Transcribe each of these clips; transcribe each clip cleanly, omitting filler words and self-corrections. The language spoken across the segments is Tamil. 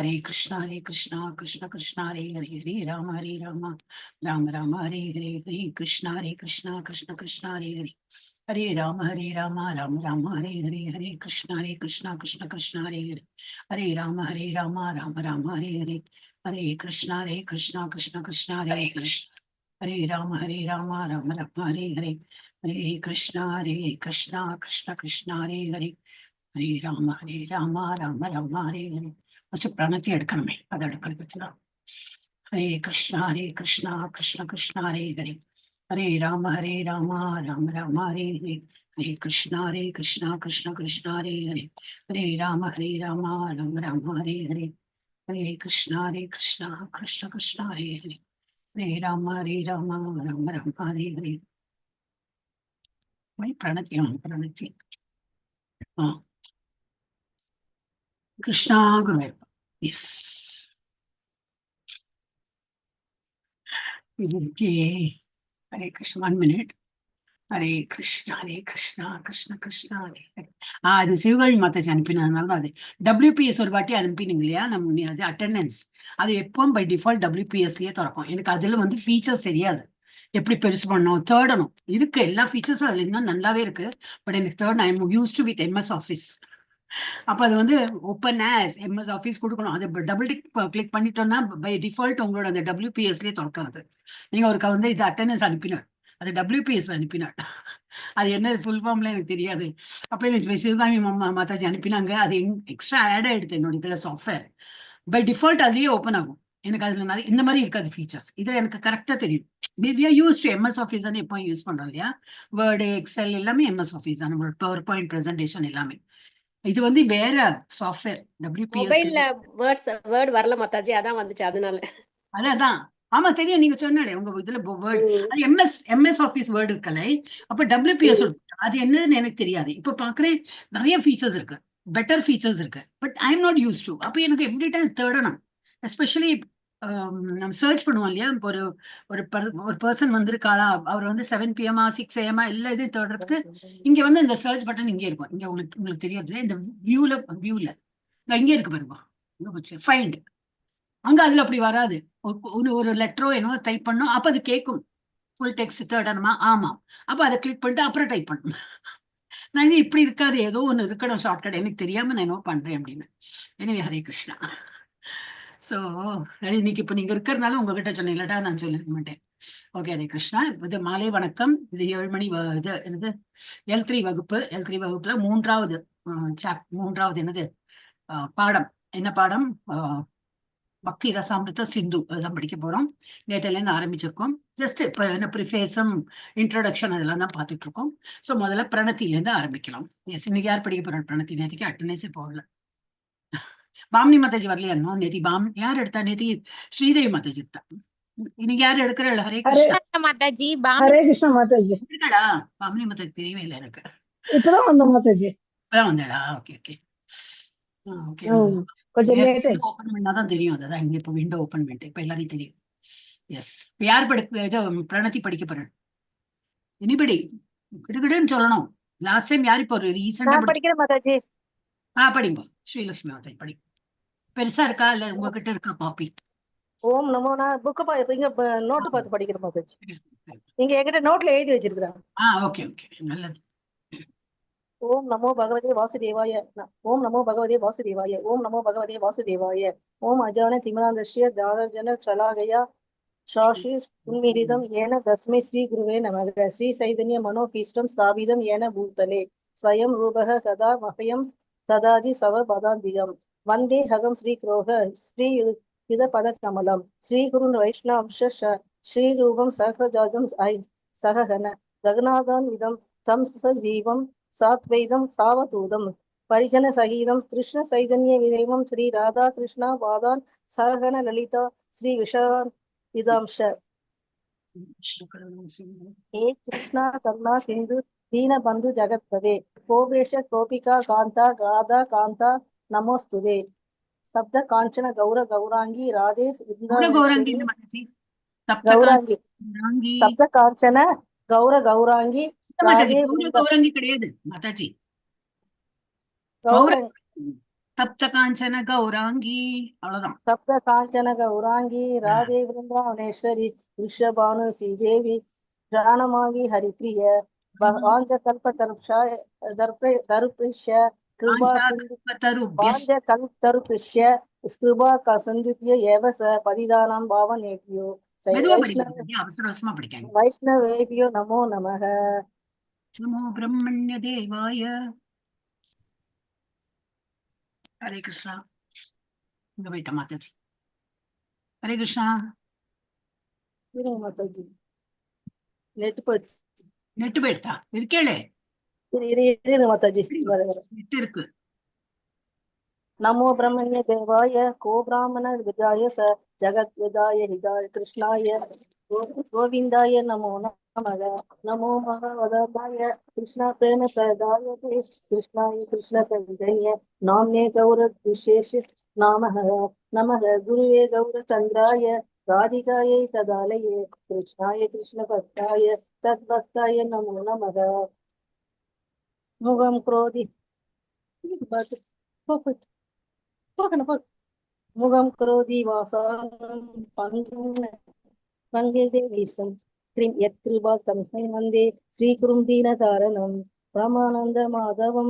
Hare Krishna, Krishna Krishna, Hare Hare, Hare Rama, Rama Rama, Hare Hare, Hare Krishna, Krishna Krishna, Hare Hare, Hare Rama, Rama Rama, Hare Hare, Hare Krishna, Krishna Krishna, Hare Hare, Hare Rama, Rama Rama, Hare Hare, Hare Krishna, Krishna Krishna, Hare Hare, Hare Rama, Rama Rama, Hare Hare, Hare Krishna, Krishna Krishna, Hare Hare, Hare Rama, Rama Rama, Hare Hare. First பிரணத்தி எடுக்கணுமே, அதை எடுக்கிறது பத்திலாம். ஹரே கிருஷ்ணா கிருஷ்ணா கிருஷ்ணா ஹரே ஹரே, ஹரே ராம ராம ராம ஹரே ஹரே, ஹரே கிருஷ்ணா கிருஷ்ணா கிருஷ்ணா ஹரே ஹரே, ஹரே ராம ராம ராம ஹரே ஹரே, ஹரே கிருஷ்ணா கிருஷ்ணா கிருஷ்ணா ஹரே ஹரே, ஹரே ராம ராம ராம ஹரே ஹரே. பிரணத்தி கிருஷ்ணா குரு. எஸ், ஹரே கிருஷ்ணா. 1 minute. ஹரே கிருஷ்ணா கிருஷ்ணா கிருஷ்ணா ஹரே ஹரே. அது சிவகாமி மாதாஜி அனுப்பினதுனால தான். அது WPS ஒரு வாட்டி அனுப்பினீங்க இல்லையா, நம்ம அது அட்டெண்டன்ஸ், அது எப்பவும் பை டிஃபால்ட் WPSலயே திறக்கும். எனக்கு அதுல வந்து ஃபீச்சர்ஸ் தெரியாது, எப்படி பெருசு பண்ணணும், தேடணும். இருக்கு எல்லா ஃபீச்சர்ஸும் அதுல இன்னும் நல்லாவே இருக்கு. பட் எனக்கு third, I am used with MS office. அப்ப அது வந்து ஓப்பன் ஆஸ் MS ஆஃபீஸ் கொடுக்கணும். அது டபுள் கிளிக் பண்ணிட்டோம்னா பை டிஃபால்ட் உங்களோட அந்த WPSலயே திறக்காது. நீங்க ஒரு வந்து இது அட்டெண்டன்ஸ் அனுப்பினார், அது WPS அனுப்பினார், அது என்ன ஃபுல் ஃபார்ம்ல எனக்கு தெரியாது. அப்ப எனக்கு சிவகாமி மாதாஜி அனுப்பினாங்க. அது எக்ஸ்ட்ரா ஆட் ஆயிடுது என்னோட இதுல சாஃப்ட்வேர். பை டிஃபால்ட் அதுலயே ஓப்பன் ஆகும். எனக்கு அதுல இந்த மாதிரி இருக்காது ஃபீச்சர்ஸ். இதுல எனக்கு கரெக்டா தெரியும். We are used to MS office தானே எப்போ யூஸ் பண்றோம் இல்லையா, வேர்டு எக்ஸல் எல்லாமே MS ஆஃபீஸ் தான், நம்மளோட பவர் பாயிண்ட் பிரசன்டேஷன் எல்லாமே. இது வந்து வேற சாஃப்ட்வேர் WPS. மொபைல்ல வேர்ட் வரல மாதாஜி, அதான் வந்துச்சு அதனால. அதான் ஆமா தெரியும், நீங்க சொன்னாலே உங்க இதுல வேர்டு அது MS ஆஃபீஸ் வேர்டு இருக்கலை. அப்ப WPS அது என்னன்னு எனக்கு தெரியாது. இப்ப பாக்குறேன் நிறைய ஃபீச்சர்ஸ் இருக்கு, பெட்டர் ஃபீச்சர்ஸ் இருக்கு. But I am not use to. அப்ப எனக்கு எவ்ரி டைம் தேடணும். எஸ்பெஷலி நம்ம சர்ச் பண்ணுவோம் இல்லையா, ஒரு ஒரு பர்சன் வந்திருக்காளா, அவர் வந்து 7 PM 6 AM எல்லா இதையும் தேடுறதுக்கு இங்க வந்து இந்த சர்ச் பட்டன் இங்கே இருக்கும். இங்க உங்களுக்கு தெரியாது, இந்த வியூல இங்கே இருக்கு பாருங்க, ஃபைண்ட். அங்க அதுல அப்படி வராது. ஒரு லெட்டரோ என்னவோ டைப் பண்ணும், அப்ப அது கேட்கும் ஃபுல் டெக்ஸ்ட் தேடணுமா, ஆமா. அப்ப அதை கிளிக் பண்ணிட்டு அப்புறம் டைப் பண்ணணும். நான் இப்படி இருக்காது, ஏதோ ஒண்ணு இருக்கணும் ஷார்ட்கட், எனக்கு தெரியாம நான் என்னவோ பண்றேன் அப்படின்னு. எனவே ஹரே கிருஷ்ணா. சோ இன்னைக்கு இப்ப நீங்க இருக்கிறதுனால உங்ககிட்ட சொன்னேன், இல்லாட்டா நான் சொல்லிருக்க மாட்டேன். ஓகே, ஹரே கிருஷ்ணா. இது மாலை வணக்கம். இது 7 மணி இது என்னது L3 வகுப்பு. L3 வகுப்புல மூன்றாவது என்னது பாடம். என்ன பாடம்? பக்தி ரசாமிருத சிந்து. அதுதான் படிக்க போறோம். நேற்றுல இருந்து ஆரம்பிச்சிருக்கோம். ஜஸ்ட் இப்ப என்ன ப்ரிஃபேஸும் இன்ட்ரோடக்ஷன் அதெல்லாம் தான் பார்த்துட்டு இருக்கோம். ஸோ முதல்ல பிரணத்தில இருந்து ஆரம்பிக்கலாம். எஸ், இன்னைக்கு யார் படிக்க போறோம் பிரணத்தி? நேற்றுக்கு அட்டனேஸே போகல. பாமினி மாதாஜி வரலையா? நேத்தி யார் எடுத்தா? நேத்தி ஸ்ரீதேவி மாதாஜி எடுத்தா. இன்னைக்கு யாரு எடுக்கிறா? ஹரே கிருஷ்ணா மாதாஜி. ஹரே கிருஷ்ணா மாதாஜி இருக்கா? பாமினி மாதாஜி தெரியவே இல்லை எனக்கு. இப்பதான் வந்த மாதாஜி. இப்பதான் வந்தாளா? Okay okay okay. ஓபன் பண்ணாதான் தெரியும். அதான் இங்க இப்ப விண்டோ ஓபன் பண்ணிட்டு இப்ப எல்லாரையும் தெரியும். எஸ், யார் பிரணத்தி படிக்க போறேன்? எனிபடி கிடுகிடுன்னு சொல்லணும். லாஸ்ட் டைம் யார் இப்போ ரீசெண்டா படிக்கிற மாதாஜி? படிங்க ஸ்ரீலட்சுமி மாதாஜி படி. பெருசா இருக்கா இல்ல உங்ககிட்ட இருக்கா காப்பி? ஓம் நமோ. நான் புக் இங்க நோட்டு பார்த்து படிக்கிற மாதாஜி. நீங்க என்கிட்ட நோட்ல எழுதி வச்சிருக்கேன். ஓகே ஓகே, நல்லது. ஓம் நமோ பகவதே வாசுதேவாய. ஓம் நமோ பகவதே வாசுதேவாய. ஓம் நமோ பகவதே வாசுதேவாய. ஓம் அஜான திமிராந்தஸ்ய ஜானர்ஜன சலாகயா சாஷி உன்மிலிதம் ஏன தஸ்மை ஸ்ரீ குருவே நமக. ஸ்ரீ சைதன்ய மனோபீஷ்டம் ஸ்தாபிதம் ஏன பூத்தலே ஸ்வயம் ரூபக கதா மகயம் சதாதி சவ பதாந்திகம் வந்தே ஹகம் ஸ்ரீ குரோக ஸ்ரீ யுத பத கமலம் ஸ்ரீ குரு வைஷ்ணவ ஸ்ரீ ரூபம் சஹஜாஜம் சககன ரகுநாதான் விதம் தம் சஜீவம் சாத்வைதம் சாவதூதம் பரிஜன சகிதம் கிருஷ்ண சைதன்ய விதேவம் ஸ்ரீ ராதா கிருஷ்ணா பாதான் சககன லலிதா ஸ்ரீ விஷான் விதாம்ஷ. ஹே கிருஷ்ணா கருணா சிந்து தீன பந்து ஜகத்பதே கோபேஷ கோபிகா காந்தா ராதா காந்தா நமோஸ்துதே சப்த காஞ்சன கௌர கௌராங்கி ராதே கௌராங்கி சப்த காஞ்சன கௌர கௌராங்கி ராதே கௌராங்கி கிடையாது மாதாஜி. தப்த காஞ்சன கௌராங்கி. அவ்வளவுதான். சப்த காஞ்சன கௌராங்கி ராதே விருந்தாவனேஸ்வரி ரிஷபானு ஸ்ரீதேவி ஜானமாகி ஹரிப்ரிய வாஞ்ச கல்ப தருப்ஷ கிருபா சிந்து வாஞ்ச கல்ப ஸ்கிருபா கசந்துபிய ஏவச பதிதானம் பாவனேபியோ மெதுவா வைஷ்ணவ படிக்கணும், அவசர அவசரமா படிக்கணும். வைஷ்ணவேபியோ நமோ நமக. நமோ பிரம்மண்ய தேவாய. ஹரே கிருஷ்ணா. இங்க போயிட்ட மாதாஜி. ஹரே கிருஷ்ணா. இருங்க மாதாஜி, நெட் போயிடுச்சு. நெட்டு போயிடுதா? இருக்கேளே, இருங்க மாதாஜி. நெட்டு இருக்கு. नमो ब्रह्मण्य देवाय को ब्राह्मण विदाय स जगत विदाय हिदाय कृष्णाय गोविंदाय नमो नमः. नमो भगवदाय कृष्ण प्रेम प्रदाय कृष्णाय कृष्ण संजय नाम्ने गौर विशेष नामः. नमः गुरुवे गौरचंद्राय राधिकायै तदालये कृष्णाय कृष्ण भक्ताय तद्भक्ताय नमो नमः. मुगं क्रोधि मुगं क्रोधी वासानं पङ्गेदेवीसं क्रीं यत्कृपा तं वन्दे श्रीकुरुं दीनतारणं ब्रह्मानन्दमाधवं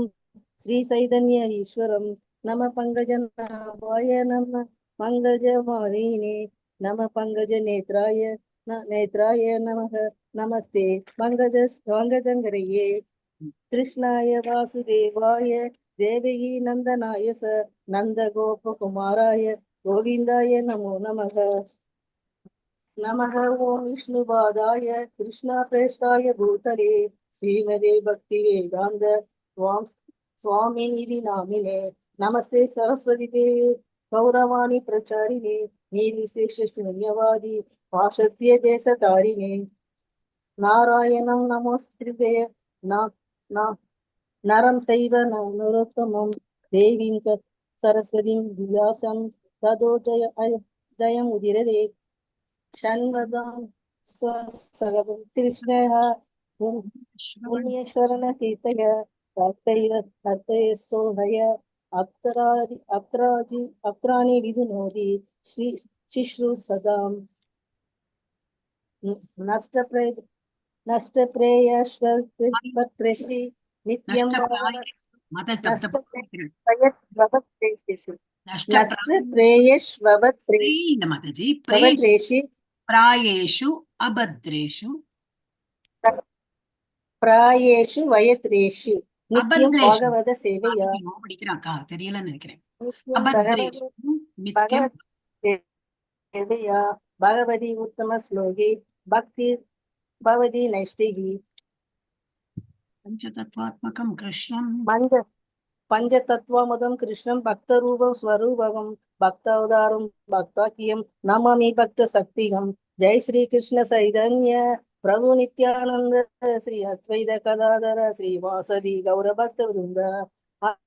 श्रीचैतन्य ईश्वरं नमः पङ्कजनाभाय नमः पङ्कजमालिने नमः पङ्कजनेत्राय नमः नमस्ते पङ्कजङ्करये कृष्णाय वासुदेवाय देवकी नंदनाय स नंद गोप कुमाराय गोविंदाय नमो नमः. नमः ओं विष्णुपादाय कृष्ण प्रेष्ठाय भूतले श्रीमदे भक्ति वेदांत स्वामिनिधि नामिने नमस्ते सरस्वती देवे गौरवाणी प्रचारिणे निर्विशेष शून्यवादी पाशत्य देशतारिणे नारायणं नमोस्तुते नरं सैव नरोत्तमं देवीं सरस्वतीं व्यासं ततो जयमुदीरये षण्वदां कृष्णः पुण्येश्वरनकीर्तय भक्तये सोहय अत्राणि विधुनोति शिश्रु सदां नष्टप्रेयश्वत्रेषि नित्यं प्रायेषु अभद्रेषु प्रायेषु वयत्रेषु नित्यं भागवत सेवया படிக்கிறாக்கா தெரியலன்னு நினைக்கிறேன். सेवया भगवती उत्तम श्लोके भक्ति भवति नैष्टिकी पंचतत्वात्मकं कृष्णं पंचतत्वमुदं कृष्णं भक्तरूपं स्वरूपं भक्तावतारं भक्ताख्यं नमामि भक्तशक्तिं. जय श्री कृष्ण चैतन्य प्रभु नित्यानंद श्री अद्वैत गदाधर श्रीवासदि गौरभक्त वृंद.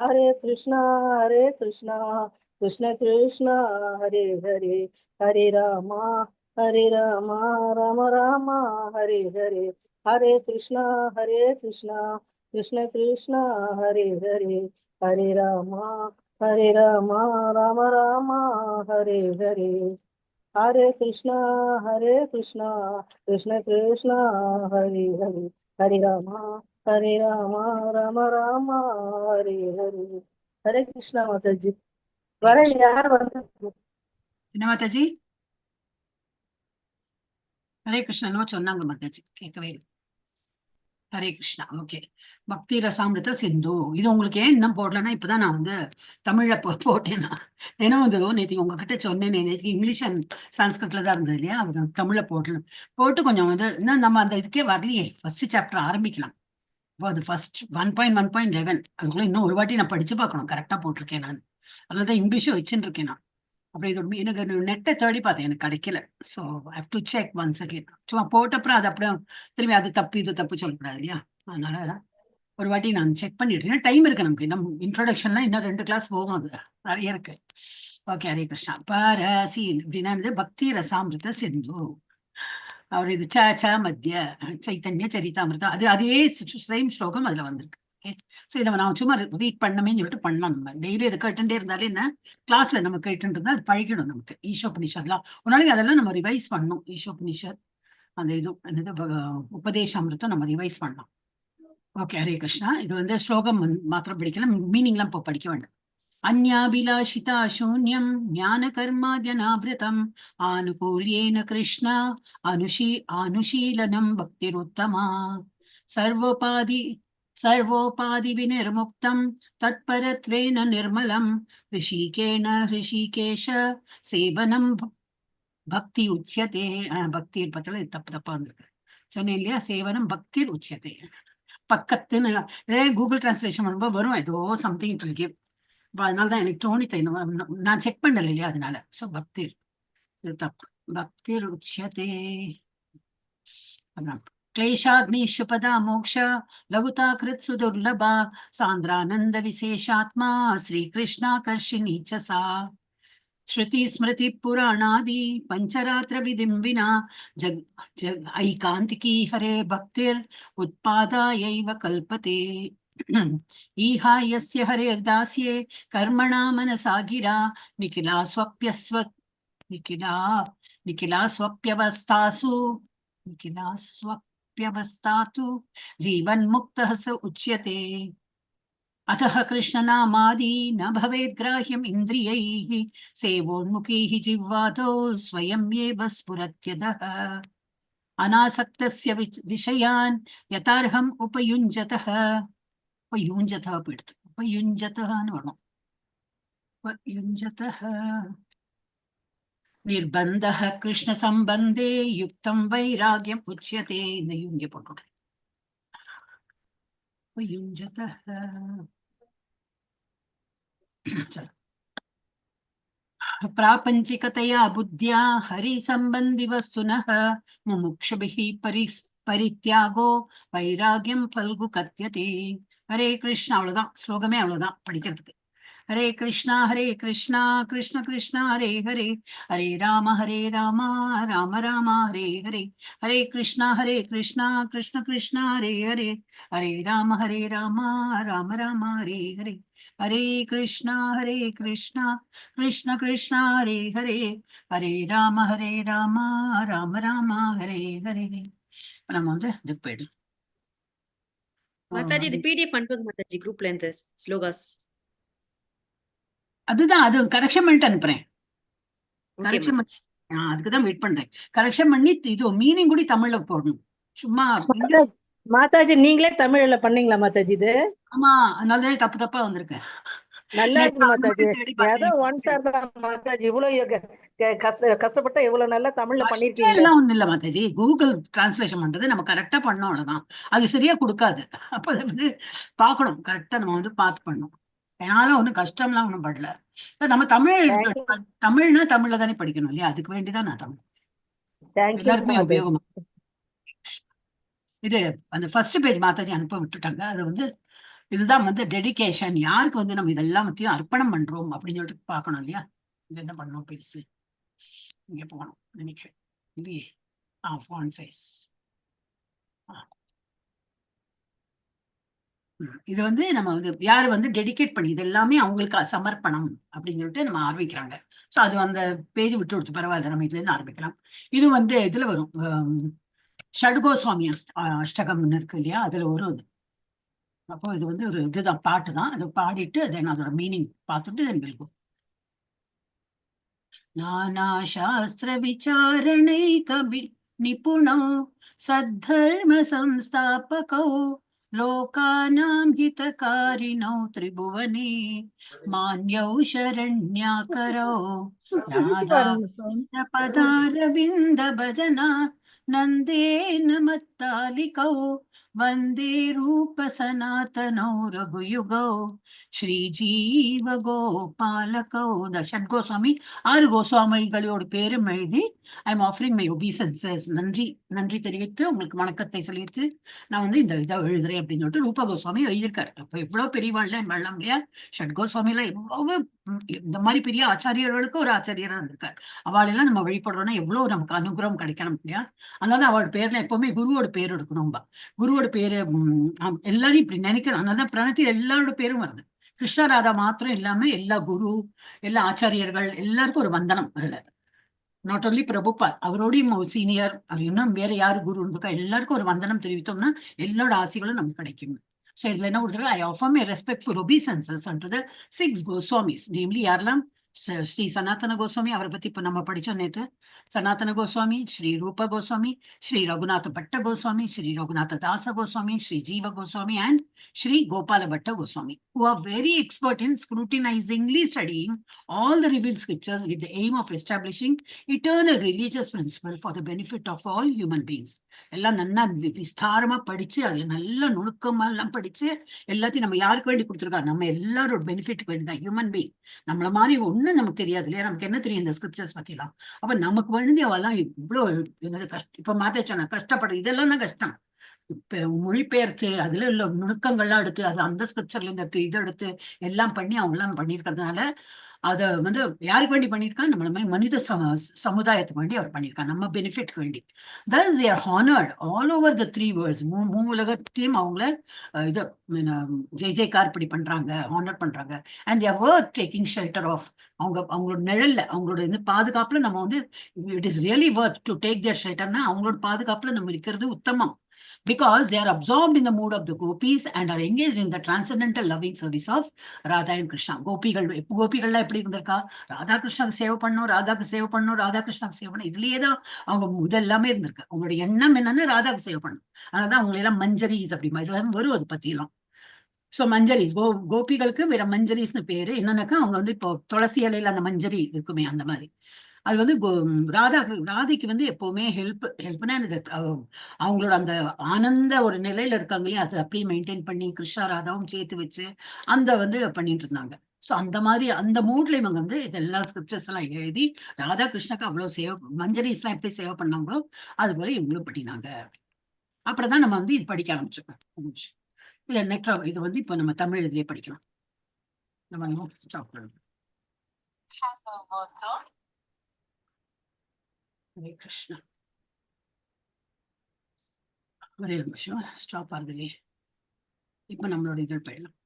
हरे कृष्णा कृष्ण कृष्ण हरे हरे हरे राम राम राम हरे हरे. हरे कृष्ण कृष्ण कृष्ण हरे हरे हरे राम राम राम हरे हरे. हरे कृष्ण कृष्ण कृष्ण हरे हरे हरे राम राम राम हरे हरे. हरे कृष्ण माताजी. வர யார் வந்து என்ன மாதாஜி? ஹரே கிருஷ்ணனோ சொன்னாங்க மாதாஜி, கேட்கவே இல்லை. ஹரே கிருஷ்ணா. ஓகே, பக்தி ரசாமிருத சிந்து. இது உங்களுக்கு ஏன் இன்னும் போடலன்னா, இப்பதான் நான் வந்து தமிழ்ல போட்டேன்னா, ஏன்னா வந்து நேற்று உங்ககிட்ட சொன்னேன், நேற்று இங்கிலீஷ் அண்ட் சான்ஸ்கிரிட்ல தான் இருந்தது இல்லையா, அது தமிழ்ல போடணும். போட்டு கொஞ்சம் வந்து இன்னும் நம்ம அந்த இதுக்கே வரலையே, ஃபர்ஸ்ட் சாப்டர் ஆரம்பிக்கலாம். இப்போ அது ஃபர்ஸ்ட் 1.1.11 அதுக்குள்ள இன்னும் ஒரு வாட்டி நான் படிச்சு பார்க்கணும் கரெக்டா போட்டிருக்கேன் நான். அதனாலதான் இங்கிலீஷும் வச்சுட்டு இருக்கேன் நான். அப்புறம் இதோட எனக்கு நெட்டை தேடி பார்த்தேன், எனக்கு கிடைக்கல. So I have to check once again. சும்மா போட்டப்புறம் அது அப்படியே திரும்பி அது தப்பு இது தப்பு சொல்லக்கூடாது இல்லையா, அதனால ஒரு வாட்டி நான் செக் பண்ணிட்டு. டைம் இருக்கு நமக்கு, இன்னும் இன்ட்ரோடக்ஷன்லாம் இன்னும் 2 கிளாஸ் போகும், அது நிறைய இருக்கு. ஓகே, ஹரே கிருஷ்ணா. பரசீன் அப்படின்னா பக்தி ரசாமிருத சிந்து. அவர் இது ச மத்திய சைத்தன்ய சரிதாமிருதம், அது அதே சேம் ஸ்லோகம் அதுல வந்திருக்கு. ஓகே. ஸோ இதை நான் சும்மா ரீட் பண்ணமே சொல்லிட்டு பண்ணலாம். நம்ம டெய்லி இதை கேட்டுட்டே இருந்தாலே என்ன, கிளாஸ்ல நம்ம கேட்டு இருந்தா அது பழகிடும் நமக்கு. ஈஷோபனிஷத்லாம் ஒரு நாளைக்கு அதெல்லாம் நம்ம ரிவைஸ் பண்ணணும். ஈஷோபனிஷத் அந்த இது என்னது உபதேசாமிருத்தம் நம்ம ரிவைஸ் பண்ணலாம். ஓகே, ஹரே கிருஷ்ணா. இது வந்து ஸ்லோகம் மாத்திரம் படிக்கலாம், மீனிங்லாம் இப்போ படிக்க வேண்டாம். अन्याभिलाषिता शून्यं ज्ञानकर्माद्यनावृतम् आनुकूल्येन कृष्ण अनुशीलनं भक्तिरुत्तमा सर्वोपाधिविनिर्मुक्तं तत्परत्वेन निर्मलं ऋषिकेश सेवनं பக்தி உச்சியதே. பக்தி பத்தில தப்பா வந்திருக்கு சொன்னேன் இல்லையா? சேவனம் பக்தி உச்சியதே. பக்கத்துன்னு கூகுள் டிரான்ஸ்லேஷன் பண்ணும்போது வரும் ஏதோ சம்திங் டு கிவ். அதனாலதான் எனக்கு தோணித்த, நான் செக் பண்ணல இல்லையா, அதனால. சோ பக்தி தப்பு. பக்தி உச்சியதே. क्लेशाग्निशुपदा मोक्ष लघुता कृत्सु दुर्लभा सान्द्रानंद विशेषात्मा श्रीकृष्णाकर्षिणी च सा श्रुति स्मृति पुराणादि पंचरात्र विधिं विना जग ऐकांतिकी हरे भक्तिर उत्पादायैव कल्पते। ईहायस्य हरेर्दास्ये कर्मणा मनसा गिरा निखिला स्वप्यवस्थासु जीवन्मुक्तः स उच्यते। अतः कृष्णनामादि न भवेत् ग्राह्यम् इन्द्रियैः सेवोन्मुखैः जिह्वादौ स्वयं एव स्फुरत्यदः अनासक्तस्य विषयान् यथार्हम् उपयुञ्जतः निर्बन्धः कृष्ण संबंधे युक्तं वैराग्यम् उच्यते। இந்த யுங்கே போட்டுறேன். उपयुञ्जतः. प्रापञ्चिकतया बुद्ध्या हरिसम्बन्धि वस्तुनः मुमुक्षुभिः परित्यागो வைராகியம் பல்கு கத்தியதே. ஹரே கிருஷ்ணா. அவ்வளவுதான் ஸ்லோகமே, அவ்வளவுதான் படிக்கிறதுக்கு. हरे कृष्णा कृष्ण कृष्ण हरे हरे हरे राम राम राम हरे हरे हरे कृष्णा कृष्ण कृष्ण हरे हरे हरे राम राम राम हरे हरे हरे कृष्णा कृष्ण कृष्ण हरे हरे हरे राम राम राम हरे हरे. நம்ம வந்து இதுக்கு போயிடும். மாதாஜி, இது PDF அனுப்புங்க மாதாஜி, குரூப்ல இந்த ஸ்லோகாஸ். அதுதான், அது கரெக்ஷன் பண்ணிட்டு அனுப்புறேன். Okay correction Mataji. அதுக்குதான் வெயிட் பண்றேன். கரெக்ஷன் பண்ணி இது மீனிங் கூட தமிழ்ல போடணும். சும்மா மாதாஜி நீங்களே தமிழ்ல பண்ணீங்களா மாதாஜி இது? ஆமா, அதனாலதான் தப்பா வந்திருக்கு. நல்லா இருக்கு மாதாஜி. ஏதோ ஒன் சார் தான் மாதாஜி, இவ்வளவு கஷ்டப்பட்ட இவ்வளவு நல்லா தமிழ்ல பண்ணிருக்கீங்க. எல்லாம் ஒண்ணு இல்ல மாதாஜி, கூகுள் டிரான்ஸ்லேஷன் பண்றது நம்ம கரெக்டா பண்ணோம், அவ்வளவுதான். அது சரியா கொடுக்காது. அப்ப அதை வந்து பாக்கணும், கரெக்டா நம்ம வந்து பார்த்து பண்ணணும். அதனால ஒண்ணும் கஷ்டம்லாம் ஒண்ணும் படல. நம்ம தமிழ்னா தமிழ்ல தானே படிக்கணும் இல்லையா? அதுக்கு வேண்டிதான் நான் தமிழ் எல்லாருக்குமே உபயோகமா. இது அந்த ஃபர்ஸ்ட் பேஜ் மாதாஜி அனுப்ப விட்டுட்டாங்க. அது வந்து இதுதான் வந்து டெடிகேஷன். யாருக்கு வந்து நம்ம இதெல்லாம் பத்தியும் அர்ப்பணம் பண்றோம் அப்படின்னு சொல்லிட்டு பாக்கணும் இல்லையா? இது என்ன பண்ணணும், பெருசு இங்க போகணும் நினைக்கிறேன் இல்லையே. Font size. இது வந்து நம்ம வந்து யாரு வந்து டெடிகேட் பண்ணி இது எல்லாமே அவங்களுக்கு சமர்ப்பணம் அப்படின்னு சொல்லிட்டு நம்ம ஆரம்பிக்கிறாங்க. சோ அது அந்த பேஜ் விட்டு கொடுத்து பரவாயில்ல, நம்ம இதுல இருந்து ஆரம்பிக்கலாம். இது வந்து இதுல வரும், ஷட்கோஸ்வாமி அஷ்டகம்னு இருக்கு இல்லையா, அதுல வரும் இது. அப்போ இது வந்து ஒரு இதுதான், பாட்டு தான். அதை பாடிட்டு தென் அதோட மீனிங் பார்த்துட்டு தென் இருக்கும். நானா சாஸ்திர விசாரணை கபி நிபுணோ சத்தர்ம சம்ஸ்தாபகோ லோகானாம் ஹிதகாரிணோ திரிபுவனே மான்யௌ சரண்யாகரோ ராதா பதாரவிந்த பஜனா நந்தேன மத்தாலிகௌ வந்தே ரூப சனாதனோ ரகுயுகோ ஸ்ரீஜீவ கோபாலகௌ. இந்த ஷட்கோஸ்வாமி 6 கோஸ்வாமிகளோட பேரும் எழுதி ஐ எம் ஆஃபரிங் மை ஒபீசன்சஸ், நன்றி தெரிவித்து உங்களுக்கு வணக்கத்தை செலுத்தி நான் வந்து இந்த இதை எழுதுறேன் அப்படின்னு சொல்லிட்டு ரூப கோஸ்வாமி எழுதியிருக்காரு. அப்ப எவ்வளவு பெரியவாள்ல வெள்ளம் இல்லையா? ஷட்கோஸ்வாமி எல்லாம் எவ்வளவு இந்த மாதிரி பெரிய ஆச்சாரியர்களுக்கு ஒரு ஆச்சாரியரா இருந்திருக்காரு. அவளெல்லாம் நம்ம வழிபடுறோம்னா எவ்வளவு நமக்கு அனுகிரகம் கிடைக்கணும் இல்லையா? அதனால அவள் பேர்ல எப்பவுமே குருவோட பேர் எடுக்கணும்பா. குருவோட பேரு எல்லாரும் இப்படி நினைக்கணும். அதனால பிரணத்தில் எல்லாரோட பேரும் வருது. கிருஷ்ண ராதா மாத்திரம் இல்லாம எல்லா குரு, எல்லா ஆச்சாரியர்கள் எல்லாருக்கும் ஒரு வந்தனம் அதுல. நாட் ஓன்லி பிரபுபாத், அவரோடையும் சீனியர், அது இன்னும் வேற யாரு குரு இருக்கா, எல்லாருக்கும் ஒரு வந்தனம் தெரிவித்தோம்னா எல்லாரோட ஆசைகளும் நமக்கு கிடைக்கும். So இதுல என்ன கொடுத்துருக்கு, I offer my respectful obeisances unto the 6 Goswamis, namely யாரெல்லாம் ஸ்ரீ சனாதன கோஸ்வாமி, அவரை பத்தி இப்ப நம்ம படிச்சோம் நேத்து. சனாதன கோஸ்வாமி, ஸ்ரீ ரூப கோஸ்வாமி, ஸ்ரீ ரகுநாத பட்ட கோஸ்வாமி, ஸ்ரீ ரகுநாத தாச கோஸ்வாமி, ஸ்ரீ ஜீவ கோஸ்வாமி and ஸ்ரீ கோபால பட்ட Goswami, who are very expert in scrutinizingly studying all the revealed scriptures with the aim of establishing eternal religious principle for the benefit of all human beings. எல்லாம் நல்லா விஸ்தாரமா படிச்சு, அதுல நல்ல நுணுக்கமா எல்லாம் படிச்சு, எல்லாத்தையும் நம்ம யாருக்கு வேண்டி கொடுத்துருக்கா, நம்ம எல்லாரோட பெனிஃபிட்டுக்கு வேண்டிதான். ஹியூமன் பீங் நம்மள மாதிரி ஒண்ணும் நமக்கு தெரியாது இல்லையா? நமக்கு என்ன தெரியும் இந்த ஸ்கிரிப்சர்ஸ் பத்தி எல்லாம்? அப்ப நமக்கு வேண்டி அவெல்லாம் இவ்வளவு என்னது கஷ்டம். இப்ப மாத்தேச்சா கஷ்டப்படுறது இதெல்லாம் தான் கஷ்டம். இப்ப மொழிபெயர்த்து அதுல உள்ள நுணுக்கங்கள்லாம் எடுத்து அது அந்த ஸ்கிரிப்சர்ல இருந்து எடுத்து இதை எடுத்து எல்லாம் பண்ணி அவங்க எல்லாம் பண்ணிருக்கிறதுனால அத யாருக்கு வேண்டி பண்ணிருக்கா, நம்மள மாதிரி மனித சமுதாயத்துக்கு வேண்டி அவர் பண்ணிருக்கா, நம்ம பெனிஃபிட்க்கு வேண்டி. Thus they are honored all over the 3 worlds. உலகத்தையும் அவங்கள இது ஜெய் ஜெய்கார் இப்படி பண்றாங்க, ஹானர் பண்றாங்க. And they are worth taking shelter of. அவங்களோட நிழல்ல, அவங்களோட பாதுகாப்புல நம்ம it is really worth to take their shelterனா அவங்களோட பாதுகாப்புல நம்ம இருக்கிறது உத்தமம். Because they are absorbed in the mood of the gopis and are engaged in the transcendental loving service of Radha and Krishna. கோபிகள்லாம் எப்படி இருந்திருக்கா, ராதா கிருஷ்ணாக்கு சேவை பண்ணும், ராதாக்கு சேவை பண்ணும், ராதா கிருஷ்ணாக்கு சேவை பண்ணும், இதுலயேதான் அவங்க இதெல்லாமே இருந்திருக்கு. அவங்களோட எண்ணம் என்னன்னு ராதாக்கு சேவை பண்ணும். அதனாலதான் அவங்களை எல்லாம் மஞ்சரிஸ் அப்படி இதெல்லாம் வரும் அது பத்தி எல்லாம். சோ மஞ்சரிஸ், கோபிகளுக்கு வேற மஞ்சரிஸ்னு பேரு. என்னன்னாக்கா அவங்க இப்போ துளசி இலையில அந்த மஞ்சரி இருக்குமே அந்த மாதிரி. அது ராதைக்கு எப்பவுமே ஹெல்ப்னா அவங்களோட அந்த ஆனந்த ஒரு நிலையில இருக்காங்க இல்லையா, அதை அப்படியே மெயின்டைன் பண்ணி கிருஷ்ணா ராதாவும் சேர்த்து வச்சு அந்த பண்ணிட்டு இருந்தாங்க. சோ அந்த மாதிரி அந்த மூட்ல இவங்க இதெல்லாம் ஸ்கிரிப்சர்ஸ் எல்லாம் எழுதி ராதா கிருஷ்ணாக்கு அவ்வளவு சேவை, மஞ்சரிஸ் எல்லாம் எப்படி சேவை பண்ணாங்களோ அது போல இவங்களும் பண்ணினாங்க. அப்புறம் தான் நம்ம இது படிக்க ஆரம்பிச்சோம். இல்ல நெக்ஸ்ட் இது இப்ப நம்ம தமிழ் இதுலயே படிக்கலாம். நம்ம ஸ்டாப் பண்ணணும். ஹரே கிருஷ்ணா. ஒரே நிமிஷம் ஸ்டாப் ஆகுதுலே. இப்ப நம்மளோட இதழ் பயணம்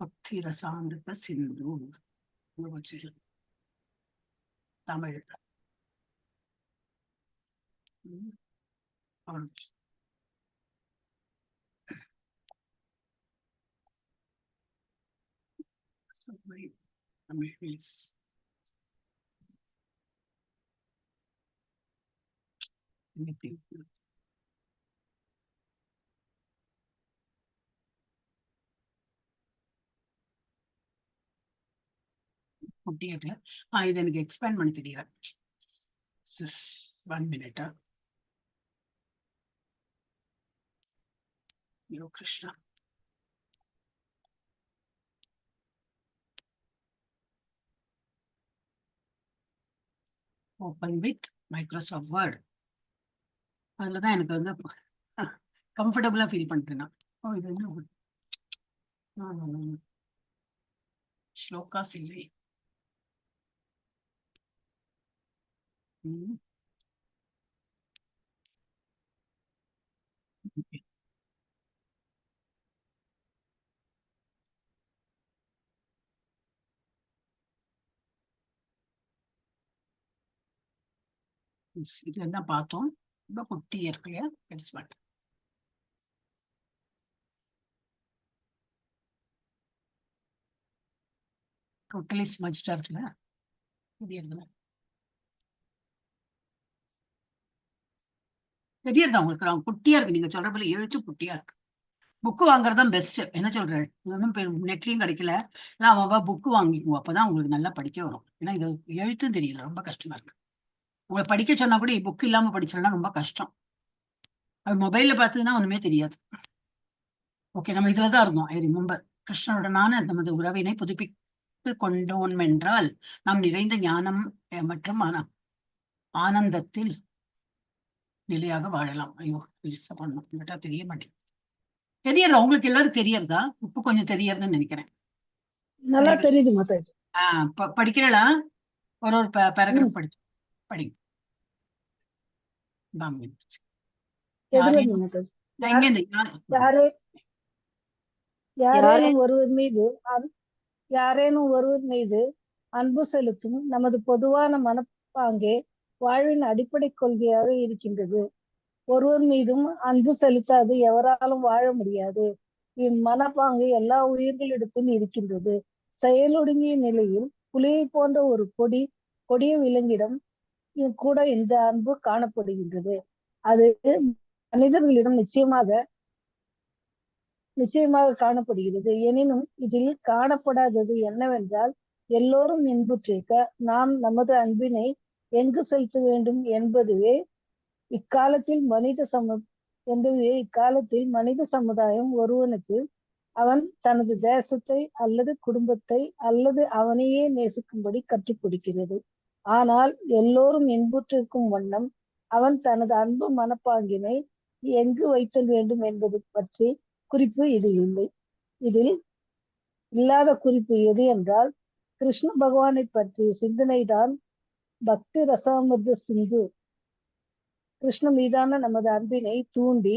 பக்தி ரசாமிருத சிந்து தமிழ். தமிழ் குட்டியர்ல இது எனக்கு எக்ஸ்பேண்ட் பண்ணி தெரியல. 1 minute. Yo Krishna. Open with Microsoft Word. அதுலதான் எனக்கு கம்ஃபர்டபுளா ஃபீல் பண்றேன். இது என்ன ஸ்லோகாஸ் இல்லை. இது என்ன பார்த்தோம், ரொம்ப குட்டி இருக்கு இல்லையா, இட்ஸ் வாட் டோட்டலி ஸ்மஜ்டா இருக்குல்ல, தெரியறதா உங்களுக்கு? குட்டியா இருக்கு, நீங்க சொல்ற போல எழுத்து குட்டியா இருக்கு. புக்கு வாங்குறதுதான் பெஸ்ட். என்ன சொல்றேன், நெட்லயும் கிடைக்கல, அவன் புக்கு வாங்கிக்குவோம், அப்பதான் உங்களுக்கு நல்லா படிக்க வரும். ஏன்னா இது எழுத்தும் தெரியல, ரொம்ப கஷ்டமா இருக்கு. உங்களை படிக்க சொன்னா கூட புக் இல்லாம படிச்சோம்னா ரொம்ப கஷ்டம். அது மொபைல்ல பார்த்ததுன்னா ஒண்ணுமே தெரியாது. ஓகே, நம்ம இதுலதான் இருந்தோம். I remember. கிருஷ்ணனுடனான நமது உறவினை புதுப்பித்து கொண்டோம் என்றால் நாம் நிறைந்த ஞானம் மற்றும் ஆனந்தத்தில் நிலையாக வாழலாம். ஐயோ பண்ணணும், கேட்டா தெரிய மாட்டேங்குது. தெரியறதா உங்களுக்கு? எல்லாரும் தெரியறதா? உப்பு கொஞ்சம் தெரியறதுன்னு நினைக்கிறேன். நல்லா ஹரே கிருஷ்ணா. தெரியுது மாதாஜி. படிக்கிறா ஒரு ஒரு ம் பேராகிராஃப் படிச்சு படி. எதுல யாரேனும் இருந்து மாதாஜி? நான் யா- இங்க இருந்து யாரே யாரே யாரேனும் ஒருவர் மீது யாரேனும் ஒருவர் மீது அன்பு செலுத்தும் நமது பொதுவான மனப்பாங்கே வாழ்வின் அடிப்படை கொள்கையாக இருக்கின்றது. ஒருவர் மீதும் அன்பு செலுத்தாது எவராலும் வாழ முடியாது. இம்மனப்பாங்கு எல்லா உயிர்களிடத்தும் இருக்கின்றது. செயலொடுங்கிய நிலையில் புலியை போன்ற ஒரு கொடிய விலங்கிடம் கூட இந்த அன்பு காணப்படுகின்றது. அது மனிதர்களிடம் நிச்சயமாக காணப்படுகிறது. எனினும் இதில் காணப்படாதது என்னவென்றால், எல்லோரும் இன்புற்றிருக்க நாம் நமது அன்பினை எங்கு செலுத்த வேண்டும் என்பதுவே இக்காலத்தில் மனித சமுதாயம் ஒருவனுக்கு அவன் தனது தேசத்தை அல்லது குடும்பத்தை அல்லது அவனையே நேசிக்கும்படி கற்றுக் கொடுக்கிறது. ஆனால் எல்லோரும் இன்புற்றிருக்கும் வண்ணம் அவன் தனது அன்பு மனப்பாங்கினை எங்கு வைத்தல் வேண்டும் என்பது பற்றி குறிப்பு இதில் இல்லை. இதில் இல்லாத குறிப்பு எது என்றால், கிருஷ்ண பகவானை பற்றிய சிந்தனைதான் பக்தி ரசாமிர்த சிந்து. கிருஷ்ண மீதான நமது அன்பினை தூண்டி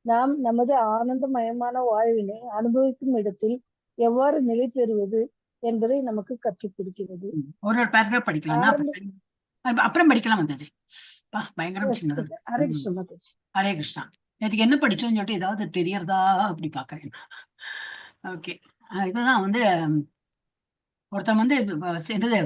நாம் நமது ஆனந்தமயமான வாழ்வினை அனுபவிக்கும் இடத்தில் எவ்வாறு நிலை பெறுவது என்பதை நமக்கு கற்றுக் கொடுக்கிறது. ஒரு ஒரு பேராகிராஃப் படிக்கலாம். அப்புறம் படிக்கலாம் மாதாஜி. பயங்கரம் சின்னதா. ஹரே கிருஷ்ண மாதாஜி. ஹரே கிருஷ்ணா. நேற்றுக்கு என்ன படிச்சோம்னு சொல்லிட்டு ஏதாவது தெரியறதா அப்படி பாக்குறேன். ஓகே, இதுதான் வந்து ஒருத்தன் வந்து என்னது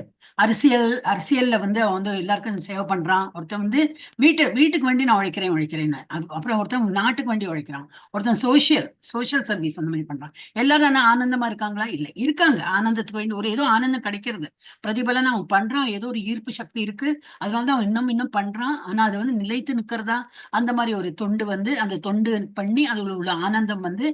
அரசியல்ல வந்து அவன் வந்து எல்லாருக்கும் சேவை பண்றான். ஒருத்தன் வந்து வீட்டுக்கு வேண்டி நான் உழைக்கிறேன். அப்புறம் ஒருத்தன் நாட்டுக்கு வேண்டி உழைக்கிறான். ஒருத்தன் சோசியல் சர்வீஸ் அந்த மாதிரி பண்றான். எல்லாரும் ஆனா ஆனந்தமா இருக்காங்களா? இல்ல, இருக்காங்க. ஆனந்தத்துக்கு வேண்டி ஒரு ஏதோ ஆனந்தம் கிடைக்கிறது, பிரதிபலன் அவன் பண்றான். ஏதோ ஒரு ஈர்ப்பு சக்தி இருக்கு, அதனாலதான் அவன் இன்னும் பண்றான். ஆனா அது வந்து நிலைத்து நிக்கிறதா? அந்த மாதிரி ஒரு தொண்டு வந்து அந்த தொண்டு பண்ணி அதுல உள்ள ஆனந்தம் வந்து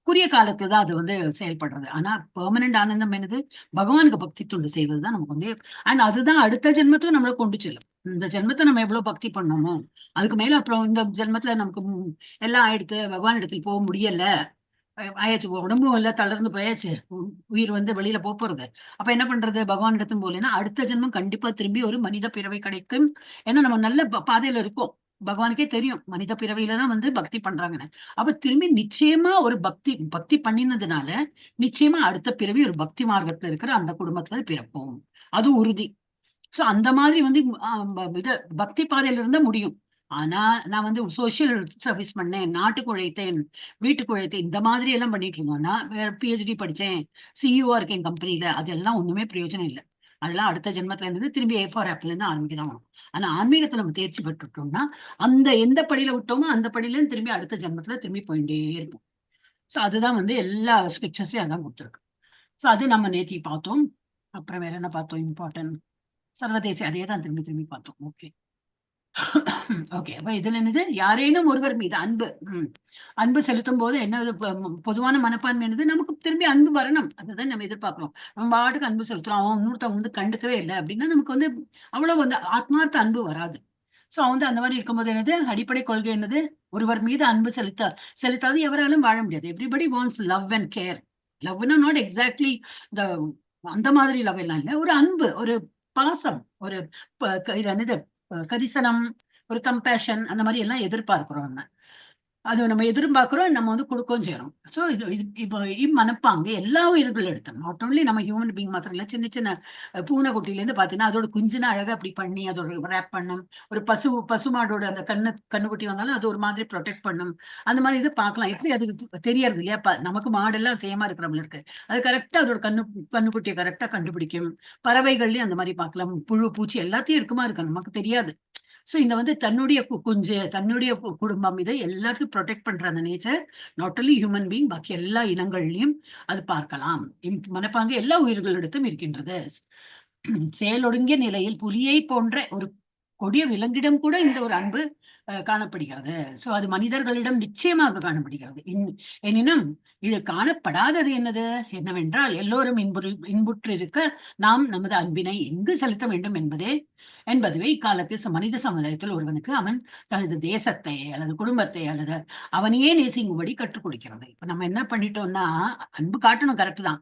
குறுகிய காலத்துலதான் அது வந்து செயல்படுறது. ஆனா பெர்மனன்ட் ஆனந்தம் என்னது? பகவானுக்கு பக்தி தொண்டு செய்வதுதான் நமக்கு வந்து, அண்ட் அதுதான் அடுத்த ஜென்மத்துக்கு நம்மள கொண்டு செல்லும். இந்த ஜென்மத்தை நம்ம எவ்வளவு பக்தி பண்ணணுமோ அதுக்கு மேல அப்புறம் இந்த ஜென்மத்துல நமக்கு எல்லாம் ஆயிடுத்து, பகவான் இடத்துல போக முடியல, ஆயாச்சு, உடம்பும் எல்லாம் தளர்ந்து போயாச்சு, உயிர் வந்து வெளியில போறது. அப்ப என்ன பண்றது? பகவான் இடத்தும் போலன்னா அடுத்த ஜென்மம் கண்டிப்பா திரும்பி ஒரு மனித பிறவை கிடைக்கும். ஏன்னா நம்ம நல்ல பாதையில இருக்கோம். பகவானுக்கே தெரியும் மனித பிறவியில தான் வந்து பக்தி பண்றாங்கன்னு. அப்ப திரும்பி நிச்சயமா ஒரு பக்தி பண்ணினதுனால நிச்சயமா அடுத்த பிறவி ஒரு பக்தி மார்க்கத்துல இருக்கிற அந்த குடும்பத்துல பிறப்போம், அது உறுதி. சோ அந்த மாதிரி வந்து பக்தி பாதையில இருந்தா முடியும். ஆனா நான் வந்து சோசியல் சர்வீஸ் பண்ணேன், நாட்டுக்கு உழைத்தேன், வீட்டுக்கு உழைத்தேன், இந்த மாதிரி எல்லாம் பண்ணிட்டு இருந்தோம்னா, PhD படிச்சேன், CEO இருக்கேன் கம்பெனில, அதெல்லாம் ஒண்ணுமே பிரயோஜனம் இல்லை. அதெல்லாம் அடுத்த ஜென்மத்துல இருந்து திரும்பி A4 ஆப்பிள் இருந்து ஆரம்பிக்கதான் வரும். ஆனா ஆன்மீகத்துல நம்ம தேர்ச்சி பெற்றுட்டோம்னா அந்த எந்த படியில விட்டோமோ அந்த படியில இருந்து திரும்பி அடுத்த ஜென்மத்துல திரும்பி போயிட்டே இருப்போம். சோ அதுதான் வந்து எல்லா ஸ்கிரிப்சர்ஸையும் அதான் கொடுத்துருக்கு. சோ அது நம்ம நேத்தி பார்த்தோம். அப்புறம் வேற என்ன பார்த்தோம்? இம்பார்ட்டன்ட் சர்வதேச, அதே தான் திரும்பி பார்த்தோம். Okay okay. அப்ப இதுல என்னது? யாரேனும் ஒருவர் மீது அன்பு செலுத்தும் போது என்ன பொதுவான மனப்பான்மை என்னது? நமக்கு திரும்பி அன்பு வரணும், அதுதான் நம்ம எதிர்பார்க்கிறோம். நம்ம பாட்டுக்கு அன்பு செலுத்துறோம், அவன் இன்னொருத்தவங்க வந்து கண்டுக்கவே இல்லை அப்படின்னா நமக்கு வந்து அவ்வளவு வந்து ஆத்மார்த்த அன்பு வராது. சோ வந்து அந்த மாதிரி இருக்கும்போது என்னது? அடிப்படை கொள்கை என்னது? ஒருவர் மீது அன்பு செலுத்தாது எவராலும் வாழ முடியாது. Everybody wants love and care. லவ்னா நாட் எக்ஸாக்ட்லி அந்த மாதிரி லவ் எல்லாம் இல்ல, ஒரு அன்பு, ஒரு பாசம், ஒரு என்னது கரிசனம், ஒரு கம்பேஷன், அந்த மாதிரி எல்லாம் எதிர்பார்க்கிறோம். அது நம்ம எதிர்பார்க்கிறோம், நம்ம வந்து கொடுக்கவும் செய்யறோம். சோ இப்போ இம்மனப்பாங்க எல்லா உயிர்களும் எடுத்தோம். நாட் ஓன்லி நம்ம ஹியூமன் பீங் மாத்திரம் இல்ல, சின்ன சின்ன பூனைக்குட்டில இருந்து பாத்தீங்கன்னா அதோட குஞ்சுனா அழகா அப்படி பண்ணி அதோட ரேப் பண்ணும். ஒரு பசுமாடோட அந்த கண்ணுக்குட்டி வந்தாலும் அது ஒரு மாதிரி ப்ரொடெக்ட் பண்ணும். அந்த மாதிரி இது பார்க்கலாம். எப்படி அதுக்கு தெரியறது இல்லையா? நமக்கு மாடெல்லாம் சேமா இருக்கிறவங்க இருக்கு, அது கரெக்டா அதோட கண்ணுக்குட்டியை கரெக்டா கண்டுபிடிக்கும். பறவைகள்லயும் அந்த மாதிரி பார்க்கலாம். புழு பூச்சி எல்லாத்தையும் இருக்கு நமக்கு தெரியாது. சோ இந்த வந்து தன்னுடைய குஞ்சு, தன்னுடைய குடும்பம், இதை எல்லாருக்கும் ப்ரொடெக்ட் பண்ற அந்த nature not only human being, பாக்கி எல்லா இனங்கள்லயும் அது பார்க்கலாம். மனப்பாங்கு எல்லா உயிர்களிடத்தும் இருக்கின்றது. செயலொடுங்கிய நிலையில் புலியை போன்ற ஒரு கொடிய விலங்கிடம் கூட இந்த ஒரு அன்பு காணப்படுகிறது. சோ அது மனிதர்களிடம் நிச்சயமாக காணப்படுகிறது. எனினும் இது காணப்படாதது என்னவென்றால் எல்லோரும் இன்புற்று இருக்க நாம் நமது அன்பினை எங்கு செலுத்த வேண்டும் என்பதுவே இக்காலத்தில் மனித சமுதாயத்தில் ஒருவனுக்கு அவன் தனது தேசத்தை அல்லது குடும்பத்தை அல்லது அவனையே நேசிக்கும்படி கற்றுக் கொடுக்கிறது. இப்ப நம்ம என்ன பண்ணிட்டோம்னா, அன்பு காட்டணும், கரெக்ட் தான்.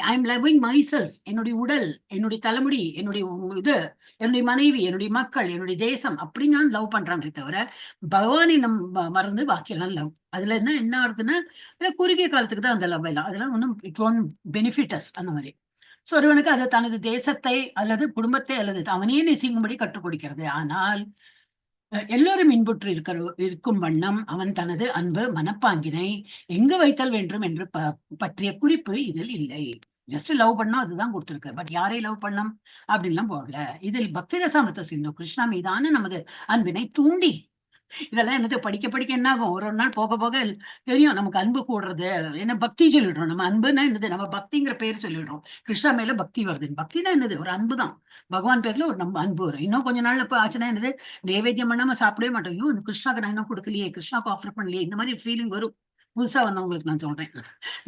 I am loving my self, என்னுடைய உடல், என்னுடைய தலைமுடி, என்னுடைய மனைவி, என்னுடைய மக்கள், என்னுடைய தேசம், அப்படி நான் லவ் பண்றாங்களே தவிர பகவானை மறந்து பாக்கியெல்லாம் லவ். அதுல என்ன ஆகுதுன்னா, குறுகிய காலத்துக்கு தான் அந்த லவ் எல்லாம், அதெல்லாம் ஒன்றும் இட் ஒன்ட் பெனிஃபிட் அஸ் அந்த மாதிரி. சோ ஒருவனுக்கு அது தனது தேசத்தை அல்லது குடும்பத்தை அல்லது அவனையே நேசிக்கும்படி கற்றுக் கொடுக்கிறது. ஆனால் எல்லோரும் இன்புற்று இருக்கும் வண்ணம் அவன் தனது அன்பு மனப்பாங்கினை எங்கு வைத்தல் வேண்டும் என்று பற்றிய குறிப்பு இதில் இல்லை. ஜஸ்ட் லவ் பண்ணா அதுதான் கொடுத்திருக்கு. பட் யாரை லவ் பண்ணோம் அப்படின்லாம் போகல. இதில் பக்தி ரசாமிர்த சிந்து கிருஷ்ணா மீதான நமது அன்பினை தூண்டி, இதெல்லாம் என்னது படிக்க படிக்க என்ன ஆகும், ஒரு நாள் போக போக தெரியும் நமக்கு அன்பு கூடுறது. என்ன பக்தி சொல்லிடுறோம், நம்ம அன்புன்னா என்னது, நம்ம பக்திங்கிற பேர் சொல்லிடுறோம். கிருஷ்ணா மேல பக்தி வருது. பக்தினா என்னது, ஒரு அன்பு தான். பகவான் பேர்ல ஒரு நம்ம அன்பு வரும். இன்னும் கொஞ்ச நாள்ல இப்ப ஆச்சுன்னா என்னது, நைவேத்தியம் பண்ணாம சாப்பிடவே மாட்டோம். ஐயோ இந்த கிருஷ்ணாக்கு நான் இன்னும் கொடுக்கலையே, கிருஷ்ணாக்கு ஆஃபர் பண்ணலையே, இந்த மாதிரி ஃபீலிங் வரும். புதுசா வந்தவங்களுக்கு நான் சொல்றேன்.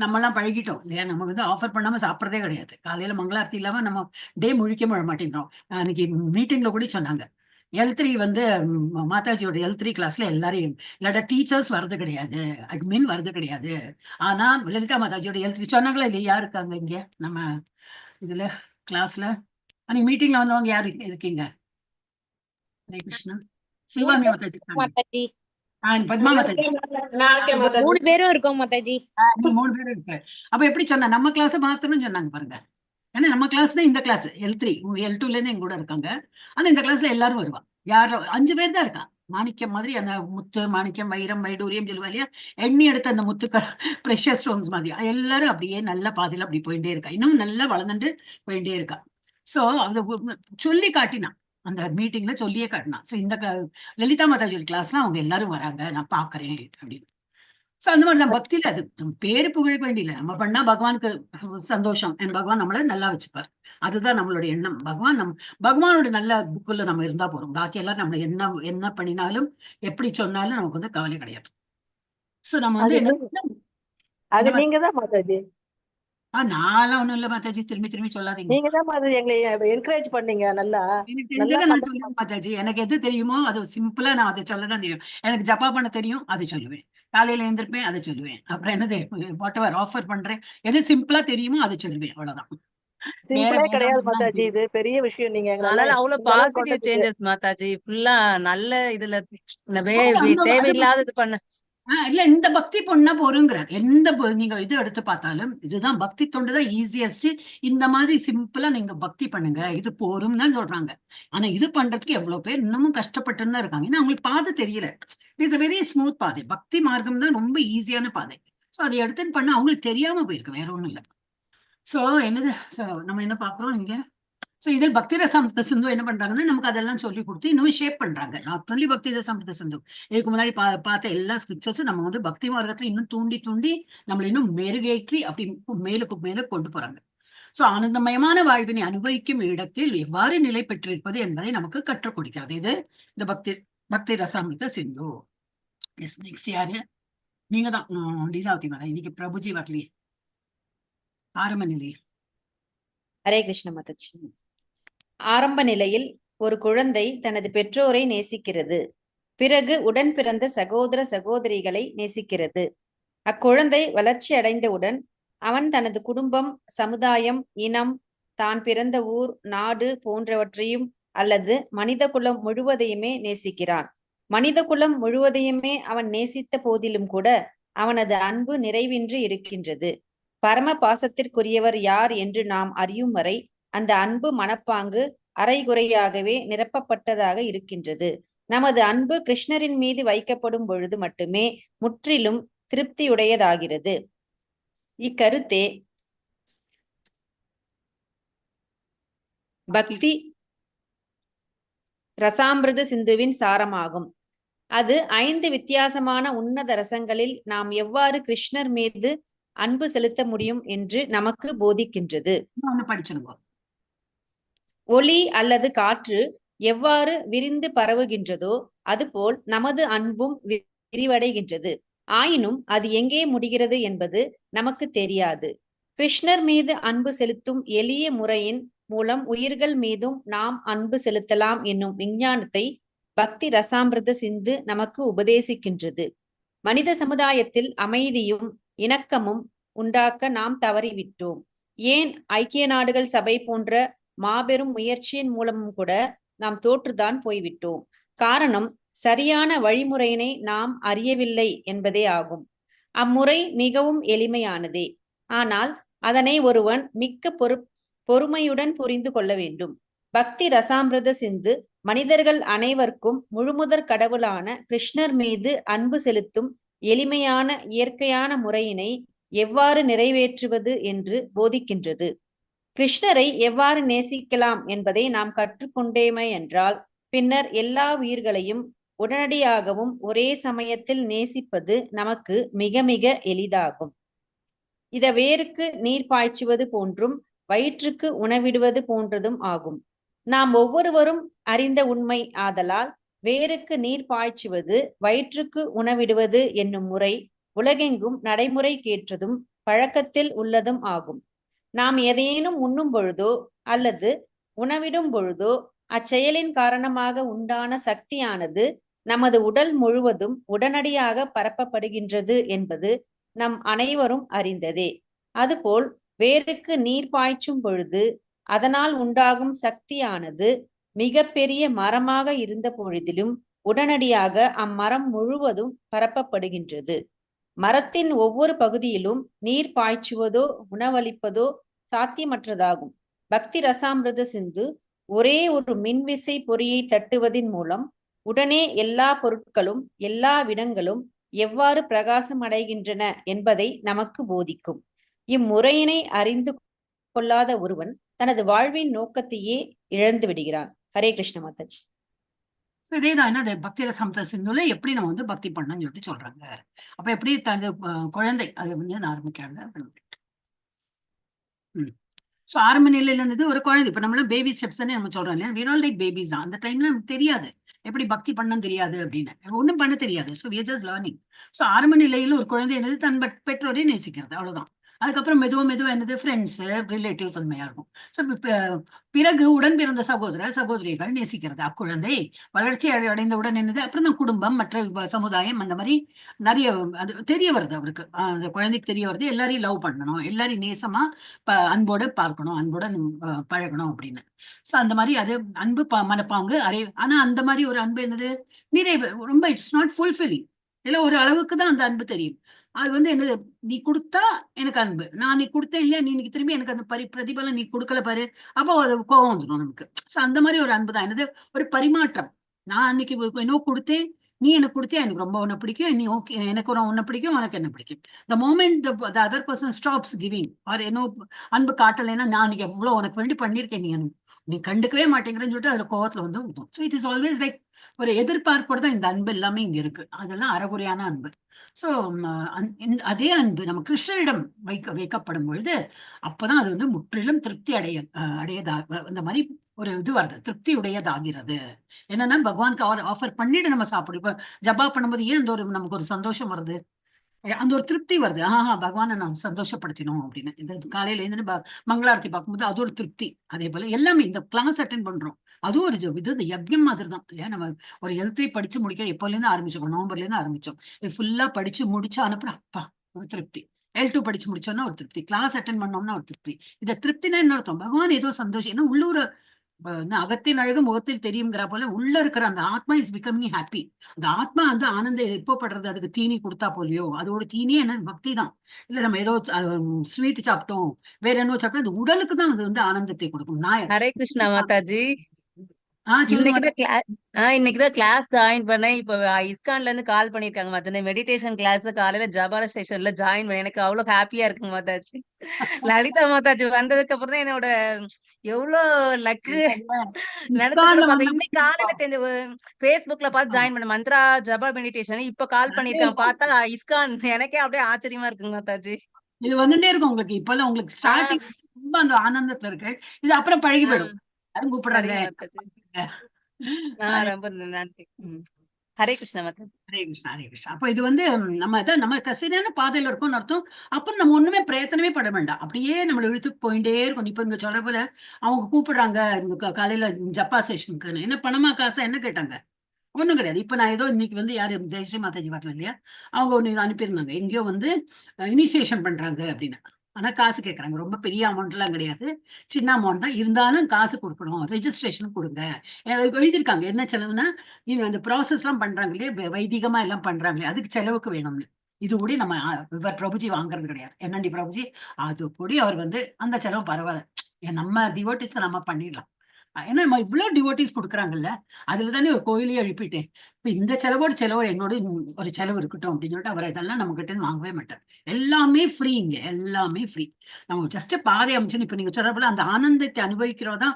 நம்ம எல்லாம் பழகிட்டோம் இல்லையா, நம்ம ஆஃபர் பண்ணாம சாப்பிட்றதே கிடையாது. காலையில மங்களாரத்தி இல்லாம நம்ம டே முழிக்க மாட்டேங்கிறோம். அன்னைக்கு மீட்டிங்ல கூட சொன்னாங்க, L3 மாதாஜியோட L3 கிளாஸ்ல எல்லாரையும், இல்லாட்டா டீச்சர்ஸ் வர்றது கிடையாது, அட்மின் வர்றது கிடையாது. ஆனா லலிதா மாதாஜியோட L3 சொன்னாங்களா இல்லையா, யார் இருக்காங்க இங்க நம்ம இதுல கிளாஸ்ல? அன்னைக்கு மீட்டிங்ல வந்தவங்க யாரு இருக்கீங்க? ஹரே கிருஷ்ணா. சிவாமி மாதாஜி, பத்மா மாதாஜி, 3 பேரும் இருக்கோம் மாதாஜி. 3 பேரும் இருக்கு. அப்ப எப்படி சொன்னா, நம்ம கிளாஸ் மாத்தணும்னு சொன்னாங்க பாருங்க. ஏன்னா நம்ம கிளாஸ் தான் இந்த கிளாஸ் L3, L2ல இருந்து எங்க கூட இருக்காங்க. ஆனா இந்த கிளாஸ்ல எல்லாரும் வருவா. யாரும் 5 பேர் தான் இருக்கான். மாணிக்கம் மாதிரி அந்த முத்து, மாணிக்கம், வைரம், வைடூரியம் சொல்லுவா இல்லையா, எண்ணி எடுத்த அந்த முத்துக்கள், ப்ரெஷர் ஸ்டோன்ஸ் மாதிரி எல்லாரும் அப்படியே நல்ல பாதையில அப்படி போயிட்டே இருக்கா. இன்னும் நல்லா வளர்ந்துட்டு போயிட்டே இருக்கா. சோ அத சொல்லி காட்டினான், அந்த மீட்டிங்ல சொல்லியே காட்டினான். சோ இந்த லலிதா மாதாஜி கிளாஸ்ல அவங்க எல்லாரும் வராங்க, நான் பாக்குறேன் அப்படின்னு. சோ அந்த மாதிரி தான் பக்தியில அது பேரு புகழ வேண்டியில்லை, நம்ம பண்ணா பகவானுக்கு சந்தோஷம், பகவான் நம்மள நல்லா வச்சுப்பார். அதுதான் நம்மளுடைய எண்ணம். பகவானோட நல்ல புக்குல நம்ம இருந்தா போறோம். பாக்கி எல்லாம் நம்ம என்ன பண்ணினாலும் எப்படி சொன்னாலும் நமக்கு கவலை கிடையாது. சோ நம்ம அது நீங்க தான் மாதாஜி. நான்லாம் ஒண்ணும் இல்ல மாதாஜி, திரும்பி சொல்லாதீங்க. நீங்க தான் மாதாஜி எங்களை என்கரேஜ் பண்ணீங்க. நல்லா எனக்கு தெரிஞ்சதை நான் சொல்லுவேன் மாதாஜி. எனக்கு எது தெரியுமோ அது சிம்பிளா நான் அதை சொல்லதான் தெரியும். எனக்கு ஜப்பா பண்ண தெரியும், அதை சொல்லுவேன். காலையில எழுந்திருப்பேன், அதை சொல்லுவேன். அப்புறம் என்னது வாட் எவர் ஆஃபர் பண்றேன், எது சிம்பிளா தெரியுமோ அதை சொல்லுவேன். அவ்வளவுதான். சிம்பிளே கிடையாது மாதாஜி, இது பெரிய விஷயம். நீங்க அதனால அவ்வளவு பாசிட்டிவ் சேஞ்சஸ் மாதாஜி. ஃபுல்லா நல்ல இதுல தேவையில்லாதது பண்ண இல்ல, இந்த பக்தி பொண்ணா போருங்கிறார். நீங்க இது எடுத்து பார்த்தாலும் இதுதான் பக்தி தொண்டுதான் ஈஸியஸ்ட். இந்த மாதிரி சிம்பிளா நீங்க பக்தி பண்ணுங்க, இது போரும் தான் சொல்றாங்க. ஆனா இது பண்றதுக்கு எவ்வளவு பேர் இன்னமும் கஷ்டப்பட்டு தான் இருக்காங்க. ஏன்னா அவங்களுக்கு பாதை தெரியல. இட்ஸ் வெரி ஸ்மூத் பாதை. பக்தி மார்க்கம் தான் ரொம்ப ஈஸியான பாதை. சோ அதை எடுத்துன்னு பண்ண அவங்களுக்கு தெரியாம போயிருக்கு, வேற ஒண்ணும் இல்ல. சோ என்னது, நம்ம என்ன பாக்குறோம் இங்க, சோ இதில் பக்தி ரசாமிர்த சிந்து என்ன பண்றாங்கன்னா, நமக்கு அதெல்லாம் சொல்லி கொடுத்து இன்னும் ஷேப் பண்றாங்க. நாட் ஒன்லி பக்தி ரசாமிர்த சிந்து, இதுக்கு முன்னாடி பார்த்த எல்லா ஸ்கிரிப்சர்ஸும் நம்ம பக்தி மார்க்கத்துல இன்னும் தூண்டி நம்மள இன்னும் மெருகேற்றி அப்படி மேல கொண்டு போறாங்க. சோ ஆனந்தமயமான வாழ்வினை அனுபவிக்கும் இடத்தில் எவ்வாறு நிலை பெற்றிருப்பது என்பதை நமக்கு கற்றுக் கொடுக்கிறது இது இந்த பக்தி ரசாமிர்த சிந்து. நெக்ஸ்ட் யாரு? நீங்க தான் லீலாவதி மாதா. இன்னைக்கு பிரபுஜி வரலையே, ஆரம்ப நிலை. ஹரே கிருஷ்ண மாதாஜி. ஆரம்ப நிலையில் ஒரு குழந்தை தனது பெற்றோரை நேசிக்கிறது. பிறகு உடன் பிறந்த சகோதர சகோதரிகளை நேசிக்கிறது. அக்குழந்தை வளர்ச்சி அடைந்தவுடன் அவன் தனது குடும்பம், சமுதாயம், இனம், தான் பிறந்த ஊர், நாடு போன்றவற்றையும் அல்லது மனித குலம் முழுவதையுமே நேசிக்கிறான். மனித குலம் முழுவதையுமே அவன் நேசித்த போதிலும் கூட அவனது அன்பு நிறைவின்றி இருக்கின்றது. பரம பாசத்திற்குரியவர் யார் என்று நாம் அறியும் வரை அந்த அன்பு மனப்பாங்கு அரைகுறையாகவே நிரப்பப்பட்டதாக இருக்கின்றது. நமது அன்பு கிருஷ்ணரின் மீது வைக்கப்படும் பொழுது மட்டுமே முற்றிலும் திருப்தியுடையதாகிறது. இக்கருத்தே பக்தி ரசாமிர்த சிந்துவின் சாரமாகும். அது 5 வித்தியாசமான உன்னத ரசங்களில் நாம் எவ்வாறு கிருஷ்ணர் மீது அன்பு செலுத்த முடியும் என்று நமக்கு போதிக்கின்றது. ஒளி அல்லது காற்று எவ்வாறு விரிந்து பரவுகின்றதோ அதுபோல் நமது அன்பும் விரிவடைகின்றது. ஆயினும் அது எங்கே முடிகிறது என்பது நமக்கு தெரியாது. கிருஷ்ணர் மீது அன்பு செலுத்தும் எளிய முறையின் மூலம் உயிர்கள் மீதும் நாம் அன்பு செலுத்தலாம் என்னும் விஞ்ஞானத்தை பக்தி ரசாமிர்த சிந்து நமக்கு உபதேசிக்கின்றது. மனித சமுதாயத்தில் அமைதியும் இணக்கமும் உண்டாக்க நாம் தவறிவிட்டோம். ஏன் ஐக்கிய நாடுகள் சபை போன்ற மாபெரும் முயற்சியின் மூலமும் கூட நாம் தோற்றுதான் போய்விட்டோம். காரணம் சரியான வழிமுறையினை நாம் அறியவில்லை என்பதே ஆகும். அம்முறை மிகவும் எளிமையானதே, ஆனால் அதனை ஒருவன் மிக்க பொறுமையுடன் புரிந்து கொள்ள வேண்டும். பக்தி ரசாமிர்த சிந்து மனிதர்கள் அனைவருக்கும் முழுமுதற் கடவுளான கிருஷ்ணர் மீது அன்பு செலுத்தும் எளிமையான இயற்கையான முறையினை எவ்வாறு நிறைவேற்றுவது என்று போதிக்கின்றது. கிருஷ்ணரை எவ்வாறு நேசிக்கலாம் என்பதை நாம் கற்றுக்கொண்டேமே என்றால் பின்னர் எல்லா உயிர்களையும் உடனடியாகவும் ஒரே சமயத்தில் நேசிப்பது நமக்கு மிக மிக எளிதாகும். இத வேருக்கு நீர் பாய்ச்சுவது போன்றும் வயிற்றுக்கு உணவிடுவது போன்றதும் ஆகும். நாம் ஒவ்வொருவரும் அறிந்த உண்மை ஆதலால் வேருக்கு நீர் பாய்ச்சுவது வயிற்றுக்கு உணவிடுவது என்னும் முறை உலகெங்கும் நடைமுறைக்கேற்றதும் பழக்கத்தில் உள்ளதும் ஆகும். நாம் எதையேனும் உண்ணும் பொழுதோ அல்லது உணவிடும் பொழுதோ அச்செயலின் காரணமாக உண்டான சக்தியானது நமது உடல் முழுவதும் உடனடியாக பரப்பப்படுகின்றது என்பது நம் அனைவரும் அறிந்ததே. அதுபோல் வேருக்கு நீர் பாய்ச்சும் பொழுது அதனால் உண்டாகும் சக்தியானது மிக பெரிய மரமாக இருந்த பொழுதிலும் உடனடியாக அம்மரம் முழுவதும் பரப்பப்படுகின்றது. மரத்தின் ஒவ்வொரு பகுதியிலும் நீர் பாய்ச்சுவதோ உணவளிப்பதோ சாத்தியமற்றதாகும். பக்தி ரசாமிர்த சிந்து ஒரே ஒரு மின்விசை பொறியை தட்டுவதன் மூலம் உடனே எல்லா பொருட்களும் எல்லா விடங்களும் எவ்வாறு பிரகாசம் அடைகின்றன என்பதை நமக்கு போதிக்கும். இம்முறையினை அறிந்து கொள்ளாத ஒருவன் தனது வாழ்வின் நோக்கத்தையே இழந்து விடுகிறான். ஹரே கிருஷ்ண மாதாஜி. இதேதான் என்ன பக்தி ரசாமிர்த சிந்துல எப்படி நம்ம வந்து பக்தி பண்ணணும்னு சொல்லிட்டு சொல்றாங்க. அப்ப எப்படி தனது குழந்தை அதை வந்து ஆரம்பிக்கிறாங்க. சோ ஆரம்ப நிலையில இருந்தது ஒரு குழந்தை. இப்ப நம்மளாம் பேபி ஸ்டெப்ஸ் நம்ம சொல்றோம் இல்லையா, we are all like babies தான். அந்த டைம்ல நமக்கு தெரியாது எப்படி பக்தி பண்ணணும் தெரியாது அப்படின்னு, ஒண்ணும் பண்ண தெரியாது. So we are just learning. So ஆரம்ப நிலையில ஒரு குழந்தை என்னது தன் பெற்றோரை நேசிக்கிறது, அவ்வளவுதான். அதுக்கப்புறம் மெதுவா என்னது ஃப்ரெண்ட்ஸ் ரிலேட்டிவ்ஸ் அந்த மாதிரியா இருக்கும். ஸோ பிறகு உடன் பிறந்த சகோதரிகள் நேசிக்கிறது. அக்குழந்தை வளர்ச்சி அடைந்தவுடன் என்னது அப்புறம் தான் குடும்பம் மற்ற சமுதாயம் அந்த மாதிரி நிறைய அது தெரிய வருது. அவருக்கு அந்த குழந்தைக்கு தெரிய வருது எல்லாரையும் லவ் பண்ணணும், எல்லாரையும் நேசமா அன்போட பார்க்கணும், அன்போட பழகணும் அப்படின்னு. ஸோ அந்த மாதிரி அது அன்பு மனப்பாங்கு ஆனா அந்த மாதிரி ஒரு அன்பு என்னது நிறைவு ரொம்ப இட்ஸ் நாட் ஃபுல்ஃபில்லிங். இல்ல ஒரு அளவுக்கு தான் அந்த அன்பு தெரியும். அது வந்து என்னது நீ கொடுத்தா எனக்கு அன்பு, நான் நீ கொடுத்தேன் இல்லையா, நீ இன்னைக்கு திரும்பி எனக்கு அந்த பிரதிபலம் நீ கொடுக்கல பாரு, அப்போ அது கோபம் வந்துடும் நமக்கு. சோ அந்த மாதிரி ஒரு அன்பு தான் என்னது ஒரு பரிமாற்றம். நான் அன்னைக்கு என்ன கொடுத்தேன், நீ எனக்கு கொடுத்தியா, எனக்கு ரொம்ப உன்னை பிடிக்கும், நீ ஓகே எனக்கு உன்னை பிடிக்கும், உனக்கு என்ன பிடிக்கும். the moment the other person stops giving or அன்பு காட்டலைன்னா நான் இன்னைக்கு எவ்வளவு உனக்கு வேண்டி பண்ணிருக்கேன், நீ கண்டுக்கவே மாட்டேங்கிறேன்னு சொல்லிட்டு அதுல கோவத்துல வந்து விடும். So it is always like ஒரு எதிர்பார்ப்போட தான் இந்த அன்பு எல்லாமே இங்க இருக்கு. அதெல்லாம் அறகுறையான அன்பு. சோ அதே அன்பு நம்ம கிருஷ்ணரிடம் வைக்கப்படும் பொழுது அப்பதான் அது வந்து முற்றிலும் திருப்தி அடையதா இந்த மாதிரி ஒரு இது வருது, திருப்தி உடையதாகிறது. என்னன்னா பகவானுக்கு ஆஃபர் பண்ணிட்டு நம்ம சாப்பிடும். இப்ப ஜபா பண்ணும்போது ஏன் அந்த ஒரு நமக்கு ஒரு சந்தோஷம் வருது, அந்த ஒரு திருப்தி வருது. பகவானை நான் சந்தோஷப்படுத்தினோம் அப்படின்னு. இந்த காலையில இருந்து மங்களாரத்தி பார்க்கும்போது அது ஒரு திருப்தி. அதே போல எல்லாமே இந்த கிளாஸ் அட்டென்ட் பண்றோம், அதுவும் ஒரு இது யஜ்யம் மாதிரி தான் இல்லையா. நம்ம ஒரு L3 படிச்சு முடிக்கிற எப்போல இருந்து ஆரம்பிச்சோம், நவம்பர்ல இருந்து ஆரம்பிச்சோம். இது ஃபுல்லா படிச்சு முடிச்சு அனுப்புறோம், அப்பா ஒரு திருப்தி. L2 படிச்சு முடிச்சோம்னா ஒரு திருப்தி, கிளாஸ் அட்டென்ட் பண்ணோம்னா ஒரு திருப்தி. இந்த திருப்தினா என்ன அர்த்தம், பகவான் ஏதோ சந்தோஷம். ஏன்னா உள்ளூர அகத்தின் அழகு முகத்தில் தெரியுங்கிற போல உள்ள இருக்கிற அந்த ஆத்மா இஸ் பிகமிங் ஹாப்பி. அந்த ஆத்மா வந்து ஆனந்தம் எப்பப்படுறது, அதுக்கு தீனி கொடுத்தா போலியோ, அதோட தீனியே என்ன பக்தி தான். இல்ல நம்ம ஏதோ ஸ்வீட் சாப்பிட்டோம் வேற என்ன சாப்பிட்டோம், அந்த உடலுக்கு தான் அது வந்து ஆனந்தத்தை கொடுக்கும். ஹரே கிருஷ்ணா மாதாஜி. சொல்லுங்க. இன்னைக்குதான் கிளாஸ் ஜாயின் பண்ணேன். இப்ப இஸ்கான்ல இருந்து கால் பண்ணிருக்காங்க மாதாஜி, மெடிடேஷன் கிளாஸ் காலையில ஜபால ஸ்டேஷன்ல ஜாயின் பண்ண. எனக்கு அவ்வளவு ஹாப்பியா இருக்குங்க மாதாஜி. லலிதா மாதாஜி வந்ததுக்கு அப்புறம் தான் என்னோட எவ்வளவு லக்கு நினைச்சு கூட பாப்பேன். இன்னைக்கு காலையில தெரிஞ்ச பேஸ்புக்ல பார்த்து ஜாயின் பண்ண மந்த்ரா ஜபா மெடிடேஷன். இப்ப கால் பண்ணிருக்காங்க, பார்த்தா இஸ்கான். எனக்கே அப்படியே ஆச்சரியமா இருக்குங்க மாதாஜி. இது வந்துட்டே இருக்கும் உங்களுக்கு. இப்பெல்லாம் உங்களுக்கு ஸ்டார்டிங் ரொம்ப அந்த ஆனந்தத்துல இருக்கு, இது அப்புறம் பழகி போயிடும். யாரும் கூப்பிடுறாங்க ரொம்ப நன்றி. ஹரே கிருஷ்ண மாதாஜி. ஹரே கிருஷ்ணா ஹரே கிருஷ்ணா. அப்ப இது வந்து நம்ம சரியான பாதையில இருக்கோம்னு அர்த்தம். அப்புறம் நம்ம ஒண்ணுமே பிரயத்தனமே பட வேண்டாம். அப்படியே நம்மள இழுத்துட்டு போயிட்டே இருக்கும். இப்ப இங்க சொல்ற போல அவங்க கூப்பிடுறாங்க காலையில ஜப்பா செஷனுக்குன்னு. என்ன பணமா காசா என்ன கேட்டாங்க? ஒண்ணும் கிடையாது. இப்ப நான் ஏதோ இன்னைக்கு வந்து யாரு ஜெயஸ்ரீ மாதாஜி வரல இல்லையா, அவங்க ஒண்ணு அனுப்பியிருந்தாங்க, எங்கேயோ வந்து இனிஷியேஷன் பண்றாங்க அப்படின்னு. ஆனா காசு கேட்கறாங்க. ரொம்ப பெரிய அமௌண்ட் எல்லாம் கிடையாது, சின்ன அமௌண்ட் தான். இருந்தாலும் காசு கொடுக்கணும், ரெஜிஸ்ட்ரேஷன் கொடுங்க. எழுதியிருக்காங்க என்ன செலவுனா, நீங்க அந்த ப்ராசஸ் எல்லாம் பண்றாங்க இல்லையா, வைதிகமா எல்லாம் பண்றாங்களே, அதுக்கு செலவுக்கு வேணும்னு. இது கூட நம்ம இவர் பிரபுஜி வாங்குறது கிடையாது. என்னண்டி பிரபுஜி, அது கூட அவர் வந்து அந்த செலவு பரவாயில்ல, நம்ம டிவோட்டிஸ் நம்ம பண்ணிடலாம். ஏன்னா நம்ம இவ்வளவு டிவோட்டிஸ் கொடுக்குறாங்கல்ல, அதுலதானே ஒரு கோயிலே எழுப்பிட்டேன். இப்ப இந்த செலவோட என்னோட ஒரு செலவு இருக்கட்டும் அப்படின்னு சொல்லிட்டு அவர் இதெல்லாம் நம்ம கிட்ட இருந்து வாங்கவே மாட்டார். எல்லாமே ஃப்ரீ, இங்க எல்லாமே ஃப்ரீ. நம்ம ஜஸ்ட் பாதை அமைச்சுன்னு இப்ப நீங்க சொல்ற போல அந்த ஆனந்தத்தை அனுபவிக்கிறோதான்.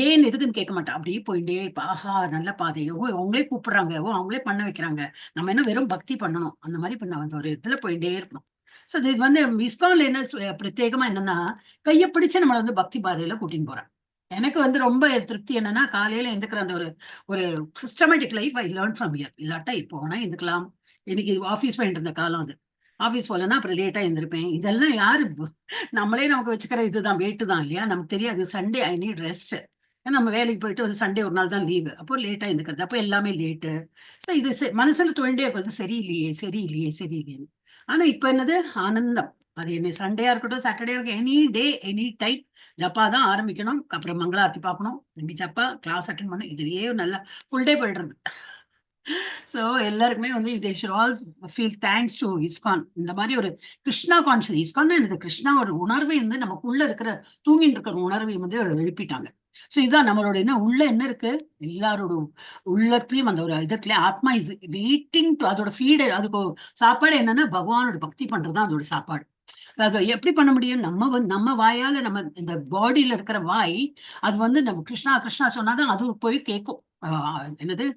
ஏன் எதுக்குன்னு கேட்க மாட்டோம். அப்படியே போயிட்டே ஆஹா நல்ல பாதையோ, அவங்களே கூப்பிடுறாங்க, அவங்களே பண்ண வைக்கிறாங்க, நம்ம என்ன வெறும் பக்தி பண்ணணும் அந்த மாதிரி பண்ண அந்த ஒரு இதுல போயிட்டே இருக்கணும். சோ இது வந்து இஸ்கான்ல என்ன பிரத்யேகமா என்னன்னா, கையை பிடிச்சு நம்மள வந்து பக்தி பாதையில கூட்டின்னு போறாங்க. எனக்கு வந்து ரொம்ப திருப்தி என்னன்னா, காலையில எந்திக்கிற அந்த ஒரு ஒரு systematic life I learn from here. இல்லாட்டா இப்போ வேணா எந்திக்கலாம். இன்னைக்கு ஆபீஸ் போயிட்டு இருந்த காலம் அது. ஆபீஸ் போலன்னா அப்புறம் லேட்டா எழுந்திருப்பேன். இதெல்லாம் யாரு நம்மளே நமக்கு வச்சுக்கிற இதுதான், வெயிட்டு தான் இல்லையா. நமக்கு தெரியாது சண்டே ஐ நீட் ரெஸ்ட். ஏன்னா நம்ம வேலைக்கு போயிட்டு ஒரு சண்டே ஒரு நாள் தான் லீவு, அப்போ லேட்டா எழுந்துக்கிறது, அப்போ எல்லாமே லேட்டு. ஸோ இது மனசுல தோண்டியே இருக்கிறது சரியில்லையே சரியில்லையே சரியில்லையே. ஆனா இப்ப என்னது ஆனந்தம். அது என்ன சண்டேயா இருக்கட்டும், சாட்டர்டே இருக்கட்டும், எனி டே எனி டைம் ஜப்பா தான் ஆரம்பிக்கணும். அப்புறம் மங்களாரத்தி பார்க்கணும், ரெண்டு ஜப்பா கிளாஸ் அட்டன் பண்ணணும், இதுலயே நல்லா ஃபுல் டே போயிடுறது. சோ எல்லாருக்குமே வந்து they should all feel thanks to ISKCON. இந்த மாதிரி ஒரு கிருஷ்ணா கான்ஷியஸ். ISKCON எனக்கு கிருஷ்ணா ஒரு உணர்வை வந்து நமக்குள்ள இருக்கிற தூங்கிட்டு இருக்கிற உணர்வை வந்து எழுப்பிட்டாங்க. சோ இதான் நம்மளோட என்ன உள்ள என்ன இருக்கு, எல்லாரோட உள்ளத்துலயும் அந்த ஒரு இதற்குள்ள ஆத்மா இஸ் வெயிட்டிங் டு, அதோட ஃபீடு, அதுக்கு சாப்பாடு என்னன்னா பகவானோட பக்தி பண்றதுதான் அதோட சாப்பாடு. அது எப்படி பண்ண முடியும்? நம்ம வாயால நம்ம இந்த பாடியில இருக்கிற வாய் அது வந்து நம்ம கிருஷ்ணா கிருஷ்ணா சொன்னாதான் அது போய் கேட்கும். என்னது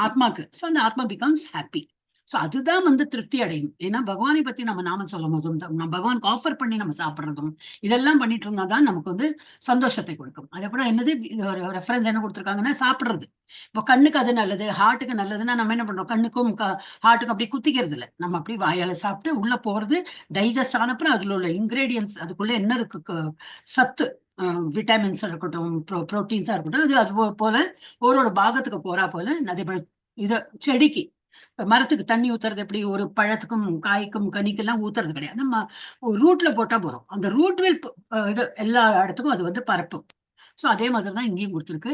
ஆத்மாக்கு. சோ அந்த ஆத்மா பிகம்ஸ் ஹாப்பி. சோ அதுதான் வந்து திருப்தி அடையும். ஏன்னா பகவானை பத்தி நம்ம நாம சொல்லும் போதும், நம்ம பகவானுக்கு ஆஃபர் பண்ணி நம்ம சாப்பிடுறதும் இதெல்லாம் பண்ணிட்டு இருந்தாதான் நமக்கு வந்து சந்தோஷத்தை கொடுக்கும். அதுக்கப்புறம் என்னது ரெஃபரன்ஸ் என்ன கொடுத்துருக்காங்கன்னா, சாப்பிடுறது. இப்போ கண்ணுக்கு அது நல்லது, ஹார்ட்டுக்கு நல்லதுன்னா நம்ம என்ன பண்றோம், கண்ணுக்கும் ஹார்ட்டுக்கும் அப்படி குத்திக்கிறது இல்லை. நம்ம அப்படி வாயால சாப்பிட்டு உள்ள போறது, டைஜஸ்ட் ஆனப்புறம் அதுல உள்ள இன்கிரீடியன்ஸ், அதுக்குள்ள என்ன இருக்கு சத்து, விட்டமின்ஸா இருக்கட்டும், புரோட்டீன்ஸா இருக்கட்டும், அது போல ஒரு பாகத்துக்கு போறா போல அதே போல இத செடிக்கு மரத்துக்கு தண்ணி ஊத்துறது எப்படி, ஒரு பழத்துக்கும் காய்க்கும் கனிக்கெல்லாம் ஊத்துறது கிடையாது, நம்ம ரூட்ல போட்டா போறோம். அந்த ரூட் வில் இது எல்லா இடத்துக்கும் அது வந்து பரப்பும். சோ அதே மாதிரிதான் இங்கேயும் கொடுத்திருக்கு.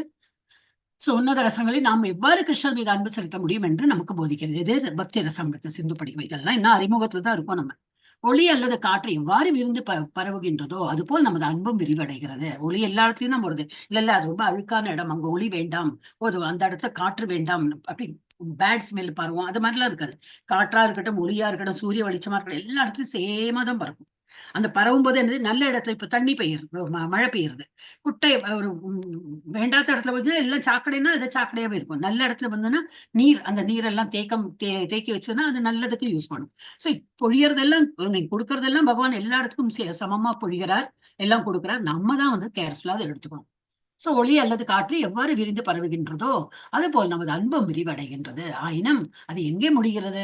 சோ உன்னத ரசங்களை நாம் எவ்வாறு கிருஷ்ணர் மீது அன்பு செலுத்த முடியும் என்று நமக்கு போதிக்கிறது. இதே பக்தி ரசமிருத்த சிந்து படிக்கும். இதெல்லாம் இன்னும் அறிமுகத்துல தான் இருக்கும். நம்ம ஒளி அல்லது காற்று எவ்வாறு விரிந்து பரவுகின்றதோ அதுபோல் நமது அன்பும் விரிவடைகிறது. ஒளி எல்லா இடத்துலயும் தான் வருது. இல்ல அது ரொம்ப அழுக்கான இடம், அங்க ஒளி வேண்டாம், அந்த இடத்துல காற்று வேண்டாம், அப்படி பேட் ஸ்மெல் பரவும், அது மாதிரிலாம் இருக்காது. காற்றா இருக்கட்டும், ஒளியா இருக்கட்டும், சூரிய வெளிச்சமா இருக்கட்டும், எல்லா இடத்துலயும் சேமா தான் பரவும். அந்த பரவும் போது என்னது, நல்ல இடத்துல இப்ப தண்ணி பெய்யுறது, மழை பெய்யுறது, குட்டை ஒரு வேண்டாத இடத்துல வந்து எல்லாம் சாக்கடைன்னா அது சாக்கடையாவே இருக்கும். நல்ல இடத்துல வந்துன்னா நீர், அந்த நீரெல்லாம் தேக்கி வச்சதுன்னா அது நல்லதுக்கு யூஸ் பண்ணும். சோ பொழியறதெல்லாம் நீங்க கொடுக்கறதெல்லாம் பகவான் எல்லா இடத்துக்கும் சமமா பொழிகிறார், எல்லாம் கொடுக்கிறார். நம்ம தான் வந்து கேர்ஃபுல்லா அதை எடுத்துக்கணும். சோ ஒளி அல்லது காற்று எவ்வாறு விரிந்து பரவுகின்றதோ அதுபோல் நமது அன்பும் விரிவடைகின்றது. ஆயினும் அது எங்கே முடிகிறது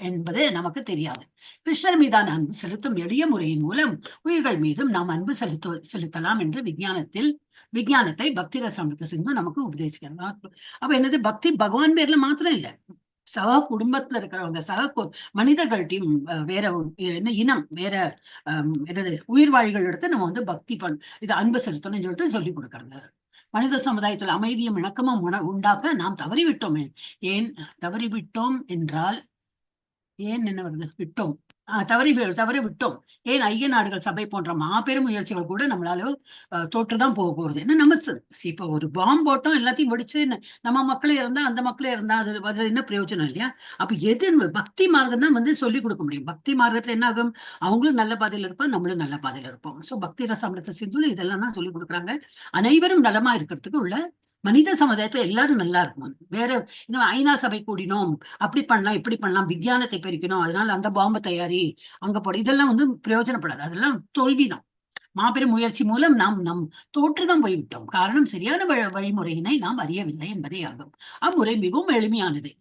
என்பது நமக்கு தெரியாது. கிருஷ்ணர் மீதான அன்பு செலுத்தும் எளிய முறையின் மூலம் உயிர்கள் மீதும் நாம் அன்பு செலுத்தலாம் என்று விஞ்ஞானத்தை பக்தி ரசாமிருத சிந்து நமக்கு உபதேசிக்கிறார். அப்ப என்னது, பக்தி பகவான் பேர்ல மாத்திரம் இல்ல, சக குடும்பத்துல இருக்கிறவங்க, மனிதர்கள்ட்டையும், வேற என்ன இனம், வேற என்னது உயிர்வாழிகள் எடுத்து நம்ம வந்து பக்தி இது அன்பு செலுத்தணும்னு சொல்லிட்டு சொல்லி கொடுக்கறது. மனித சமுதாயத்தில் அமைதியும் இணக்கமும் உண்டாக்க நாம் தவறிவிட்டோமே. ஏன் தவறிவிட்டோம் என்றால், ஏன் என்ன வருது, விட்டோம், தவறி விட்டோம். ஏன் ஐக்கிய நாடுகள் சபை போன்ற மாபெரும் முயற்சிகள் கூட நம்மளால தோற்றுதான் போறது. என்ன நம்ம இப்ப ஒரு பாம்பு போட்டோம், எல்லாத்தையும் வெடிச்சு நம்ம மக்களே இருந்தா அந்த மக்களே இருந்தா அது என்ன பிரயோஜனம் இல்லையா? அப்ப எது பக்தி மார்க்கம் தான் வந்து சொல்லிக் கொடுக்க முடியும். பக்தி மார்க்கத்துல என்ன ஆகும், அவங்களும் நல்ல பாதையில இருப்போம், நம்மளும் நல்ல பாதையில இருப்போம். சோ பக்தி ரசாமிருத சிந்துல இதெல்லாம் தான் சொல்லிக் கொடுக்குறாங்க. அனைவரும் நலமா இருக்கிறதுக்கு உள்ள மனித சமுதாயத்துல எல்லாரும் நல்லா இருக்கும். வேற இன்னும் ஐநா சபை கூடினோம், அப்படி பண்ணலாம் இப்படி பண்ணலாம், விஞ்ஞானத்தை பெருக்கணும், அதனால அந்த பாம்பை தயாரி அங்க போட, இதெல்லாம் வந்து பிரயோஜனப்படாது, அதெல்லாம் தோல்விதான். மாபெரும் முயற்சி மூலம் நாம் நம் தோற்றுதான் போய்விட்டோம். காரணம் சரியான வழிமுறையினை நாம் அறியவில்லை என்பதே ஆகும். அம்முறை மிகவும் எளிமையானது.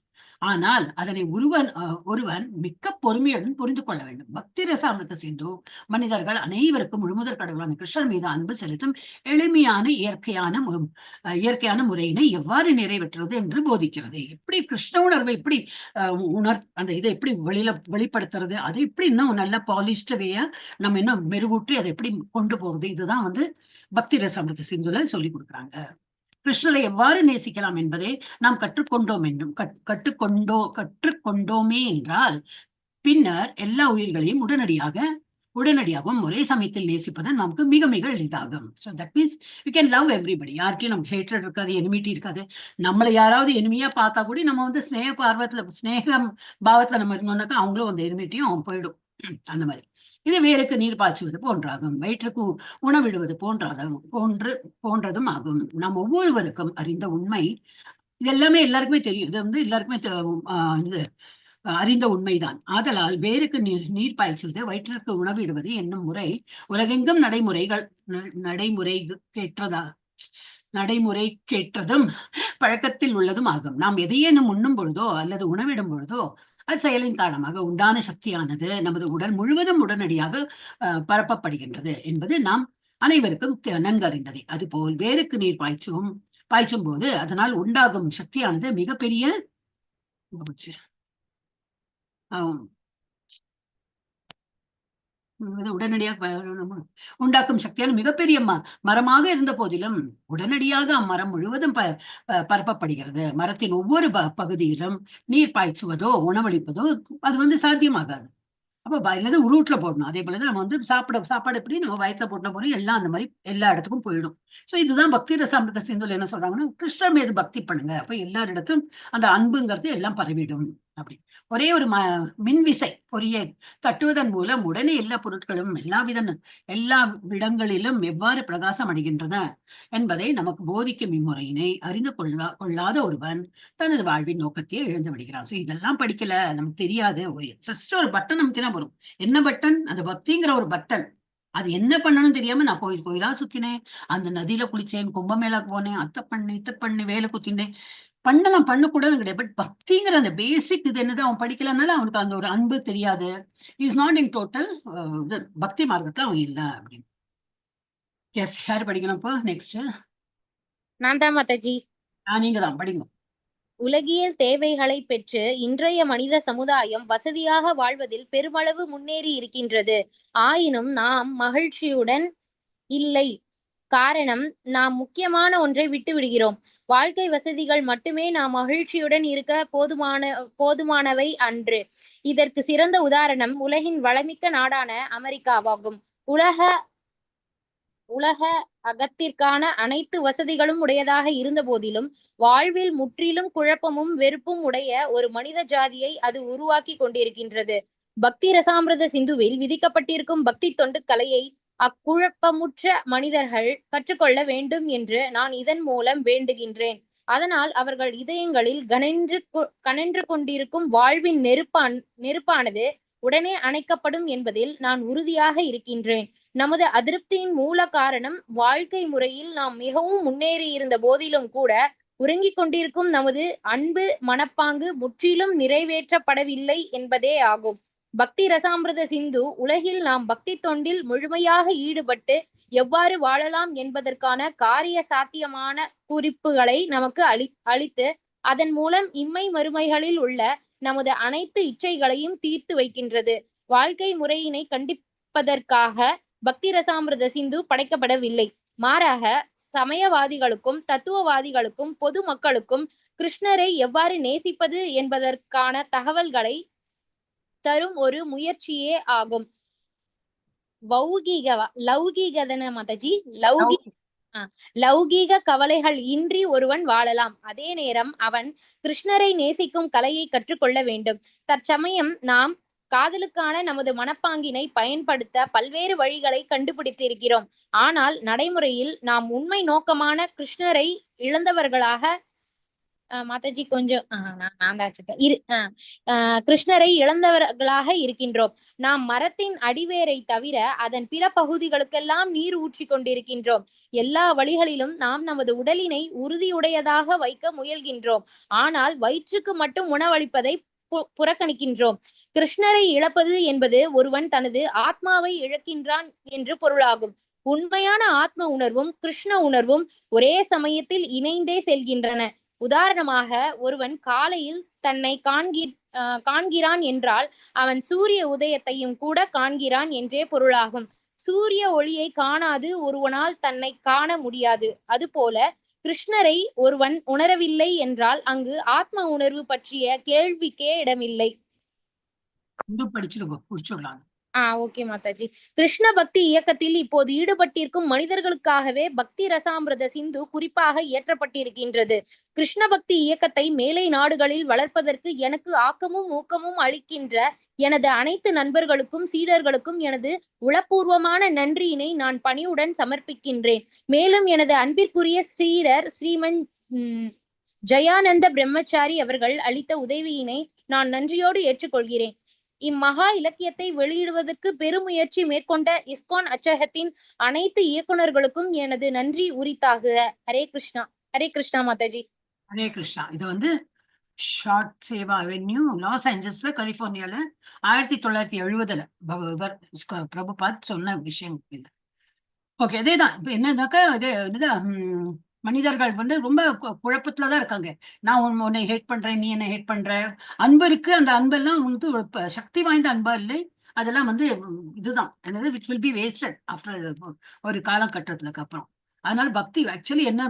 ஆனால் அதனை ஒருவன் மிக்க பொறுமையுடன் புரிந்து கொள்ள வேண்டும். பக்தி ரசாமிர்த சிந்து மனிதர்கள் அனைவருக்கும் முழுமுதற் கடவுளான கிருஷ்ணர் மீது அன்பு செலுத்தும் எளிமையான இயற்கையான முறையினை எவ்வாறு நிறைவேற்றுவது என்று போதிக்கிறது. எப்படி கிருஷ்ண உணர்வை எப்படி அந்த இதை எப்படி வெளிப்படுத்துறது, அதை எப்படி இன்னும் நல்ல பாலிஷ்டவையா நம்ம இன்னும் மெருகூற்றி அதை எப்படி கொண்டு போறது, இதுதான் பக்தி ரசாமிர்த சிந்துல சொல்லி கொடுக்குறாங்க. கிருஷ்ணரை எவ்வாறு நேசிக்கலாம் என்பதை நாம் கற்றுக்கொண்டோமே என்றால் பின்னர் எல்லா உயிர்களையும் உடனடியாகவும் ஒரே சமயத்தில் நேசிப்பதன் நமக்கு மிக மிக எளிதாகும். So that means we can love everybody. யார்கிட்டயும் நமக்கு ஹேட்ரட் இருக்காது, எனிமிட்டி இருக்காது. நம்மளை யாராவது எனிமியா பார்த்தா கூட நம்ம ஸ்நேகம் பாவத்துல நம்ம இருந்தோம்னாக்கா அவங்களும் அந்த எனிமிட்டியும் போயிடும். அந்த மாதிரி இது வேருக்கு நீர் பாய்ச்சுவது போன்றாகும், வயிற்றுக்கு உணவிடுவது போன்றதும் ஆகும். நாம் ஒவ்வொருவருக்கும் அறிந்த உண்மை இது எல்லாமே எல்லாருக்குமே தெரியும். இது எல்லாருக்குமே இது அறிந்த உண்மைதான். ஆதலால் வேருக்கு நீர் பாய்ச்சுவது வயிற்றிற்கு உணவிடுவது என்னும் முறை உலகெங்கும் நடைமுறைக்கேற்றதும் பழக்கத்தில் உள்ளதும் ஆகும். நாம் எதையேனும் உண்ணும் பொழுதோ அல்லது உணவிடும் பொழுதோ அது செயலின் காரணமாக உண்டான சக்தியானது நமது உடல் முழுவதும் உடனடியாக பரப்பப்படுகின்றது என்பது நாம் அனைவருக்கும் நன்கறிந்ததே. அதுபோல் வேருக்கு நீர் பாய்ச்சும் போது அதனால் உண்டாகும் சக்தியானது மிகப்பெரிய உடனடியாக உண்டாக்கும் சக்தியான மிகப்பெரிய மரமாக இருந்த போதிலும் உடனடியாக அம்மரம் முழுவதும் பரப்பப்படுகிறது. மரத்தின் ஒவ்வொரு பகுதியிலும் நீர் பாய்ச்சுவதோ உணவளிப்பதோ அது சாத்தியமாகாது. அப்ப ரூட்ல போடணும். அதே போலதான் நம்ம சாப்பாடு எப்படி நம்ம வயத்துல போட்ட போறோம் எல்லாம் அந்த மாதிரி எல்லா இடத்துக்கும் போயிடும். சோ இதுதான் பக்தி ரசாமிர்த சிந்துல என்ன சொல்றாங்கன்னா, கிருஷ்ணர் மீது பக்தி பண்ணுங்க, அப்ப எல்லாரிடத்தும் அந்த அன்புங்கிறது எல்லாம் பரவிடும். அப்படி ஒரே ஒரு மின்விசை பொறியை தட்டுவதன் மூலம் உடனே எல்லா பொருட்களும் எல்லா இடங்களிலும் எவ்வாறு பிரகாசம் அடைகின்றன என்பதை நமக்கு போதிக்கும் இம்முறையினை அறிந்து கொள்ளாத ஒருவன் தனது வாழ்வின் நோக்கத்தையே இழந்து விடுகிறான். சோ இதெல்லாம் படிக்கல, நமக்கு தெரியாது. ஜஸ்ட் ஒரு பட்டன் அமுத்தினா வரும். என்ன பட்டன்? அந்த பக்திங்கிற ஒரு பட்டன். அது என்ன பண்ணணும்னு தெரியாம நான் கோயிலா சுத்தினேன், அந்த நதியில குளிச்சேன், கும்பமேளாக்கு போனேன், இத்த பண்ணி வேலை குத்தினேன், பண்ணக்கூடாது கிடையாது. பட் பக்திங்கிற அந்த பேசிக் இது என்னது அவன் படிக்கலனால அவனுக்கு அந்த ஒரு அன்பு தெரியாது. இஸ் நாட் இன் டோட்டல் பக்தி மார்க்கத்துல அவன் இல்ல அப்படின்னு. எஸ், யாரு படிக்கணும்ப்பா நெக்ஸ்ட்? நான் தான் மாதாஜி. நீங்க தான் படிங்க. உலகியல் தேவைகளை பெற்று இன்றைய மனித சமுதாயம் வசதியாக வாழ்வதில் பெருமளவு முன்னேறி இருக்கின்றது. ஆயினும் நாம் மகிழ்ச்சியுடன் இல்லை. காரணம், நாம் முக்கியமான ஒன்றை விட்டு விடுகிறோம். வாழ்க்கை வசதிகள் மட்டுமே நாம் மகிழ்ச்சியுடன் இருக்க போதுமானவை அன்று. இதற்கு சிறந்த உதாரணம் உலகின் வளமிக்க நாடான அமெரிக்காவாகும். உலக அகத்திற்கான அனைத்து வசதிகளும் உடையதாக இருந்த போதிலும் வாழ்வில் முற்றிலும் குழப்பமும் வெறுப்பும் உடைய ஒரு மனித ஜாதியை அது உருவாக்கி கொண்டிருக்கின்றது. பக்தி ரசாமிர்த சிந்துவில் விதிக்கப்பட்டிருக்கும் பக்தி தொண்டு கலையை அக்குழப்பமுற்ற மனிதர்கள் கற்றுக்கொள்ள வேண்டும் என்று நான் இதன் மூலம் வேண்டுகின்றேன். அதனால் அவர்கள் இதயங்களில் கனன்று கொண்டிருக்கும் வாழ்வின் நெருப்பானது உடனே அணைக்கப்படும் என்பதில் நான் உறுதியாக இருக்கின்றேன். நமது அதிருப்தியின் மூல காரணம் வாழ்க்கை முறையில் நாம் மிகவும் முன்னேறி இருந்த போதிலும் கூட உறங்கிக் கொண்டிருக்கும் நமது அன்பு மனப்பாங்கு முற்றிலும் நிறைவேற்றப்படவில்லை என்பதே ஆகும். பக்தி ரசாமிர்த சிந்து உலகில் நாம் பக்தி தொண்டில் முழுமையாக ஈடுபட்டு எவ்வாறு வாழலாம் என்பதற்கான காரிய சாத்தியமான குறிப்புகளை நமக்கு அளித்து அதன் மூலம் இம்மை மறுமைகளில் உள்ள நமது அனைத்து இச்சைகளையும் தீர்த்து வைக்கின்றது. வாழ்க்கை முறையினை கண்டிப்பதற்காக பக்தி ரசாமிர்த சிந்து படைக்கப்படவில்லை. மாறாக சமயவாதிகளுக்கும் தத்துவவாதிகளுக்கும் பொது மக்களுக்கும் கிருஷ்ணரை எவ்வாறு நேசிப்பது என்பதற்கான தகவல்களை தரும் ஒரு முயற்சியே ஆகும். லௌகீக கவலைகள் இன்றி ஒருவன் வாழலாம். அதே நேரம் அவன் கிருஷ்ணரை நேசிக்கும் கலையை கற்றுக்கொள்ள வேண்டும். தற்சமயம் நாம் காதலுக்கான நமது மனப்பாங்கினை பயன்படுத்த பல்வேறு வழிகளை கண்டுபிடித்திருக்கிறோம். ஆனால் நடைமுறையில் நாம் உண்மை நோக்கமான கிருஷ்ணரை இழந்தவர்களாக மாதாஜி கொஞ்சம் நான் தான் வச்சிருக்கேன். கிருஷ்ணரை இழந்தவர்களாக இருக்கின்றோம். நாம் மரத்தின் அடிவேரை தவிர அதன் பிற பகுதிகளுக்கெல்லாம் நீர் ஊற்றி கொண்டிருக்கின்றோம். எல்லா வழிகளிலும் நாம் நமது உடலினை உறுதியுடையதாக வைக்க முயல்கின்றோம். ஆனால் வயிற்றுக்கு மட்டும் உணவளிப்பதை புறக்கணிக்கின்றோம். கிருஷ்ணரை இழப்பது என்பது ஒருவன் தனது ஆத்மாவை இழக்கின்றான் என்று பொருளாகும். உண்மையான ஆத்ம உணர்வும் கிருஷ்ண உணர்வும் ஒரே சமயத்தில் இணைந்தே செல்கின்றன. உதாரணமாக, ஒருவன் காலையில் தன்னை காண்கிறான் என்றால் அவன் சூரிய உதயத்தையும் கூட காண்கிறான் என்றே பொருளாகும். சூரிய ஒளியை காணாது ஒருவனால் தன்னை காண முடியாது. அதுபோல கிருஷ்ணரை ஒருவன் உணரவில்லை என்றால் அங்கு ஆத்ம உணர்வு பற்றிய கேள்விக்கே இடமில்லை. படிச்சிருக்கோம். ஓகே மாதாஜி. கிருஷ்ண பக்தி இயக்கத்தில் இப்போது ஈடுபட்டிருக்கும் மனிதர்களுக்காகவே பக்தி ரசாமிரத சிந்து குறிப்பாக இயற்றப்பட்டிருக்கின்றது. கிருஷ்ண பக்தி இயக்கத்தை மேலை நாடுகளில் வளர்ப்பதற்கு எனக்கு ஆக்கமும் ஊக்கமும் அளிக்கின்ற எனது அனைத்து நண்பர்களுக்கும் சீடர்களுக்கும் எனது உளப்பூர்வமான நன்றியினை நான் பணியுடன் சமர்ப்பிக்கின்றேன். மேலும் எனது அன்பிற்குரிய சீடர் ஸ்ரீமன் ஜெயானந்த பிரம்மச்சாரி அவர்கள் அளித்த உதவியினை நான் நன்றியோடு ஏற்றுக்கொள்கிறேன். இம்மகா இலக்கியத்தை வெளியிடுவதற்கு பெருமுயற்சி மேற்கொண்ட இஸ்கான் அச்சகத்தின் அனைத்து இயக்குநர்களுக்கும் எனது நன்றி உரித்தாகுக. ஹரே கிருஷ்ணா. ஹரே கிருஷ்ணா மாதாஜி. ஹரே கிருஷ்ணா. இது வந்து ஷார்ட் சேவா அவென்யூ, லாஸ் ஏஞ்சல்ஸ்ல, கலிபோர்னியால 1970 பிரபுபாத் சொன்ன விஷயம் இது. ஓகே, அதேதான். இப்ப என்னன்னாக்கா மனிதர்கள் வந்து ரொம்ப குழப்பத்துலதான் இருக்காங்க. நான் உன்னை ஹேட் பண்றேன், நீ என்ன ஹேட் பண்ற. அன்பு இருக்கு, அந்த அன்பெல்லாம் வந்து சக்தி வாய்ந்த அன்பா இல்லை. அதெல்லாம் வந்து இதுதான் என்னது, which will be wasted after ஒரு காலகட்டத்துக்கு அப்புறம். அதனால பக்தி ஆக்சுவலி என்ன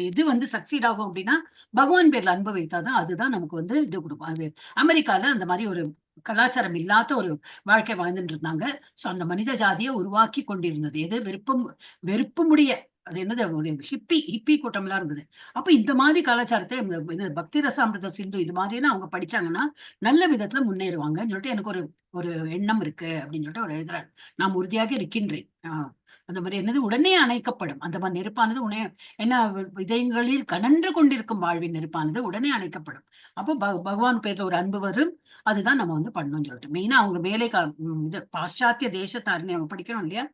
எது வந்து சக்சீட் ஆகும் அப்படின்னா, பகவான் பேர்ல அன்பு வைத்தாதான் அதுதான் நமக்கு வந்து இது கொடுக்கும். அது அமெரிக்கால அந்த மாதிரி ஒரு கலாச்சாரம் இல்லாத ஒரு வாழ்க்கை வாழ்ந்துட்டு இருந்தாங்க. சோ அந்த மனித ஜாதியை உருவாக்கி கொண்டிருந்தது எது, வெறுப்பு முடிய அது என்னது, ஹிப்பி கூட்டம் எல்லாம் இருந்தது. அப்ப இந்த மாதிரி கலாச்சாரத்தை பக்தி ரசாமிரத சிந்து இது மாதிரி அவங்க படிச்சாங்கன்னா நல்ல விதத்துல முன்னேறுவாங்கன்னு சொல்லிட்டு எனக்கு ஒரு எண்ணம் இருக்கு அப்படின்னு சொல்லிட்டு ஒரு எழுதுறாரு. நான் உறுதியாக இருக்கின்றேன். அந்த மாதிரி என்னது, உடனே அணைக்கப்படும் அந்த மாதிரி நெருப்பானது என்ன இதயங்களில் கனன்று கொண்டிருக்கும் வாழ்வின் நெருப்பானது உடனே அணைக்கப்படும். அப்போ பகவான் பேர்ல ஒரு அன்பு வரும். அதுதான் நம்ம வந்து பண்ணணும்னு சொல்லிட்டு மெயினா அவங்க மேலே இது பாশ্চাத்திய தேசத்தாருன்னு நம்ம படிக்கிறோம் இல்லையா,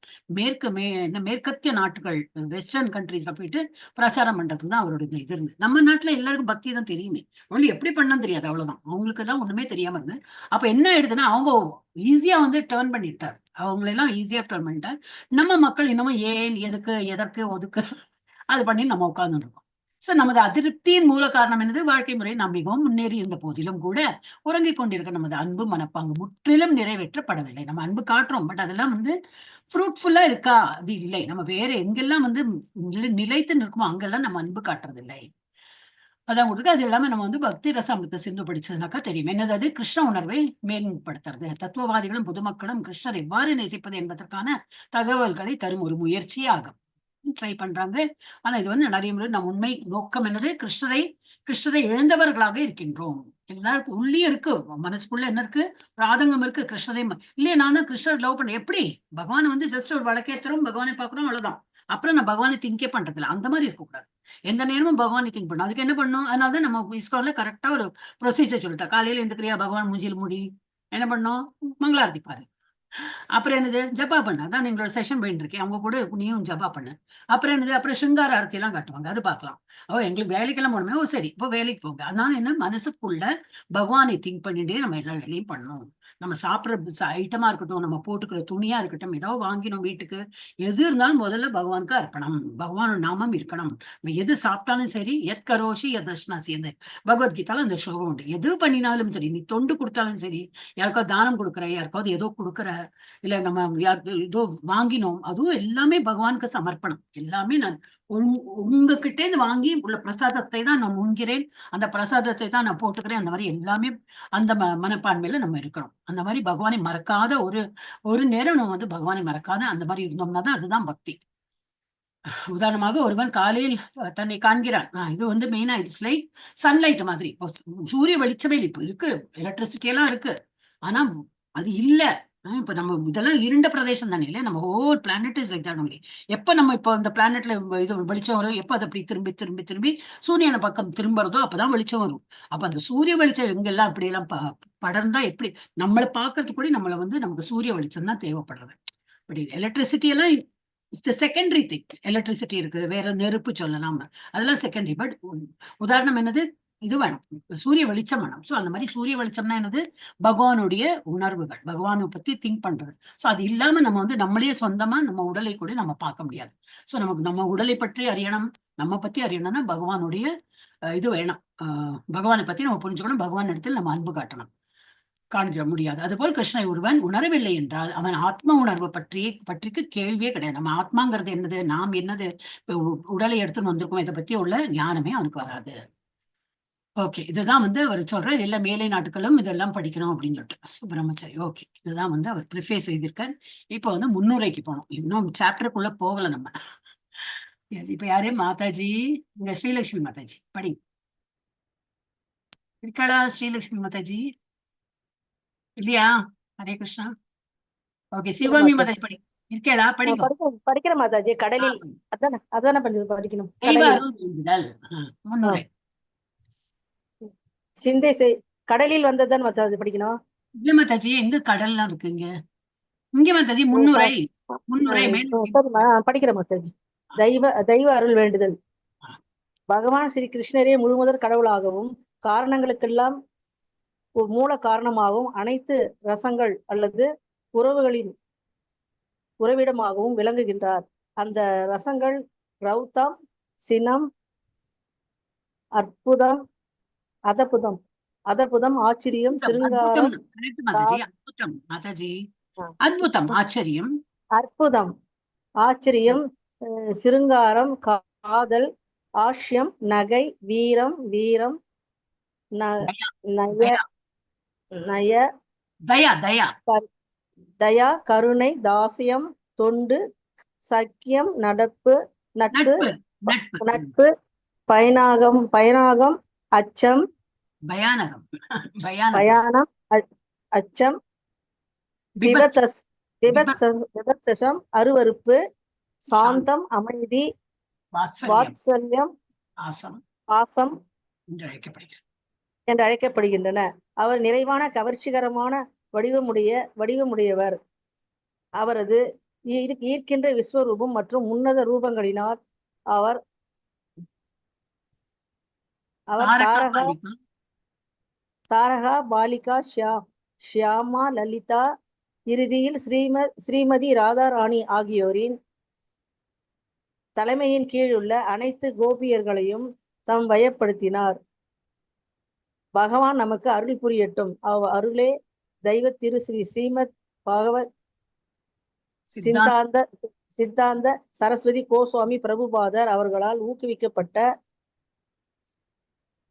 மேற்கத்திய நாட்டுகள் வெஸ்டர்ன் கண்ட்ரீஸ்ல போயிட்டு பிரச்சாரம் பண்றதுக்கு தான் அவரோட இது இருந்து. நம்ம நாட்டுல எல்லாருக்கும் பக்தி தான் தெரியுமே, ஒன்லி எப்படி பண்ணணும் தெரியாது, அவ்வளவுதான். அவங்களுக்கு தான் ஒண்ணுமே தெரியாம இருந்து. அப்ப என்ன ஆயிடுதுன்னா அவங்க ஈஸியா வந்து டேர்ன் பண்ணிட்டார், அவங்களெல்லாம் ஈஸியா டேர்ன் பண்ணிட்டார். நம்ம மக்கள் இன்னமும் ஏன் எதற்கு ஒதுக்கு அது பண்ணி நம்ம உட்கார்ந்து இருக்கோம். சோ நமது அதிருப்தியின் மூல காரணம் என்னது, வாழ்க்கை முறை நாம் மிகவும் முன்னேறி இருந்த போதிலும் கூட உறங்கிக் கொண்டிருக்க நமது அன்பு மனப்பாங்கு முற்றிலும் நிறைவேற்றப்படவில்லை. நம்ம அன்பு காட்டுறோம், பட் அதெல்லாம் வந்து ஃப்ரூட்ஃபுல்லா இருக்கா, அது இல்லை. நம்ம வேற எங்கெல்லாம் வந்து நிலைத்து நிற்குமோ அங்கெல்லாம் நம்ம அன்பு காட்டுறது இல்லை. அதான் கொடுக்கு. அது எல்லாமே நம்ம வந்து பக்தி ரசாமிரத சிந்து படிச்சதுனாக்கா தெரியும். என்னது, அது கிருஷ்ண உணர்வை மேன்மைப்படுத்துறது. தத்துவவாதிகளும் பொதுமக்களும் கிருஷ்ணர் எவ்வாறு நேசிப்பது என்பதற்கான தகவல்களை தரும் ஒரு முயற்சியாகும். ட்ரை பண்றாங்க. ஆனா இது வந்து நிறைய முறை நம்ம உண்மை நோக்கம் என்னது, கிருஷ்ணரை இழந்தவர்களாக இருக்கின்றோம். எல்லாருக்கும் உள்ளே இருக்கு, மனசுக்குள்ள என்ன இருக்கு, ஒரு ஆதங்கம் இருக்கு. கிருஷ்ணரை இல்லையே, நான் தான் கிருஷ்ணர் லவ் பண்ணேன். எப்படி பகவான் வந்து ஜஸ்ட் ஒரு வழக்கேற்றுறோம், பகவானை பாக்குறோம், அவ்வளவுதான். அப்புறம் நான் பகவானை திங்கே பண்றதில்ல. அந்த மாதிரி இருக்கக்கூடாது. எந்த நேரமும் பகவானை திங்க் பண்ணும். அதுக்கு என்ன பண்ணும், அதனாலதான் நம்ம இஸ்கான்ல கரெக்டா ஒரு ப்ரொசீஜர் சொல்லிட்டா. காலையில எந்திரிக்கிறியா, பகவான் மூஞ்சில் மூடி என்ன பண்ணும், மங்களாரத்தி பாரு. அப்புறம் என்னது, ஜபா பண்ண. அதான் நீங்களோட செஷன் போயிட்டு இருக்கேன், அவங்க கூட நீயும் ஜபா பண்ணு. அப்புறம் என்னது, அப்புறம் சிங்கார ஆரத்தி எல்லாம் காட்டுவாங்க, அது பார்க்கலாம். எங்களுக்கு வேலைக்கெல்லாம் போகணுமே, சரி இப்போ வேலைக்கு போங்க. அதனால என்ன, மனசுக்குள்ள பகவானை திங்க் பண்ணிட்டே நம்ம எல்லா வேலையும் பண்ணணும். நம்ம சாப்பிட்ற ஐட்டமா இருக்கட்டும், நம்ம போட்டுக்கிற துணியா இருக்கட்டும், ஏதாவது வாங்கினோம் வீட்டுக்கு, எது இருந்தாலும் முதல்ல பகவானுக்கு அர்ப்பணம், பகவான் நாமம் இருக்கணும். எது சாப்பிட்டாலும் சரி, எத் கரோஷி எதஷ்னாசி, அந்த பகவத்கீதால அந்த ஸ்லோகம் உண்டு. எது பண்ணினாலும் சரி, நீ தொண்டு கொடுத்தாலும் சரி, யாருக்காவது தானம் கொடுக்குற, யாருக்காவது ஏதோ கொடுக்குற, இல்ல நம்ம ஏதோ வாங்கினோம், அதுவும் எல்லாமே பகவானுக்கு சமர்ப்பணம். எல்லாமே நான் உங்ககிட்ட இருந்து வாங்கி உள்ள பிரசாதத்தை தான் நான் உண்கிறேன், அந்த பிரசாதத்தை தான் நான் போட்டுக்கிறேன். அந்த மாதிரி எல்லாமே அந்த மனப்பான்மையில நம்ம இருக்கணும். அந்த மாதிரி பகவானை மறக்காத ஒரு நேரம் நம்ம வந்து பகவானை மறக்காத அந்த மாதிரி இருந்தோம்னா தான் அதுதான் பக்தி. உதாரணமாக ஒருவன் காலையில் தன்னை காண்கிறான். இது வந்து மெயினா இட்ஸ் லைக் சன்லைட் மாதிரி. சூரிய வெளிச்சமே இப்ப இருக்கு, எலக்ட்ரிசிட்டி எல்லாம் இருக்கு, ஆனா அது இல்ல. இப்ப நம்ம இதெல்லாம் இருண்ட பிரதேசம் தானே இல்லையா, நம்ம whole planet is like that only. எப்ப நம்ம இப்போ இந்த பிளானட்ல இது வெளிச்சம் வரும், எப்ப அது அப்படி திரும்பி திரும்பி திரும்பி சூரியனை பக்கம் திரும்புறதோ அப்பதான் வெளிச்சம் வரும். அப்ப அந்த சூரிய வெளிச்சம் எங்கெல்லாம் இப்படி எல்லாம் படர்ந்தா எப்படி நம்மளை பார்க்கறதுக்கு கூட நம்மள வந்து நமக்கு சூரிய வெளிச்சம் தான் தேவைப்படுறது. பட் எலக்ட்ரிசிட்டி எல்லாம் செகண்டரி திங்ஸ். எலக்ட்ரிசிட்டி இருக்கு, வேற நெருப்பு சொல்லலாம், அதெல்லாம் செகண்டரி. பட் உதாரணம் என்னது, இது வேணும், சூரிய வெளிச்சம் வேணும். சோ அந்த மாதிரி சூரிய வெளிச்சம்னா என்னது, பகவானுடைய உணர்வுகள், பகவானை பத்தி திங்க் பண்றது. சோ அது இல்லாம நம்ம வந்து நம்மளே சொந்தமா நம்ம உடலை கூட நம்ம பார்க்க முடியாது. சோ நமக்கு நம்ம உடலை பற்றி அறியணும், நம்ம பத்தி அறியணும்னா பகவானுடைய இது வேணும். பகவானை பத்தி நம்ம புரிஞ்சுக்கணும், பகவான் இடத்தில் நம்ம அன்பு காட்டணும், காண்கிற முடியாது. அதுபோல் கிருஷ்ணனை ஒருவன் உணரவில்லை என்றால் அவன் ஆத்ம உணர்வு பற்றிக்கு கேள்வியே கிடையாது. நம்ம ஆத்மாங்கிறது என்னது, நாம் என்னது, உடலை எடுத்துன்னு வந்திருக்கோம், இதை பத்தி உள்ள ஞானமே அவனுக்கு வராது. ஓகே, இதுதான் வந்து அவர் சொல்ற எல்லா மேலை நாட்டுகளும் இதெல்லாம் படிக்கணும் அப்படின்னு சொல்லிட்டு பிரம்மச்சாரி. ஓகே, இதுதான் வந்து அவர் ப்ரிஃபேஸ் செய்திருக்கார். இப்ப வந்து முன்னுரைக்கு போனோம், இன்னும் சாப்டருக்குள்ள போகல நம்ம. இப்ப யாரே மாதாஜி, இங்க ஸ்ரீலட்சுமி மாதாஜி படி இருக்காளா? ஸ்ரீலட்சுமி மாதாஜி இல்லையா? ஹரே கிருஷ்ணா. ஓகே, சிவகாமி மாதாஜி படி இருக்கேளா? படிங்க. படிக்கிற மாதாஜி. கடலில் அதான படிக்கணும். தெய்வ அருள் வேண்டுதல் முன்னுரை. சிந்தை கடலில் வந்ததுதான் மாதாஜி படிக்கணும். இல்ல மாதாஜி, எங்க கடல்லாம் இருக்கு இங்க? இங்க மாதாஜி முன்னுரை. முன்னுரை படிக்கிற மாதாஜி. தெய்வ அருள் வேண்டுதல். பகவான் ஸ்ரீ கிருஷ்ணரே முழுமுதற் கடவுளாகவும் காரணங்களுக்கெல்லாம் மூல காரணமாகவும் அனைத்து ரசங்கள் அல்லது உறவுகளின் உறவிடமாகவும் விளங்குகின்றார். அந்த ரசங்கள் ரௌத்தம், சினம், அற்புதம், அதபுதம், ஆச்சரியம், சிருங்காரம், அற்புதம், ஆச்சரியம், சிருங்காரம், காதல், ஆஷ்யம், நகை, வீரம், நய, தயா, கருணை, தாசியம், தொண்டு, சக்கியம், நட்பு, பயனாகம், அச்சம், பயானம், அச்சம், விபத்சம், அருவருப்பு, சாந்தம், அமைதி, வாத்சல்யம், ஆசம் என்று அழைக்கப்படுகின்றன. அவர் நிறைவான கவர்ச்சிகரமான வடிவமுடையவர். அவரது ஈர்க்கின்ற விஸ்வரூபம் மற்றும் உன்னத ரூபங்களினால் அவர் தாரகா, பாலிகா, ஷியாமா, லலிதா, இறுதியில் ஸ்ரீமதி ராதாராணி ஆகியோரின் தலைமையின் கீழ் உள்ள அனைத்து கோபியர்களையும் தம் வயப்படுத்தினார். பகவான் நமக்கு அருள் புரியட்டும். அருளே தெய்வ திரு ஸ்ரீமத் பாகவத் சித்தாந்த சரஸ்வதி கோஸ்வாமி பிரபுபாதர் அவர்களால் ஊக்குவிக்கப்பட்ட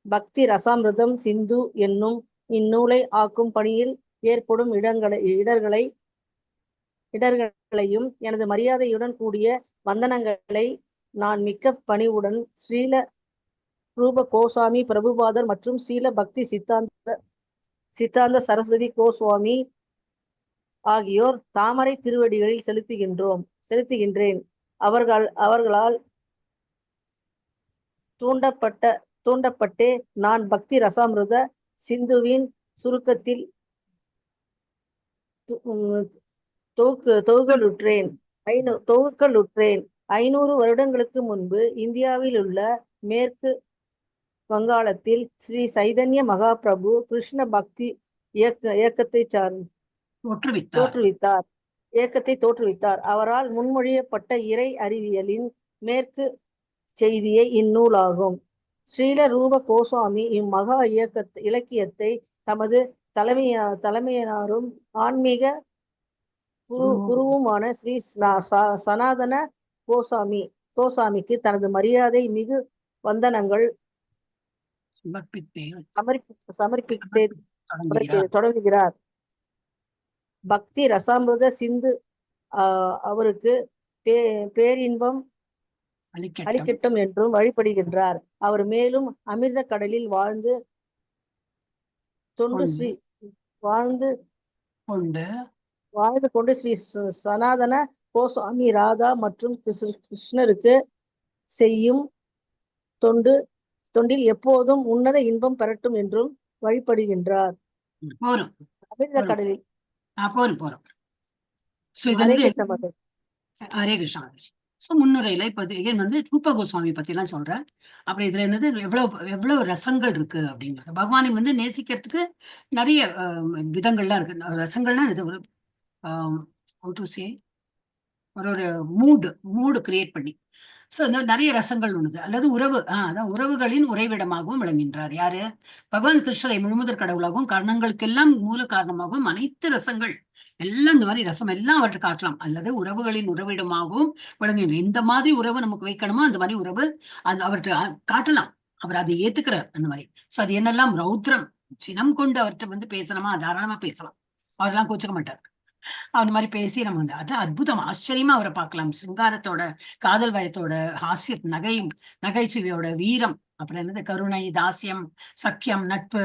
பக்தி ரசாமிருதம் சிந்து என்னும் இந்நூலை ஆக்கும் பணியில் ஏற்படும் இடர்களையும் எனது மரியாதையுடன் கூடிய வந்தனங்களை நான் மிக்க பணிவுடன் ஸ்ரீல ரூப கோஸ்வாமி பிரபுபாதர் மற்றும் ஸ்ரீல பக்தி சித்தாந்த சரஸ்வதி கோஸ்வாமி ஆகியோர் தாமரை திருவடிகளில் செலுத்துகின்றேன். அவர்களால் தூண்டப்பட்டே நான் பக்தி ரசாமிருத சிந்துவின் சுருக்கத்தில் தொகுக்கலுற்றேன். 500 வருடங்களுக்கு முன்பு இந்தியாவில் உள்ள மேற்கு வங்காளத்தில் ஸ்ரீ சைதன்ய மகாபிரபு கிருஷ்ண பக்தி இயக்கத்தை தோற்றுவித்தார். அவரால் முன்மொழியப்பட்ட இறை அறிவியலின் மேற்கு செய்தியை இந்நூலாகும். ஸ்ரீல ரூப கோஸ்வாமி இம்மகா இலக்கியத்தை தமது தலைமையினரும் ஆன்மீக குருவுமான ஸ்ரீ சனாதன கோசாமிக்கு தனது மரியாதை மிகு வந்தனங்கள் சமர்ப்பித்தே தொடங்குகிறார். பக்தி ரசாமிருத சிந்து அவருக்கு பேரின்பம் அளிக்கட்டும் என்றும் வழிபடுகின்றார். அவர் மேலும் அமிர்த கடலில் வாழ்ந்து வாழ்ந்து கொண்டு ஸ்ரீ சனாதன கோஸ்வாமி ராதா மற்றும் கிருஷ்ணருக்கு செய்யும் தொண்டில் எப்போதும் உன்னத இன்பம் பெறட்டும் என்றும் வழிபடுகின்றார். போரும் அமிர்த கடலில் போரும். சோ இது ஹரே வந்து கிருஷ்ண மதர். ஹரே கிருஷ்ணா. சோ முன்னுரையில இப்ப again வந்து ரூப கோஸ்வாமி பத்தி எல்லாம் சொல்றேன். அப்புறம் இதுல என்னது எவ்வளவு ரசங்கள் இருக்கு அப்படிங்கிறது. பகவானை வந்து நேசிக்கிறதுக்கு நிறைய விதங்கள்லாம் இருக்கு. ரசங்கள்னா இது ஒரு how to say ஒரு மூடு கிரியேட் பண்ணி சோ இந்த நிறைய ரசங்கள் உண்டு. அல்லது அதான் உறவுகளின் உறைவிடமாகவும் விளங்குகின்றார். யாரு? பகவான் கிருஷ்ணரை முழுமுதற் கடவுளாகவும் கர்ணங்களுக்கெல்லாம் மூல காரணமாகவும் அனைத்து ரசங்கள் எல்லாம் இந்த மாதிரி ரசம் எல்லாம் அவற்றை காட்டலாம். அல்லது உறவுகளின் உறவிடமாகவும் விளங்குகின்ற இந்த மாதிரி உறவு நமக்கு வைக்கணுமோ அந்த மாதிரி உறவு அவர்கிட்ட காட்டலாம். அவர் அதை ஏத்துக்கிறார் அந்த மாதிரி. சோ அது என்னெல்லாம் ரௌத்ரம் சினம் கொண்டு அவர்கிட்ட வந்து பேசணுமா தாராளமா பேசலாம். அவரெல்லாம் கோச்சுக்க மாட்டார். அந்த மாதிரி பேசி நம்ம வந்து அது அற்புதம் ஆச்சரியமா அவரை பார்க்கலாம். சிங்காரத்தோட காதல் வயத்தோட ஹாஸ்ய நகைச்சுவையோட வீரம், அப்புறம் என்னது கருணை, தாசியம், சக்கியம், நட்பு.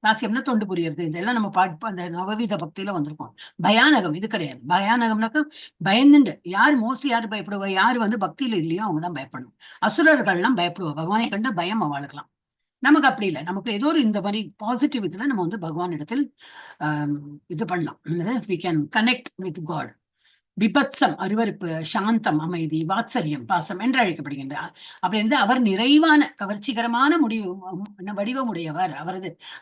தாசியம்னா தொண்டு புரியறது. இதெல்லாம் நம்ம அந்த நவவித பக்தியில வந்திருக்கோம். பயானகம் இது கிடையாது. பயானகம்னாக்க பயந்துண்டு மோஸ்ட்லி யாரு பயப்படுவா? யாரு வந்து பக்தியில இல்லையோ அவங்கதான் பயப்படணும். அசுரர்கள் எல்லாம் பயப்படுவா. பகவானை கண்ட பயம் அவளுக்கலாம். நமக்கு அப்படி இல்லை. நமக்கு ஏதோ ஒரு இந்த மாதிரி பாசிட்டிவ் இதுல நம்ம வந்து பகவான் இடத்தில் இது பண்ணலாம். we can connect with God. விபத்சம் அருவருப்பு, சாந்தம் அமைதி, வாத்சல்யம் பாசம் என்று அழைக்கப்படுகின்றார். அப்படி இருந்து அவர் நிறைவான கவர்ச்சிகரமான வடிவமுடையவர்.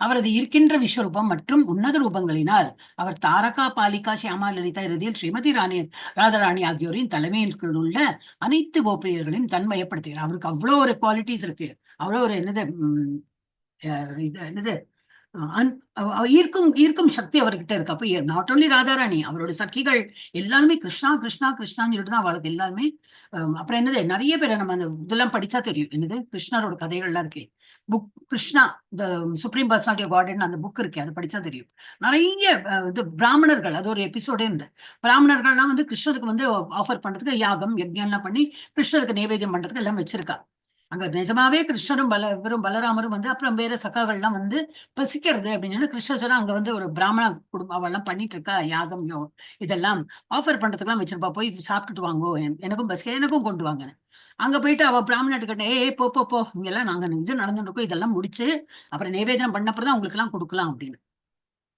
அவரது இருக்கின்ற விஸ்வரூபம் மற்றும் உன்னத ரூபங்களினால் அவர் தாரகா, பாலிகா, சியாமா, லலிதா, இறுதியில் ஸ்ரீமதி ராதாராணி ஆகியோரின் தலைமையில் உள்ள அனைத்து கோபிரியர்களையும் தன்மயப்படுத்துகிறார். அவருக்கு அவ்வளோ ஒரு குவாலிட்டிஸ் இருக்கு. அவ்வளவு ஒரு என்னது ஈர்க்கும் சக்தி அவர்கிட்ட இருக்கு. அப்ப நாட் ஓன்லி ராதாராணி, அவரோட சக்கிகள் எல்லாருமே கிருஷ்ணா கிருஷ்ணா கிருஷ்ணான்னு சொல்லிட்டு தான் அவளுக்கு எல்லாருமே. அப்புறம் என்னது நிறைய பேரை நம்ம அந்த இதெல்லாம் படிச்சா தெரியும். என்னது கிருஷ்ணரோட கதைகள்லாம் இருக்கு. Book Krishna the supreme personality of God அந்த புக் இருக்கு. அதை படிச்சா தெரியும். நிறைய இது பிராமணர்கள், அது ஒரு எபிசோடே உண்டு. பிராமணர்கள்லாம் வந்து கிருஷ்ணருக்கு வந்து ஆஃபர் பண்றதுக்கு யாகம் யஜ்ஞம் எல்லாம் பண்ணி கிருஷ்ணருக்கு நைவேத்தியம் பண்றதுக்கு எல்லாம் வச்சிருக்கா. அங்க நிஜமாவே கிருஷ்ணரும் வெறும் பலராமரும் வந்து அப்புறம் வேற சகாக்கள்லாம் வந்து பசிக்கிறது அப்படின்னு கிருஷ்ணர் சொன்னா அங்க வந்து ஒரு பிராமண குடும்பம் அவெல்லாம் பண்ணிட்டு இருக்கா. யாகம் இதெல்லாம் ஆஃபர் பண்றதுக்கெல்லாம் வச்சிருப்பா. போய் சாப்பிட்டுட்டு வாங்கோ, எனக்கும் பசிக்க, எனக்கும் கொண்டு வாங்க. அங்க போயிட்டு அவ பிராமணாட்டு கிட்ட போ இங்கெல்லாம் நாங்க இது நடந்துருக்கோம், இதெல்லாம் முடிச்சு அப்புறம் நைவேத்தியம் பண்ணப்பதான் உங்களுக்கு எல்லாம் கொடுக்கலாம் அப்படின்னு.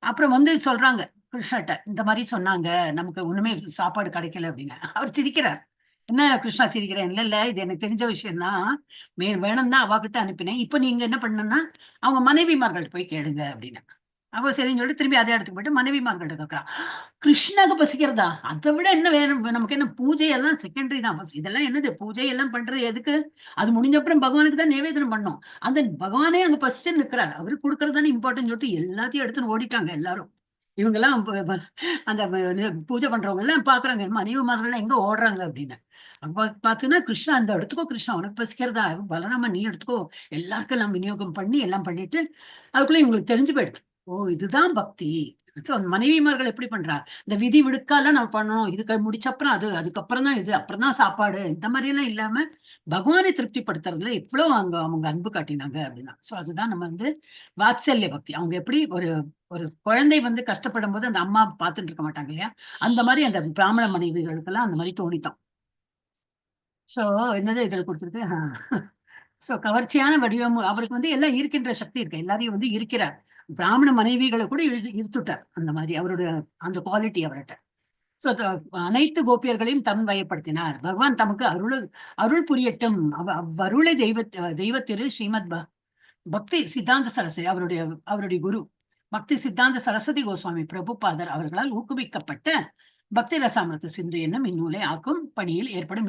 அப்புறம் வந்து சொல்றாங்க கிருஷ்ணர்ட்ட, இந்த மாதிரி சொன்னாங்க, நமக்கு ஒண்ணுமே சாப்பாடு கிடைக்கல அப்படின்னு. அவர் சிரிக்கிறார். என்ன கிருஷ்ணா சிரிக்கிறேன்? இல்ல இது எனக்கு தெரிஞ்ச விஷயம்தான், வேணும் தான் அவாகிட்ட அனுப்பினேன். இப்ப நீங்க என்ன பண்ணணும்னா அவங்க மனைவிமார்கள் போய் கேளுங்க அப்படின்னு. அவ சரின்னு சொல்லிட்டு திரும்பி அதே இடத்துக்கு போயிட்டு மனைவிமார்கள்ட்ட கேட்கறான். கிருஷ்ணாக்கு பசிக்கிறதா? அதை விட என்ன வேணும் நமக்கு? என்ன பூஜை எல்லாம் செகண்டரி தான். இதெல்லாம் என்னது பூஜை எல்லாம் பண்றது எதுக்கு? அது முடிஞ்ச அப்புறம் பகவானுக்கு தான் நிவேதனம் பண்ணோம். அந்த பகவானே அங்க பசிச்சு நிற்கிறார். அவரு கொடுக்கறதானே இம்பார்ட்டன் சொல்லிட்டு எல்லாத்தையும் எடுத்துன்னு ஓடிட்டாங்க எல்லாரும். இவங்க எல்லாம் அந்த பூஜை பண்றவங்க எல்லாம் பாக்குறாங்க மனைவிமார்கள் எங்க ஓடுறாங்க அப்படின்னு. அப்ப பாத்தீங்கன்னா கிருஷ்ணா அந்த எடுத்துக்கோ, கிருஷ்ணா உனக்கு பசிக்கிறதா, பலராம நீ எடுத்துக்கோ, எல்லாருக்கும் எல்லாம் விநியோகம் பண்ணி எல்லாம் பண்ணிட்டு அதுக்குள்ள இவங்களுக்கு தெரிஞ்சு போயிடுது. ஓ இதுதான் பக்தி. மனைவிமார்கள் எப்படி பண்றா? இந்த விதி விடுக்காலாம் நம்ம பண்ணணும், இதுக்கு முடிச்சப்புறம் அதுக்கப்புறம் தான் இது, அப்புறம் தான் சாப்பாடு, இந்த மாதிரி எல்லாம் இல்லாம பகவானை திருப்திப்படுத்துறதுல எவ்வளவு அவங்க அன்பு காட்டினாங்க அப்படின்னா. சோ அதுதான் நம்ம வந்து வாத்சல்ய பக்தி. அவங்க எப்படி ஒரு குழந்தை வந்து கஷ்டப்படும் போது அந்த அம்மா பார்த்துட்டு இருக்க மாட்டாங்க இல்லையா, அந்த மாதிரி அந்த பிராமண மனைவிகளுக்கெல்லாம் அந்த மாதிரி தோணித்தான். சோ என்னது இதுல கொடுத்துருக்கு. சோ கவர்ச்சியான வடிவம். அவருக்கு வந்து எல்லாம் இருக்கின்ற சக்தி இருக்கு, எல்லாரையும் வந்து இருக்கிறார். பிராமண மனைவிகளை கூட இருத்துட்டார். அந்த மாதிரி அவருடைய அந்த குவாலிட்டி அவர்கிட்ட. சோ அனைத்து கோபியர்களையும் தன் வயப்படுத்தினார். பகவான் தமக்கு அருள் புரியட்டும். அவ்வருளை தெய்வத்திரு ஸ்ரீமத் பக்தி சித்தாந்த சரஸ்வதி அவருடைய குரு பக்தி சித்தாந்த சரஸ்வதி கோஸ்வாமி பிரபுபாதர் அவர்களால் ஊக்குவிக்கப்பட்ட பக்தி ரசாமிரத சிந்து என்னும் இந்நூலை ஆக்கும் பணியில் ஏற்படும்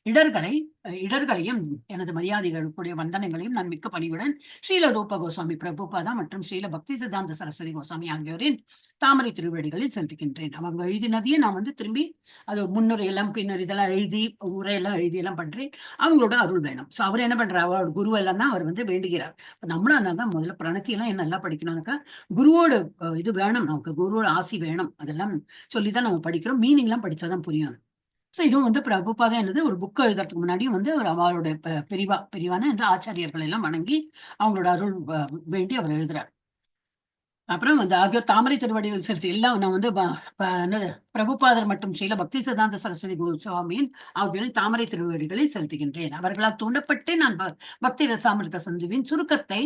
இடர்களையும் எனது மரியாதைகளுக்குரிய வந்தனங்களையும் நான் மிக்க பணிவுடன் ஸ்ரீல ரூப கோஸ்வாமி பிரபுபாதா மற்றும் ஸ்ரீல பக்தி சித்தாந்த சரஸ்வதி கோஸ்வாமி ஆகியோரின் தாமரை திருவடிகளில் செலுத்துகின்றேன். அவங்க எழுதினதையே நான் வந்து திரும்பி அது முன்னுரை எல்லாம் பின்னர் இதெல்லாம் எழுதி உரையெல்லாம் எழுதி எல்லாம் பண்றேன். அவங்களோட அருள் வேணும். சோ அவர் என்ன பண்றாரு? அவரோட குரு எல்லாம் தான் அவர் வந்து வேண்டுகிறார். நம்மளும் அதனால்தான் முதல்ல பிரணத்தி எல்லாம் நல்லா படிக்கணும்னாக்கா குருவோட இது வேணும், நமக்கு குருவோட ஆசி வேணும். அதெல்லாம் சொல்லிதான் நம்ம படிக்கிறோம். மீனிங் எல்லாம் படிச்சாதான் புரியும். சோ இதுவும் வந்து பிரபுபாதா என்னது ஒரு புக் எழுதுறதுக்கு முன்னாடியும் வந்து அவரோட பெரிவான ஆச்சாரியர்கள் எல்லாம் வணங்கி அவங்களோட அருள் வேண்டி அவர் எழுதுறார். அப்புறம் வந்து ஆகியோர் தாமரை திருவடிகள் செலுத்தி எல்லாம் நான் வந்து என்னது பிரபுபாதர் மற்றும் ஸ்ரீல பக்தி சித்தாந்த சரஸ்வதி கோஸ்வாமியின் ஆகியோரின் தாமரை திருவடிகளை செலுத்துகின்றேன். அவர்களால் தூண்டப்பட்டு நான் பக்தி ரசாமிர்த சிந்துவின் சுருக்கத்தை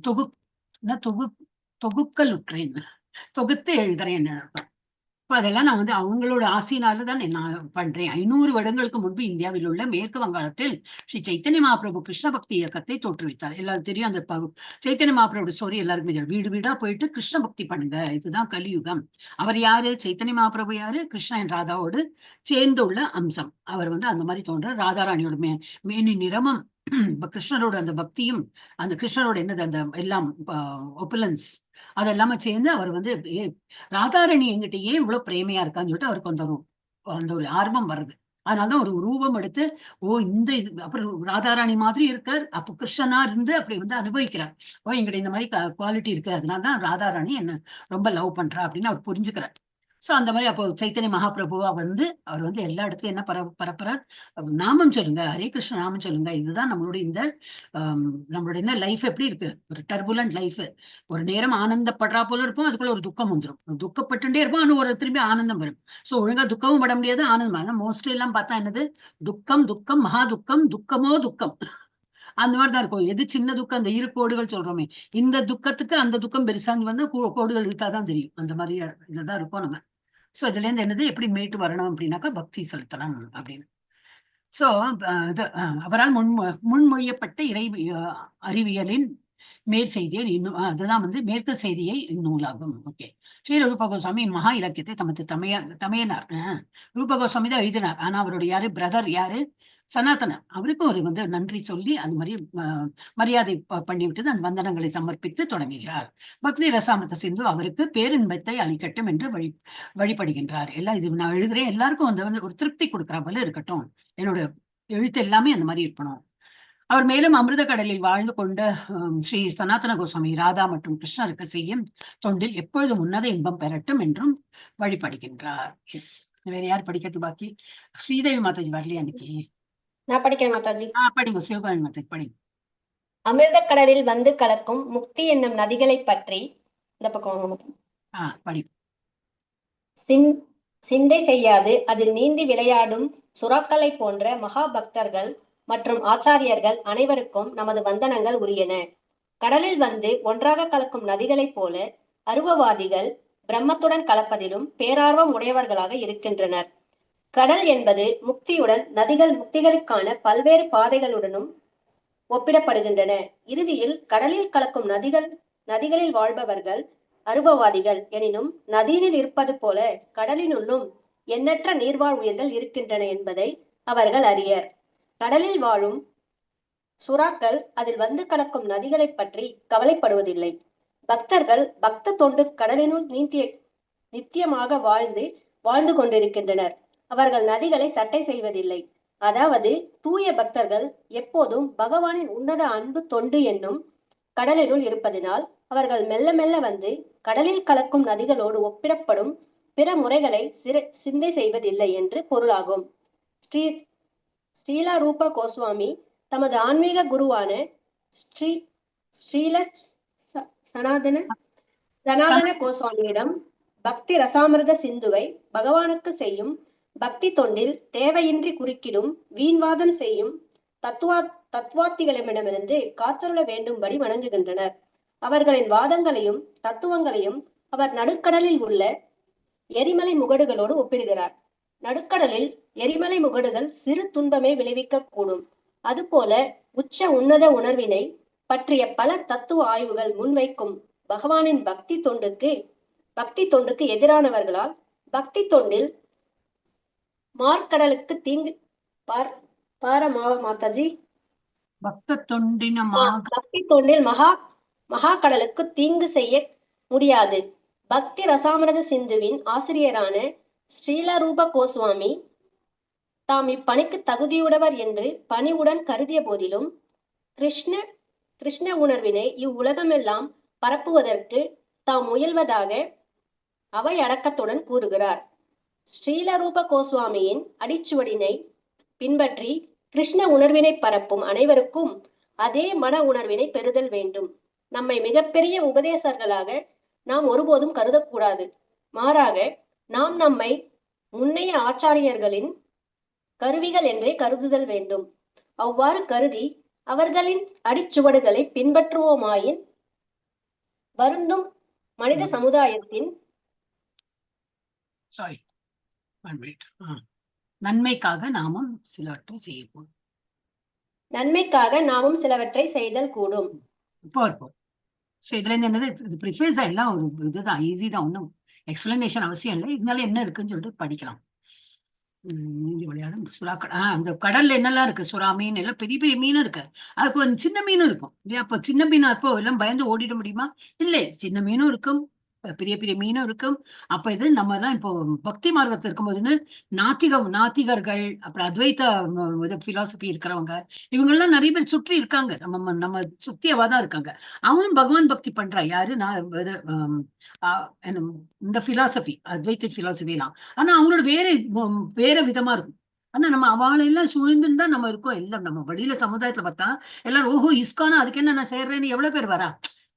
தொகு தொகுக்கலுற்றேன், தொகுத்து எழுதுறேன். அதெல்லாம் நான் வந்து அவங்களோட ஆசையினாலதான் நான் பண்றேன். 500 வருடங்களுக்கு முன்பு இந்தியாவில் உள்ள மேற்கு வங்காளத்தில் ஸ்ரீ சைத்தன்ய மகாபிரபு கிருஷ்ண பக்தி இயக்கத்தை தோற்றுவித்தார். எல்லாரும் தெரியும் அந்த சைத்தன்ய மகாபிரபுட ஸ்டோரி எல்லாருக்குமே தெரியும். வீடு வீடா போயிட்டு கிருஷ்ண பக்தி பண்ணுங்க, இதுதான் கலியுகம். அவர் யாரு? சைத்தன்ய மகாபிரபு யாரு? கிருஷ்ணன் ராதாவோடு சேர்ந்து உள்ள அம்சம். அவர் வந்து அந்த மாதிரி தோன்ற ராதாராணியோட மேனி நிறமும் கிருஷ்ணரோட அந்த பக்தியும் அந்த கிருஷ்ணரோட என்னது அந்த எல்லாம் ஒப்புலன்ஸ் அதெல்லாம சேர்ந்து அவர் வந்து ராதாராணி என்கிட்ட ஏன் இவ்வளவு பிரேமையா இருக்கான்னு சொல்லிட்டு அவருக்கு அந்த ஒரு ஆர்வம் வருது. அதனாலதான் ஒரு ரூபம் எடுத்து இந்த இது அப்புறம் ராதாராணி மாதிரி இருக்கார், அப்போ கிருஷ்ணனா இருந்து அப்படி வந்து அனுபவிக்கிறார். என்கிட்ட இந்த மாதிரி குவாலிட்டி இருக்கு, அதனாலதான் ராதாராணி என்ன ரொம்ப லவ் பண்றா அப்படின்னு அவர் புரிஞ்சுக்கிறார். சோ அந்த மாதிரி அப்போ சைத்தன்ய மகாபிரபுவா வந்து அவர் வந்து எல்லா இடத்துலயும் என்ன பரப்புறார்? நாமம் சொல்லுங்க, ஹரே கிருஷ்ண நாமம் சொல்லுங்க. இதுதான் நம்மளுடைய இந்த நம்மளோட என்ன லைஃப் எப்படி இருக்கு, ஒரு டர்புலண்ட் லைஃப். ஒரு நேரம் ஆனந்தப்படுறா போல இருப்போம், அதுக்குள்ள ஒரு துக்கம் வந்துடும். துக்கப்பட்டுட்டே இருப்போம், ஆனா ஒரு திரும்பி ஆனந்தம் வரும். சோ ஒழுங்கா துக்கமும் பட முடியாது, ஆனந்தம். ஆனா மோஸ்ட்லி எல்லாம் பார்த்தா என்னது, துக்கம் துக்கம் மகா துக்கம், துக்கமோ துக்கம், அந்த மாதிரிதான் இருக்கும். எது சின்ன துக்கம், அந்த இரு கோடுகள் சொல்றோமே, இந்த துக்கத்துக்கு அந்த துக்கம் பெருசான்னு வந்து கோடுகள் இழுத்தாதான் தெரியும். அந்த மாதிரி இதுதான் இருக்கும் நம்ம. சோ இதுல இருந்து என்னது, எப்படி மீட்டு வரணும் அப்படின்னாக்கா பக்தி செலுத்தலாம் அப்படின்னு. சோ அவரால் முன்மொழியப்பட்ட இறை அறிவியலின் மேற்செய்தியை இன்னும் அதுதான் வந்து மேற்கு செய்தியை இந்நூலாகும். ஓகே. ஸ்ரீ ரூப கோஸ்வாமி மகா இலக்கியத்தை தமது தமையனார் ரூப கோஸ்வாமி தான் எழுதினார். ஆனா அவருடைய யாரு பிரதர் யாரு, சனாதனர், அவருக்கும் ஒரு வந்து நன்றி சொல்லி அந்த மாதிரி மரியாதை பண்ணிவிட்டு அந்த வந்தனங்களை சமர்ப்பித்து தொடங்குகிறார். பக்தி ரசாமிர்த சிந்து அவருக்கு பேரின்பத்தை அளிக்கட்டும் என்று வழிபடுகின்றார். எல்லாம் இது நான் எழுதுறேன், எல்லாருக்கும் வந்து ஒரு திருப்தி கொடுக்குற போல இருக்கட்டும், என்னோட எழுத்து எல்லாமே அந்த மாதிரி இருக்கணும். அவர் மேலும் அமிர்த கடலில் வாழ்ந்து கொண்ட ஸ்ரீ சனாதன கோஸ்வாமி ராதா மற்றும் கிருஷ்ணருக்கு செய்யும் தொண்டில் எப்பொழுதும் உன்னத இன்பம் பெறட்டும் என்றும் வழிபடுகின்றார். எஸ், வேற யார் படிக்கிறது பாக்கி? ஸ்ரீதேவி மாதாஜி வரலையா அன்னைக்கு? நான் படிக்கிறேன் மாதாஜி. படிங்க சிவகாமி மாதாஜி படிங்க. அமிர்த கடலில் வந்து கலக்கும் முக்தி என்னும் நதிகளை பற்றி இந்த பக்கம் படி. சிந்தை செய்யாது அதில் நீந்தி விளையாடும் சுறாக்களை போன்ற மகா பக்தர்கள் மற்றும் ஆச்சாரியர்கள் அனைவருக்கும் நமது வந்தனங்கள் உரியன. கடலில் வந்து ஒன்றாக கலக்கும் நதிகளைப் போல அருவவாதிகள் பிரம்மத்துடன் கலப்பதிலும் பேரார்வம் உடையவர்களாக இருக்கின்றனர். கடல் என்பது முக்தியுடன் நதிகள் முக்திகளுக்கான பல்வேறு பாதைகளுடனும் ஒப்பிடப்படுகின்றன. இறுதியில் கடலில் கலக்கும் நதிகளில் வாழ்பவர்கள் அருவவாதிகள் எனினும் நதியினில் இருப்பது போல கடலினுள்ளும் எண்ணற்ற நீர்வாழ் உயிர்கள் இருக்கின்றன என்பதை அவர்கள் அறியர். கடலில் வாழும் சுறாக்கள் அதில் வந்து கலக்கும் நதிகளை பற்றி கவலைப்படுவதில்லை. பக்தர்கள் பக்த தொண்டு கடலினுள் நித்தியமாக வாழ்ந்து கொண்டிருக்கின்றனர். அவர்கள் நதிகளை சட்டை செய்வதில்லை. அதாவது தூய பக்தர்கள் எப்போதும் பகவானின் உன்னத அன்பு தொண்டு என்னும் கடலினுள் இருப்பதினால் அவர்கள் மெல்ல மெல்ல வந்து கடலில் கலக்கும் நதிகளோடு ஒப்பிடப்படும் பிற முறைகளை சிந்தை செய்வதில்லை என்று பொருளாகும். ஸ்ரீல ரூப கோஸ்வாமி தமது ஆன்மீக குருவான ஸ்ரீல சனாதன கோஸ்வாமியிடம் பக்தி ரசாமிர்த சிந்துவை பகவானுக்கு செய்யும் பக்தி தொண்டில் தேவையின்றி குறுக்கிடும் வீண்வாதம் செய்யும் தத்துவாத்திகளிடமிருந்து காத்தருள வேண்டும்படி வணங்குகின்றனர். அவர்களின் வாதங்களையும் தத்துவங்களையும் அவர் நடுக்கடலில் உள்ள எரிமலை முகடுகளோடு ஒப்பிடுகிறார். நடுக்கடலில் எரிமலை முகடுகள் சிறு துன்பமே விளைவிக்க கூடும். அதுபோல உச்ச உன்னத உணர்வினை பற்றிய பல தத்துவ ஆய்வுகள் முன்வைக்கும் பகவானின் பக்தி தொண்டுக்கு எதிரானவர்களால் பக்தி தொண்டில் மார்க்கடலுக்கு தீங்கு மாதாஜி பக்தி தொண்டில் மகா கடலுக்கு தீங்கு செய்ய முடியாது. பக்தி ரசாமிர்த சிந்துவின் ஆசிரியரான ஸ்ரீல ரூப கோஸ்வாமி தாம் இப்பணிக்கு தகுதியுடையவர் என்று பணிவுடன் கருதிய போதிலும் கிருஷ்ண உணர்வினை இவ்வுலகமெல்லாம் பரப்புவதற்கு தாம் முயல்வதாக அவை அடக்கத்துடன் கூறுகிறார். ஸ்ரீல ரூப கோஸ்வாமியின் அடிச்சுவடினை பின்பற்றி கிருஷ்ண உணர்வினை பரப்பும் அனைவருக்கும் அதே மன உணர்வினை பெறுதல் வேண்டும். நம்மை மிகப்பெரிய உபதேசர்களாக நாம் ஒருபோதும் கருதக்கூடாது. மாறாக நாம் நம்மை முன்னைய ஆச்சாரியர்களின் கருவிகள் என்றே கருதுதல் வேண்டும். அவ்வாறு கருதி அவர்களின் அடிச்சுவடுகளை பின்பற்றுவோமாயின் வருந்தும் மனித சமுதாயத்தின் நன்மைக்காக நாமும் சிலவற்றை செய்யக்கூடும். நன்மைக்காக நாமும் சிலவற்றை செய்தல் கூடும். இப்போ இதுல இருந்து என்னது, இது ப்ரிஃபேஸ் எல்லாம் ஒரு இதுதான், ஈஸி தான், ஒன்றும் எக்ஸ்பிளனேஷன் அவசியம் இல்லை. இதனால என்ன இருக்குன்னு சொல்லிட்டு படிக்கலாம். நீந்தி விளையாடும் சுறாக்கள். அந்த கடல்ல என்னெல்லாம் இருக்கு, சுறா மீன் எல்லாம் பெரிய பெரிய மீனும் இருக்கு, அதுக்கு ஒரு சின்ன மீனும் இருக்கும் இல்லையா? அப்போ சின்ன மீன் அப்போ எல்லாம் பயந்து ஓடிட முடியுமா? இல்லை, சின்ன மீனும் இருக்கும், பெரிய பெரிய மீனும் இருக்கும். அப்ப இது நம்ம தான் இப்போ பக்தி மார்க்கத்தில் இருக்கும்போதுன்னு நாத்திகர்கள், அப்புறம் அத்வைத பிலாசபி இருக்கிறவங்க, இவங்க எல்லாம் நிறைய பேர் சுற்றி இருக்காங்க, நம்ம சுத்தியவாதான் இருக்காங்க. அவங்களும் பகவான் பக்தி பண்றா. யாரு? இந்த பிலாசபி, அத்வைத்த பிலாசபி எல்லாம். ஆனா அவங்களோட வேற விதமா இருக்கும். ஆனா நம்ம அவளெல்லாம் சூழ்ந்துன்னு தான் நம்ம இருக்கோம். எல்லாம் நம்ம வெளியில சமுதாயத்துல பார்த்தா எல்லாரும் ஓஹோ இஸ்கானா, அதுக்கு என்ன நான் சேர்றேன்னு எவ்வளவு பேர் வரா.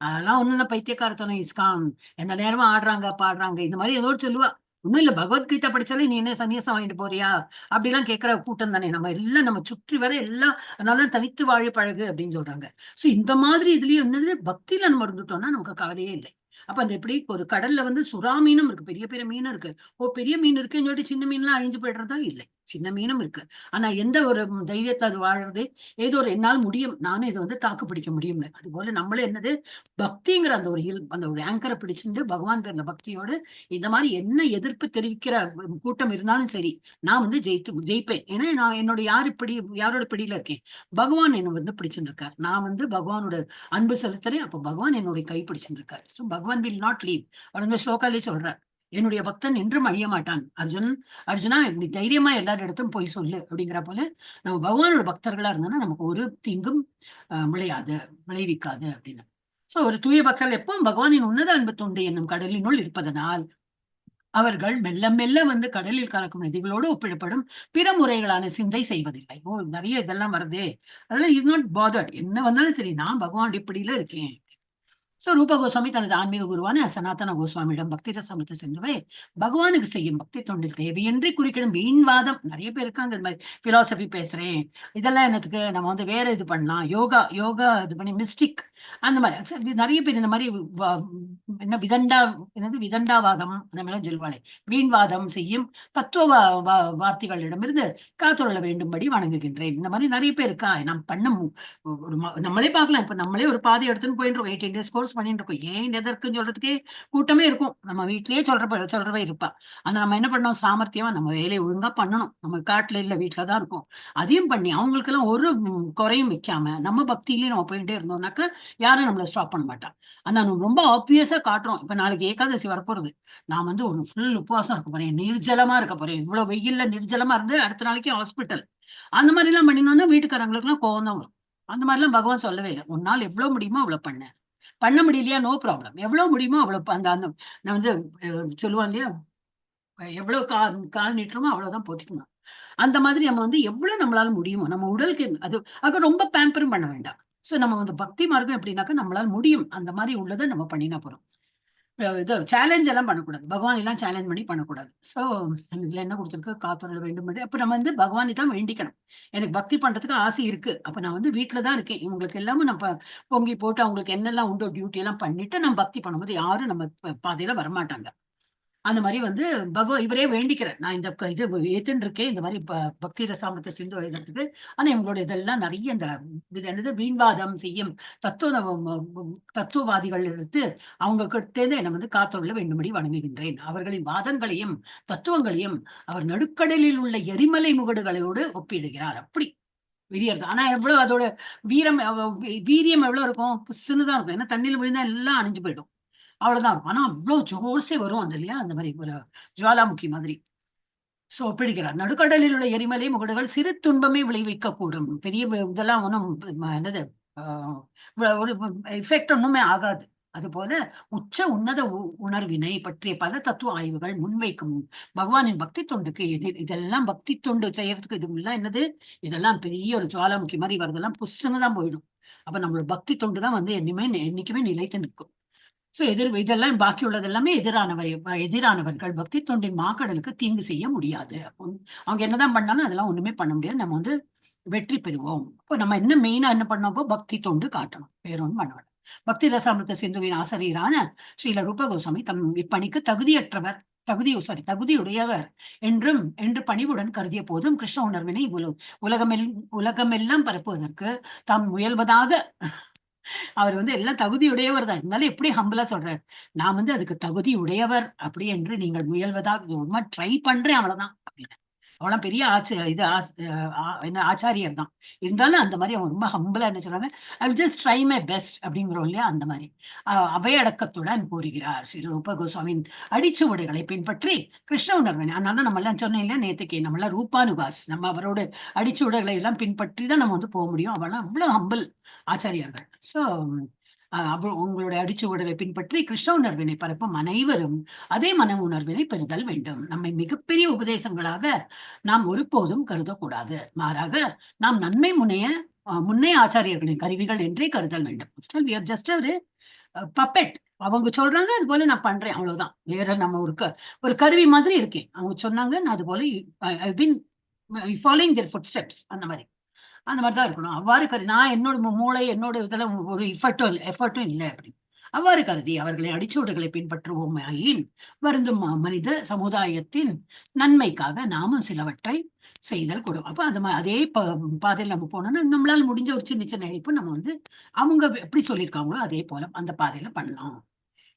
அதெல்லாம் ஒண்ணும் பைத்தியக்காரத்தனம், இஸ்கான் எந்த நேரமா ஆடுறாங்க பாடுறாங்க இந்த மாதிரி ஏதோ சொல்லுவா. ஒண்ணும் இல்ல, பகவத்கீதை படிச்சாலே நீ என்ன சன்னியாசம் வாங்கிட்டு போறியா அப்படிலாம் கேட்கிற கூட்டம் தானே நம்ம எல்லாம். நம்ம சுற்றி வர எல்லாம் அதனாலதான் தனித்து வாழ பழகு அப்படின்னு சொல்றாங்க. சோ இந்த மாதிரி இதுலயும் என்னது, பக்தியில நம்ம இருந்துட்டோம்னா நமக்கு கவலையே இல்லை. அப்ப அந்த எப்படி ஒரு கடல்ல வந்து சுறா மீனும் இருக்கு, பெரிய பெரிய மீனும் இருக்கு. பெரிய மீன் இருக்குன்னு சொல்லிட்டு சின்ன மீன்லாம் அழிஞ்சு போயிடுறதா இல்லை, சின்ன மீனும் இருக்கு. ஆனா எந்த ஒரு தைரியத்தை அது வாழறது, ஏதோ ஒரு என்னால் முடியும், நானும் இதை வந்து தாக்கு பிடிக்க முடியும்னு. அது போல நம்மளே என்னது, பக்திங்கிற அந்த ஒரு ஆங்கரை பிடிச்சிட்டு பகவான் பேர்ல பக்தியோடு இந்த மாதிரி என்ன எதிர்ப்பு தெரிவிக்கிற கூட்டம் இருந்தாலும் சரி, நான் வந்து ஜெயிப்பேன். ஏன்னா நான் யாரோட பிடியில இருக்கேன், பகவான் என்ன வந்து பிடிச்சுட்டு இருக்காரு. நான் வந்து பகவானோட அன்பு செலுத்துறேன், அப்ப பகவான் என்னுடைய கை பிடிச்சுட்டு இருக்காரு. சோ பகவான் வில் நாட் லீவ். அவர் இந்த ஸ்லோகாலே சொல்றார், என்னுடைய பக்தன் என்றும் அழிய மாட்டான். அர்ஜுனா இப்படி தைரியமா எல்லாரும் இடத்தும் போய் சொல்லு அப்படிங்கிற போல நம்ம பகவானோட பக்தர்களா இருந்தோம்னா நமக்கு ஒரு தீங்கும் விளைவிக்காது அப்படின்னு. சோ ஒரு தூய பக்தர்கள் எப்பவும் பகவானின் உன்னத அன்பு தொண்டு என்னும் கடலினுள் இருப்பதனால் அவர்கள் மெல்ல மெல்ல வந்து கடலில் கலக்கும் நதிகளோடு ஒப்பிடப்படும் பிற முறைகளான சிந்தை செய்வதில்லை. நிறைய இதெல்லாம் வருதே, அதெல்லாம் இஸ் நாட் பாதர்ட். என்ன வந்தாலும் சரி, நான் பகவான் இப்படியில இருக்கேன். சோ ரூப கோஸ்வாமி தனது ஆன்மீக குருவான சனாதன கோஸ்வாமியிடம் பக்தி ரசமத்தை சென்றவை பகவானுக்கு செய்யும் பக்தி தொண்டில் தேவையின்றி குறுக்கிடும் வீண்வாதம். நிறைய பேர் இருக்காங்க இந்த மாதிரி பிலாசபி பேசுறேன், இதெல்லாம் என்னத்துக்கு, நம்ம வந்து வேற இது பண்ணலாம், யோகா இது பண்ணி மிஸ்டிக் அந்த மாதிரி நிறைய பேர் இந்த மாதிரி விதண்டாவாதம் அந்த மாதிரிலாம் சொல்லுவாளே, வீண்வாதம் செய்யும் தத்துவ வார்த்தைகளிடமிருந்து காத்துள்ள வேண்டும்படி வணங்குகின்றேன். இந்த மாதிரி நிறைய பேர் இருக்கா. நம்ம நம்மளே பார்க்கலாம். இப்ப நம்மளே ஒரு பாதை எடுத்துன்னு போயிட்டு இருக்கோம், 18 days கோர்ஸ் பண்ணிட்டு இருக்கோம். ஏன் எதற்குன்னு சொல்றதுக்கே கூட்டமே இருக்கும். நம்ம வீட்லயே சொல்றவ இருப்பா. ஆனா நம்ம என்ன பண்ணோம், சாமர்த்தியமா நம்ம வேலையை ஒழுங்கா பண்ணணும். நம்ம காட்டுல இல்ல, வீட்டுலதான் இருக்கும். அதையும் பண்ணி அவங்களுக்கு எல்லாம் ஒரு குறையும் வைக்காம நம்ம பக்தியிலேயே நம்ம போயிட்டே இருந்தோம்னாக்க யாரும் நம்மள ஸ்டாப் பண்ண மாட்டான். ஆனா நம்ம ரொம்ப ஆப்வியஸா காட்டுறோம். இப்ப நாளைக்கு ஏகாதசி வரப்போறது, நான் வந்து ஒரு ஃபுல் உபவாசம் இருக்க போறேன், நிர்ஜலமா இருக்க போறேன், இவ்வளவு வெயில்ல நிர்ஜலமா இருந்து அடுத்த நாளைக்கு ஹாஸ்பிட்டல், அந்த மாதிரி எல்லாம் பண்ணினோம்னா வீட்டுக்காரங்களுக்கு எல்லாம் கோவம் தான் வரும். அந்த மாதிரி எல்லாம் பகவான் சொல்லவே இல்லை. ஒரு நாள் எவ்வளவு முடியுமோ அவ்வளவு பண்ண முடியலையா, நோ ப்ராப்ளம். எவ்வளவு முடியுமோ அவ்வளவு அந்த நான் வந்து சொல்லுவாங்க இல்லையா, எவ்வளவு கால் நீட்டுறோமோ அவ்வளவுதான் போத்திக்கணும். அந்த மாதிரி நம்ம வந்து எவ்வளவு நம்மளால முடியுமோ நம்ம உடலுக்கு அது ரொம்ப பேம்பரும் பண்ண வேண்டாம். சோ நம்ம வந்து பக்தி மார்க்கம் எப்படின்னாக்கா நம்மளால முடியும் அந்த மாதிரி உள்ளதை நம்ம பண்ணினா போறோம். இது சேலஞ்ச் எல்லாம் பண்ணக்கூடாது, பகவான் எல்லாம் சேலஞ்ச் பண்ணி பண்ணக்கூடாது. சோ இதுல என்ன கொடுத்துருக்கு, காத்துள்ள வேண்டும். அப்ப நம்ம வந்து பகவானை தான் வேண்டிக்கணும். எனக்கு பக்தி பண்றதுக்கு ஆசை இருக்கு, அப்ப நான் வந்து வீட்டுலதான் இருக்கேன், இவங்களுக்கு எல்லாமே நம்ம பொங்கி போட்டு அவங்களுக்கு என்னெல்லாம் உண்டோ டியூட்டி எல்லாம் பண்ணிட்டு நம்ம பக்தி பண்ணும்போது யாரும் நம்ம பாதையில வரமாட்டாங்க. அந்த மாதிரி வந்து இவரே வேண்டிக்கிறேன், நான் இந்த இது ஏத்துன்னு இருக்கேன் இந்த மாதிரி பக்தி ரசாமிரத சிந்து எழுதுறதுக்கு. ஆனா இவங்களோட இதெல்லாம் நிறைய இந்த என்னது வீண்வாதம் செய்யும் தத்துவவாதிகள் எடுத்து அவங்க கிட்டே என்னை வந்து காத்துள்ள வேண்டும்படி வணங்குகின்றேன். அவர்களின் வாதங்களையும் தத்துவங்களையும் அவர் நடுக்கடலில் உள்ள எரிமலை முகடுகளோடு ஒப்பிடுகிறார். அப்படி விரியறது. ஆனா எவ்வளவு அதோட வீரியம் எவ்வளவு இருக்கும், புசுன்னுதான் இருக்கும். ஏன்னா தண்ணியில விழுந்தா எல்லாம் அணிஞ்சு போயிடும், அவ்வளவுதான் இருக்கும். ஆனா அவ்வளவு ஜோர்ஸே வரும் அந்த இல்லையா, அந்த மாதிரி ஒரு ஜுவாலாமுகி மாதிரி. சோ ஒப்பிடுகிறார். நடுக்கடலில் உள்ள எரிமலை முகடுகள் சிறு துன்பமே விளைவிக்க கூடும், பெரிய இதெல்லாம் ஒன்றும் என்னது ஒரு எஃபெக்ட் ஒண்ணுமே ஆகாது. அது போல உச்ச உன்னத உணர்வினை பற்றிய பல தத்துவ ஆய்வுகள் முன்வைக்கும் பகவானின் பக்தி தொண்டுக்கு இதெல்லாம் பக்தி தொண்டு செய்யறதுக்கு இது எல்லாம் என்னது, இதெல்லாம் பெரிய ஒரு ஜுவாலாமுகி மாதிரி வரதெல்லாம் புஷ்ஷுன்னு தான் போயிடும். அப்ப நம்மளோட பக்தி தொண்டு தான் வந்து என்னைக்குமே நிலைத்து நிற்கும். சோ இதெல்லாம் பாக்கி உள்ளது எல்லாமே எதிரானவர்கள் பக்தி தொண்டின் மாக்கடலுக்கு தீங்கு செய்ய முடியாது. அவங்க என்னதான் பண்ணாலும் அதெல்லாம் ஒண்ணுமே பண்ண முடியாது. நம்ம வந்து வெற்றி பெறுவோம். இப்போ நம்ம என்ன மெயினா என்ன பண்ணோம், பக்தி தொண்டு காட்டணும், வேற ஒண்ணும் பண்ண வேண்டாம். பக்தி ரசாமிர்த சிந்துவின் ஆசிரியரான ஸ்ரீல ரூப கோஸ்வாமி தம் இப்பணிக்கு தகுதியுடையவர் என்று பணிவுடன் கருதிய போதும் கிருஷ்ண உணர்வினை உலகமெல்லாம் பரப்புவதற்கு தாம் முயல்வதாக அவர் வந்து எல்லாம் தகுதியுடையவர் தான் இருந்தாலும் எப்படி ஹம்பிளா சொல்றாரு, நான் வந்து அதுக்கு தகுதி உடையவர் அப்படி என்று நீங்கள் முயல்வதாக ரொம்ப ட்ரை பண்றேன் அவ்வளவுதான் அப்படின்னு. அவெல்லாம் பெரிய ஆச்சாரியர் தான் இருந்தாலும் அந்த மாதிரி அவங்க ரொம்ப ஹம்பிளா என்ன சொல்றாங்க, I just try my best அப்படிங்கிறோம் இல்லையா, அந்த மாதிரி அவையடக்கத்துடன் கூறுகிறார் ஸ்ரீ ரூப கோஸ்வாமியின் அடிச்சுவடுகளை பின்பற்றி கிருஷ்ண உணர்வினை. அதனால நம்ம எல்லாம் சொன்னோம் இல்லையா நேத்துக்கு, நம்ம எல்லாம் ரூபானுகாஸ், நம்ம அவரோட அடிச்சுவடுகளை எல்லாம் பின்பற்றி தான் நம்ம வந்து போக முடியும். அவெல்லாம் அவ்வளவு ஹம்பிள் ஆச்சாரியர்கள். சோ உங்களுடைய அடிச்சுவடுகளை பின்பற்றி கிருஷ்ண உணர்வினை பரப்பும் அனைவரும் அதே மன உணர்வினை பெறுதல் வேண்டும். நம்மை மிகப்பெரிய உபதேசங்களாக நாம் ஒருபோதும் கருதக்கூடாது. மாறாக நாம் நன்மை முன்னைய ஆச்சாரியர்களின் கருவிகள் என்றே கருதல் வேண்டும். ஜஸ்ட் ஒரு பப்பெட், அவங்க சொல்றாங்க அது போல நான் பண்றேன், அவ்வளவுதான். வேற நம்ம ஒரு கருவி மாதிரி இருக்கேன். அவங்க சொன்னாங்க, நான் அது போல ஃபாலோயிங் தேர் ஃபுட் ஸ்டெப்ஸ், அந்த மாதிரிதான் இருக்கணும். அவ்வாறு நான் என்னோட மூளை என்னோட இதுல ஒரு எஃபர்ட்டும் இல்லை அப்படி அவ்வாறு கருதி அவர்களை அடிச்சுவடுகளை பின்பற்றுவோமாயின் வருந்தும் மனித சமுதாயத்தின் நன்மைக்காக நாமும் சிலவற்றை செய்தல் கூடும். அப்ப அதே பாதையில் நம்ம போனோம்னா நம்மளால முடிஞ்ச ஒரு சின்ன சின்ன ஹெல்ப் நம்ம வந்து அவங்க எப்படி சொல்லியிருக்காங்களோ அதே போல அந்த பாதையில பண்ணலாம்.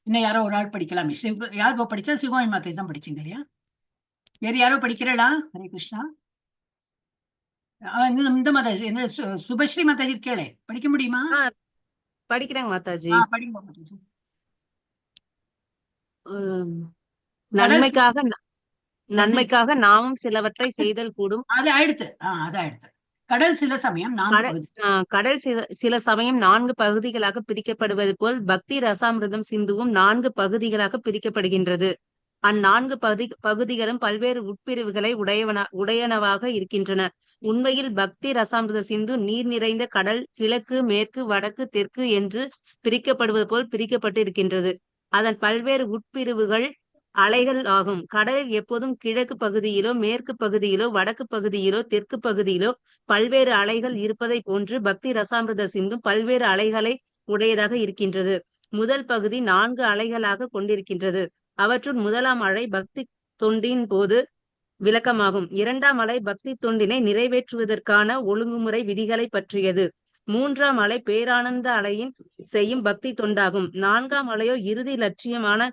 இன்னும் யாரோ ஒரு ஆள் படிக்கலாமே, யாரோ படிச்சா சிவாமி மாத்தை தான் படிச்சீங்க இல்லையா? வேற யாரோ படிக்கிறா? ஹரே கிருஷ்ணா. இந்த மாதாஜி என்ன சுபஸ்ரீ மாதாஜி கேளு, படிக்க முடியுமா? படிக்கிறேங்க மாதாஜி. படிங்க மாதாஜி. நன்மைக்காக நாமும் சிலவற்றை செய்தல் கூடும். அது அடுத்து கடல் சில சமயம் சில சமயம் 4 பகுதிகளாக பிரிக்கப்படுவது போல் பக்தி ரசாமிர்தம் சிந்துவும் 4 பகுதிகளாக பிரிக்கப்படுகின்றது. அந்நான்கு பகுதிகளும் பல்வேறு உட்பிரிவுகளை உடையனவாக இருக்கின்றன. உண்மையில் பக்தி ரசாமிர்த சிந்து நீர் நிறைந்த கடல் கிழக்கு மேற்கு வடக்கு தெற்கு என்று பிரிக்கப்படுவது போல் பிரிக்கப்பட்டு இருக்கின்றது. அதன் பல்வேறு உட்பிரிவுகள் அலைகள் ஆகும். கடலில் எப்போதும் கிழக்கு பகுதியிலோ மேற்கு பகுதியிலோ வடக்கு பகுதியிலோ தெற்கு பகுதியிலோ பல்வேறு அலைகள் இருப்பதை போன்று பக்தி ரசாமிர்த சிந்தும் பல்வேறு அலைகளை உடையதாக இருக்கின்றது. முதல் பகுதி 4 அலைகளாக கொண்டிருக்கின்றது. அவற்றுள் முதலாம் அலை பக்தி தொண்டின் போது விளக்கமாகும். 2ஆம் அலை பக்தி தொண்டினை நிறைவேற்றுவதற்கான ஒழுங்குமுறை விதிகளை பற்றியது. 3ஆம் அலை பேரானந்த அலையின் செய்யும் பக்தி தொண்டாகும். 4ஆம் அலையோ இறுதி லட்சியமான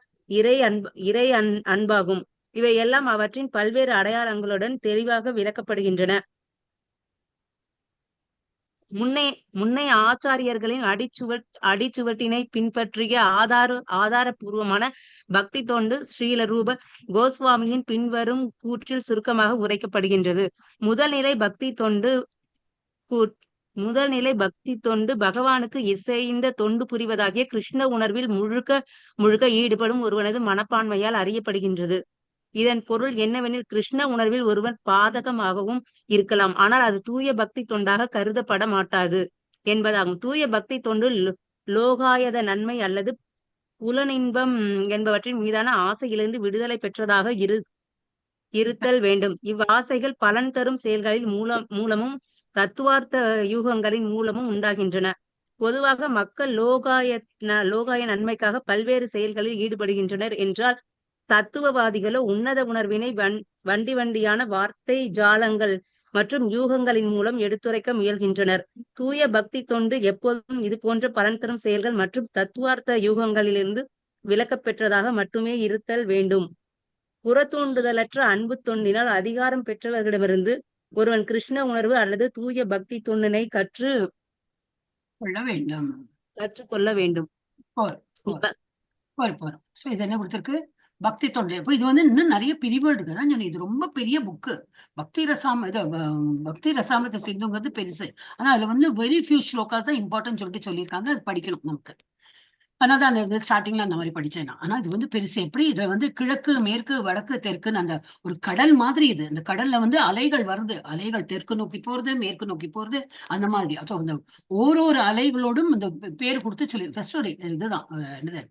இறை அன்பாகும். இவையெல்லாம் அவற்றின் பல்வேறு அடையாளங்களுடன் தெளிவாக விளக்கப்படுகின்றன. முன்னைய ஆச்சாரியர்களின் அடிச்சுவட்டினை பின்பற்றிய ஆதாரபூர்வமான பக்தி தொண்டு ஸ்ரீல ரூப கோஸ்வாமியின் பின்வரும் கூற்றில் சுருக்கமாக உரைக்கப்படுகின்றது. முதல்நிலை பக்தி தொண்டு பகவானுக்கு இசைந்த தொண்டு புரிவதாகிய கிருஷ்ண உணர்வில் முழுக்க ஈடுபடும் ஒருவனது மனப்பான்மையால் அறியப்படுகின்றது. இதன் பொருள் என்னவெனில், கிருஷ்ண உணர்வில் ஒருவன் பாதகமாகவும் இருக்கலாம், ஆனால் அது தூய பக்தி தொண்டாக கருதப்பட மாட்டாது என்பதாகும். தூய பக்தி தொண்டு லோகாயத நன்மை அல்லது புலனின்பம் என்பவற்றின் மீதான ஆசையிலிருந்து விடுதலை பெற்றதாக இருத்தல் வேண்டும். இவ்வாசைகள் பலன் தரும் செயல்களின் மூலமும் தத்துவார்த்த யூகங்களின் மூலமும் உண்டாகின்றன. பொதுவாக மக்கள் லோகாய நன்மைக்காக பல்வேறு செயல்களில் ஈடுபடுகின்றனர் என்றால், தத்துவவாதிகளோ உன்னத உணர்வினை வண்டியான வார்த்தை ஜாலங்கள் மற்றும் யூகங்களின் மூலம் எடுத்துரைக்க முயல்கின்றனர். தூய பக்தி தொண்டு எப்போதும் இது போன்ற பலன் தரும் செயல்கள் மற்றும் தத்துவார்த்த யூகங்களிலிருந்து விலக்கப் பெற்றதாக மட்டுமே இருத்தல் வேண்டும். புறத்தூண்டுதலற்ற அன்பு தொண்டினால் அதிகாரம் பெற்றவர்களிடமிருந்து ஒருவன் கிருஷ்ண உணர்வு அல்லது தூய பக்தி தொண்டினை கற்றுக்கொள்ள வேண்டும். இது என்ன கொடுத்திருக்கு? பக்தி தொண்டு. இப்போ இது வந்து இன்னும் நிறைய பிரிவுகள் இருக்குதான். இது ரொம்ப பெரிய புக்கு. பக்தி ரசாமிர்த சிந்துங்கிறது பெருசு. ஆனா அதுல வந்து வெரி ஃபியூ ஸ்லோகாஸ் தான் இம்பார்ட்டன்ட் சொல்லியிருக்காங்க. அது படிக்கணும் நமக்கு. அதனால்தான் அந்த ஸ்டார்டிங்ல அந்த மாதிரி படிச்சேன். ஆனா இது வந்து பெருசு. எப்படி இதுல வந்து கிழக்கு மேற்கு வடக்கு தெற்குன்னு அந்த ஒரு கடல் மாதிரி இது. இந்த கடல்ல வந்து அலைகள் வருது. அலைகள் தெற்கு நோக்கி போறது, மேற்கு நோக்கி போறது, அந்த மாதிரி. அந்த ஒரு அலைகளோடும் இந்த பேர் கொடுத்து சொல்லி ஜஸ்ட் ஒரு இதுதான் என்னது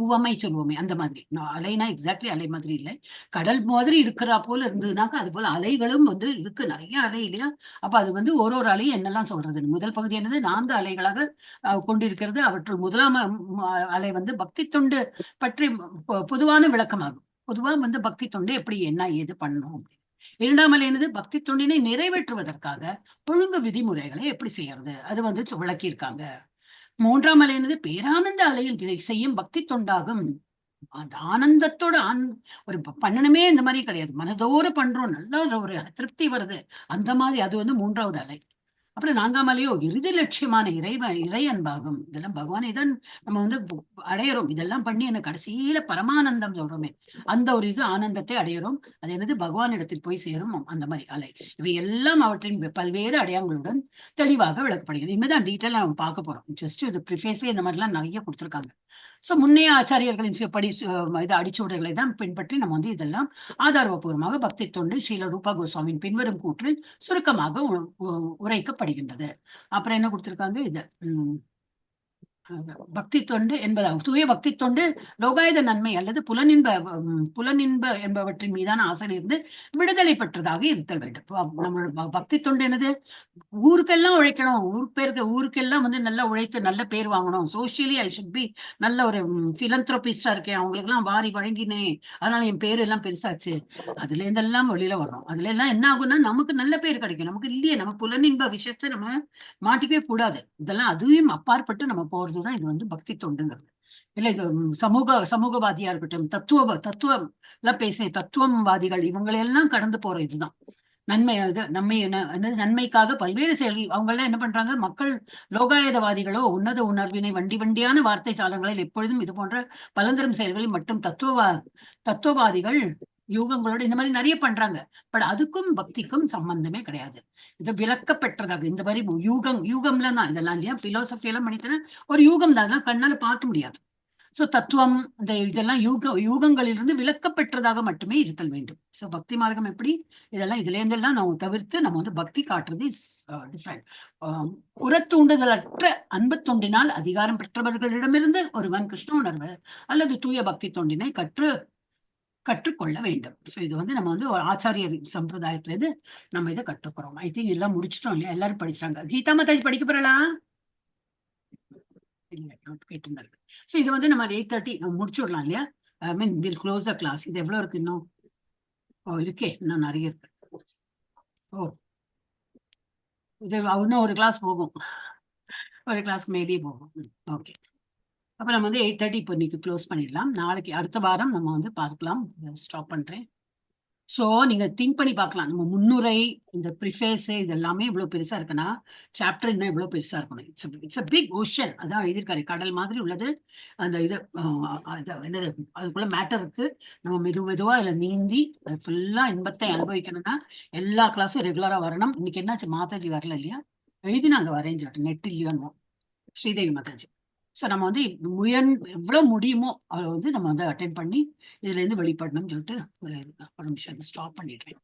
உவமை சொல்லுவோமே அந்த மாதிரி. அலைனா எக்ஸாக்ட்லி அலை மாதிரி இல்லை, கடல் மாதிரி இருக்கிறா போல இருந்ததுனாக்கா அது போல அலைகளும் வந்து இருக்கு, நிறைய அலை இல்லையா. அப்ப அது வந்து ஒரு அலையும் என்னெல்லாம் சொல்றது. முதல் பகுதி என்னது, 4 அலைகளாக கொண்டிருக்கிறது. அவற்றுள் முதலாம் அலை வந்து பக்தி தொண்டு பற்றி பொதுவான விளக்கமாகும். பொதுவா வந்து பக்தி தொண்டு எப்படி என்ன ஏது பண்ணணும். இரண்டாம் அலை என்னது, பக்தி தொண்டினை நிறைவேற்றுவதற்காக ஒழுங்கு விதிமுறைகளை எப்படி செய்யறது அது வந்து விளக்கியிருக்காங்க. மூன்றாம் அலை என்னது, பேரானந்த அலையில் செய்யும் பக்தி தொண்டாகும். அந்த ஆனந்தத்தோட ஒரு பண்ணணுமே இந்த மாதிரி கிடையாது, மனதோடு பண்றோம், நல்ல ஒரு திருப்தி வருது, அந்த மாதிரி அது வந்து மூன்றாவது அலை. அப்புறம் 4ஆம் அலையோ இறுதி லட்சியமான இறை அன்பாகும். இதெல்லாம் பகவானை தான் நம்ம வந்து அடையிறோம். இதெல்லாம் பண்ணி எனக்கு கடைசியில பரமானந்தம் சொல்றோமே, அந்த ஒரு இது ஆனந்தத்தை அடையிறோம். அது என்னது, பகவானிடத்தில் போய் சேரும் அந்த மாதிரி அலை. இவை எல்லாம் அவற்றின் பல்வேறு அடையாளங்களுடன் தெளிவாக விளக்கப்படுகிறது. இனிமேதான் டீட்டெயிலா நம்ம பார்க்க போறோம். ஜஸ்ட் இது ப்ரிஃபேஸ்ல இந்த மாதிரி எல்லாம் நிறைய கொடுத்துருக்காங்க. சோ முன்னைய ஆச்சாரியர்களின் இது அடிச்சுவடுகளை தான் பின்பற்றி நம்ம வந்து இதெல்லாம் ஆதாரபூர்வமாக பக்தி தொண்டு ஸ்ரீல ரூபா கோஸ்வாமியின் பின்வரும் கூற்றில் சுருக்கமாக உரைக்கப்படுகின்றது. அப்புறம் என்ன கொடுத்திருக்காங்க, இது பக்தி தொண்டு என்பதாகும். தூய பக்தி தொண்டு லோகாயுத நன்மை அல்லது புலனின்ப என்பவற்றின் மீதான ஆசையிலிருந்து விடுதலை பெற்றதாக இருத்தல் வேண்டும். நம்மளோட பக்தி தொண்டு என்னது, ஊருக்கெல்லாம் உழைக்கணும், ஊருக்கெல்லாம் வந்து நல்லா உழைத்து நல்ல பேர் வாங்கணும், சோசியலி ஐ ஷுட் பி நல்ல ஒரு பிலந்த்ரோபிஸ்டா இருக்கேன், அவங்களுக்கு எல்லாம் வாரி வழங்கினேன், அதனால என் பேர் எல்லாம் பெருசாச்சு, அதுல இருந்தெல்லாம் வெளியில வர்றோம். அதுல எல்லாம் என்ன ஆகும்னா நமக்கு நல்ல பேர் கிடைக்கும். நமக்கு இல்லையே, நம்ம புலனின்ப விஷயத்த நம்ம மாட்டிக்கவே கூடாது. இதெல்லாம் அதுவும் அப்பாற்பட்டு நம்ம போறதுதான் இது வந்து பக்தி தொண்டுங்கிறது. இல்ல இது சமூகவாதியா இருக்கட்டும், தத்துவம் எல்லாம் பேசின தத்துவவாதிகள் இவங்களெல்லாம் கடந்து போற இதுதான் நன்மைக்காக பல்வேறு செயல்கள். அவங்க எல்லாம் என்ன பண்றாங்க, மக்கள் லோகாயுதவாதிகளோ உன்னத உணர்வினை வண்டியான வார்த்தை சாலங்களில் எப்பொழுதும் இது போன்ற பலந்தரும் செயல்களில் மற்றும் தத்துவவாதிகள் யூகங்களோட இந்த மாதிரி நிறைய பண்றாங்க. பட் அதுக்கும் பக்திக்கும் சம்பந்தமே கிடையாது. இது விளக்க பெற்றதாக இந்த மாதிரி யூகம்ல தான் இதெல்லாம் இல்லையா, பிலோசபி எல்லாம் பண்ணித்தன ஒரு யூகம் தான், அதெல்லாம் கண்ணால பார்க்க முடியாது. சோ தத்துவம் இதெல்லாம் யூகங்களிலிருந்து விளக்க பெற்றதாக மட்டுமே இருத்தல் வேண்டும். சோ பக்தி மார்க்கம் எப்படி, இதெல்லாம் இதுல இருந்தெல்லாம் நம்ம தவிர்த்து நம்ம வந்து பக்தி காட்டுறது டிஃபரெண்ட். புறத்தூண்டுதலற்ற அன்பு தொண்டினால் அதிகாரம் பெற்றவர்களிடமிருந்து ஒருவன் கிருஷ்ண உணர்வு அல்லது தூய பக்தி தொண்டினை கற்றுக்கொள்ள வேண்டும். சோ இது வந்து நம்ம வந்து ஒரு ஆச்சாரியர் சம்பிரதாயத்துல இருந்து நம்ம இதை கற்றுக்கிறோம். ஐ திங்க் எல்லாம் முடிச்சிட்டோம் இல்லையா, எல்லாரும் படிச்சிட்டாங்க. கீதா மாதாஜி படிக்க போறலாம் கேட்டிருந்தாரு. சோ இது வந்து நம்ம 8:30 நம்ம முடிச்சுடலாம் இல்லையா. I mean will close the class. இது எவ்வளவு இருக்கு இன்னும்? இருக்கே, இன்னும் நிறைய இருக்கு. இது இன்னும் ஒரு கிளாஸ் போகும், ஒரு கிளாஸ் மேலேயே போகும். ஓகே, அப்ப நம்ம வந்து 8:30 இப்போ இன்னைக்கு க்ளோஸ் பண்ணிடலாம். நாளைக்கு அடுத்த வாரம் நம்ம வந்து பார்க்கலாம். ஸ்டாப் பண்றேன். சோ நீங்க திங்க் பண்ணி பார்க்கலாம், நம்ம முன்னுரை இந்த ப்ரிஃபேஸ் இது எல்லாமே இவ்வளவு பெருசா இருக்குன்னா சாப்டர் இன்னும் இவ்வளவு பெருசா இருக்கணும். It's a big ocean. அதான் எழுதியிருக்காரு, கடல் மாதிரி உள்ளது அந்த இது. என்னது, அதுக்குள்ள மேட்டர் இருக்கு. நம்ம மெதுவா அதுல நீந்தி அது ஃபுல்லா இன்பத்தை அனுபவிக்கணும்னா எல்லா கிளாஸும் ரெகுலரா வரணும். இன்னைக்கு என்னாச்சு, மாதாஜி வரல இல்லையா, எழுதினாங்க வரேன்னு சொல்லிட்டு, நெட் இல்லையோன்னு ஸ்ரீதேவி மாதாஜி. சோ நம்ம வந்து எவ்வளவு முடியுமோ அதை வந்து நம்ம வந்து அட்டென்ட் பண்ணி இதுல இருந்து வெளிப்படணும்னு சொல்லிட்டு ஒரு நிமிஷம் ஸ்டாப் பண்ணிடுறேன்.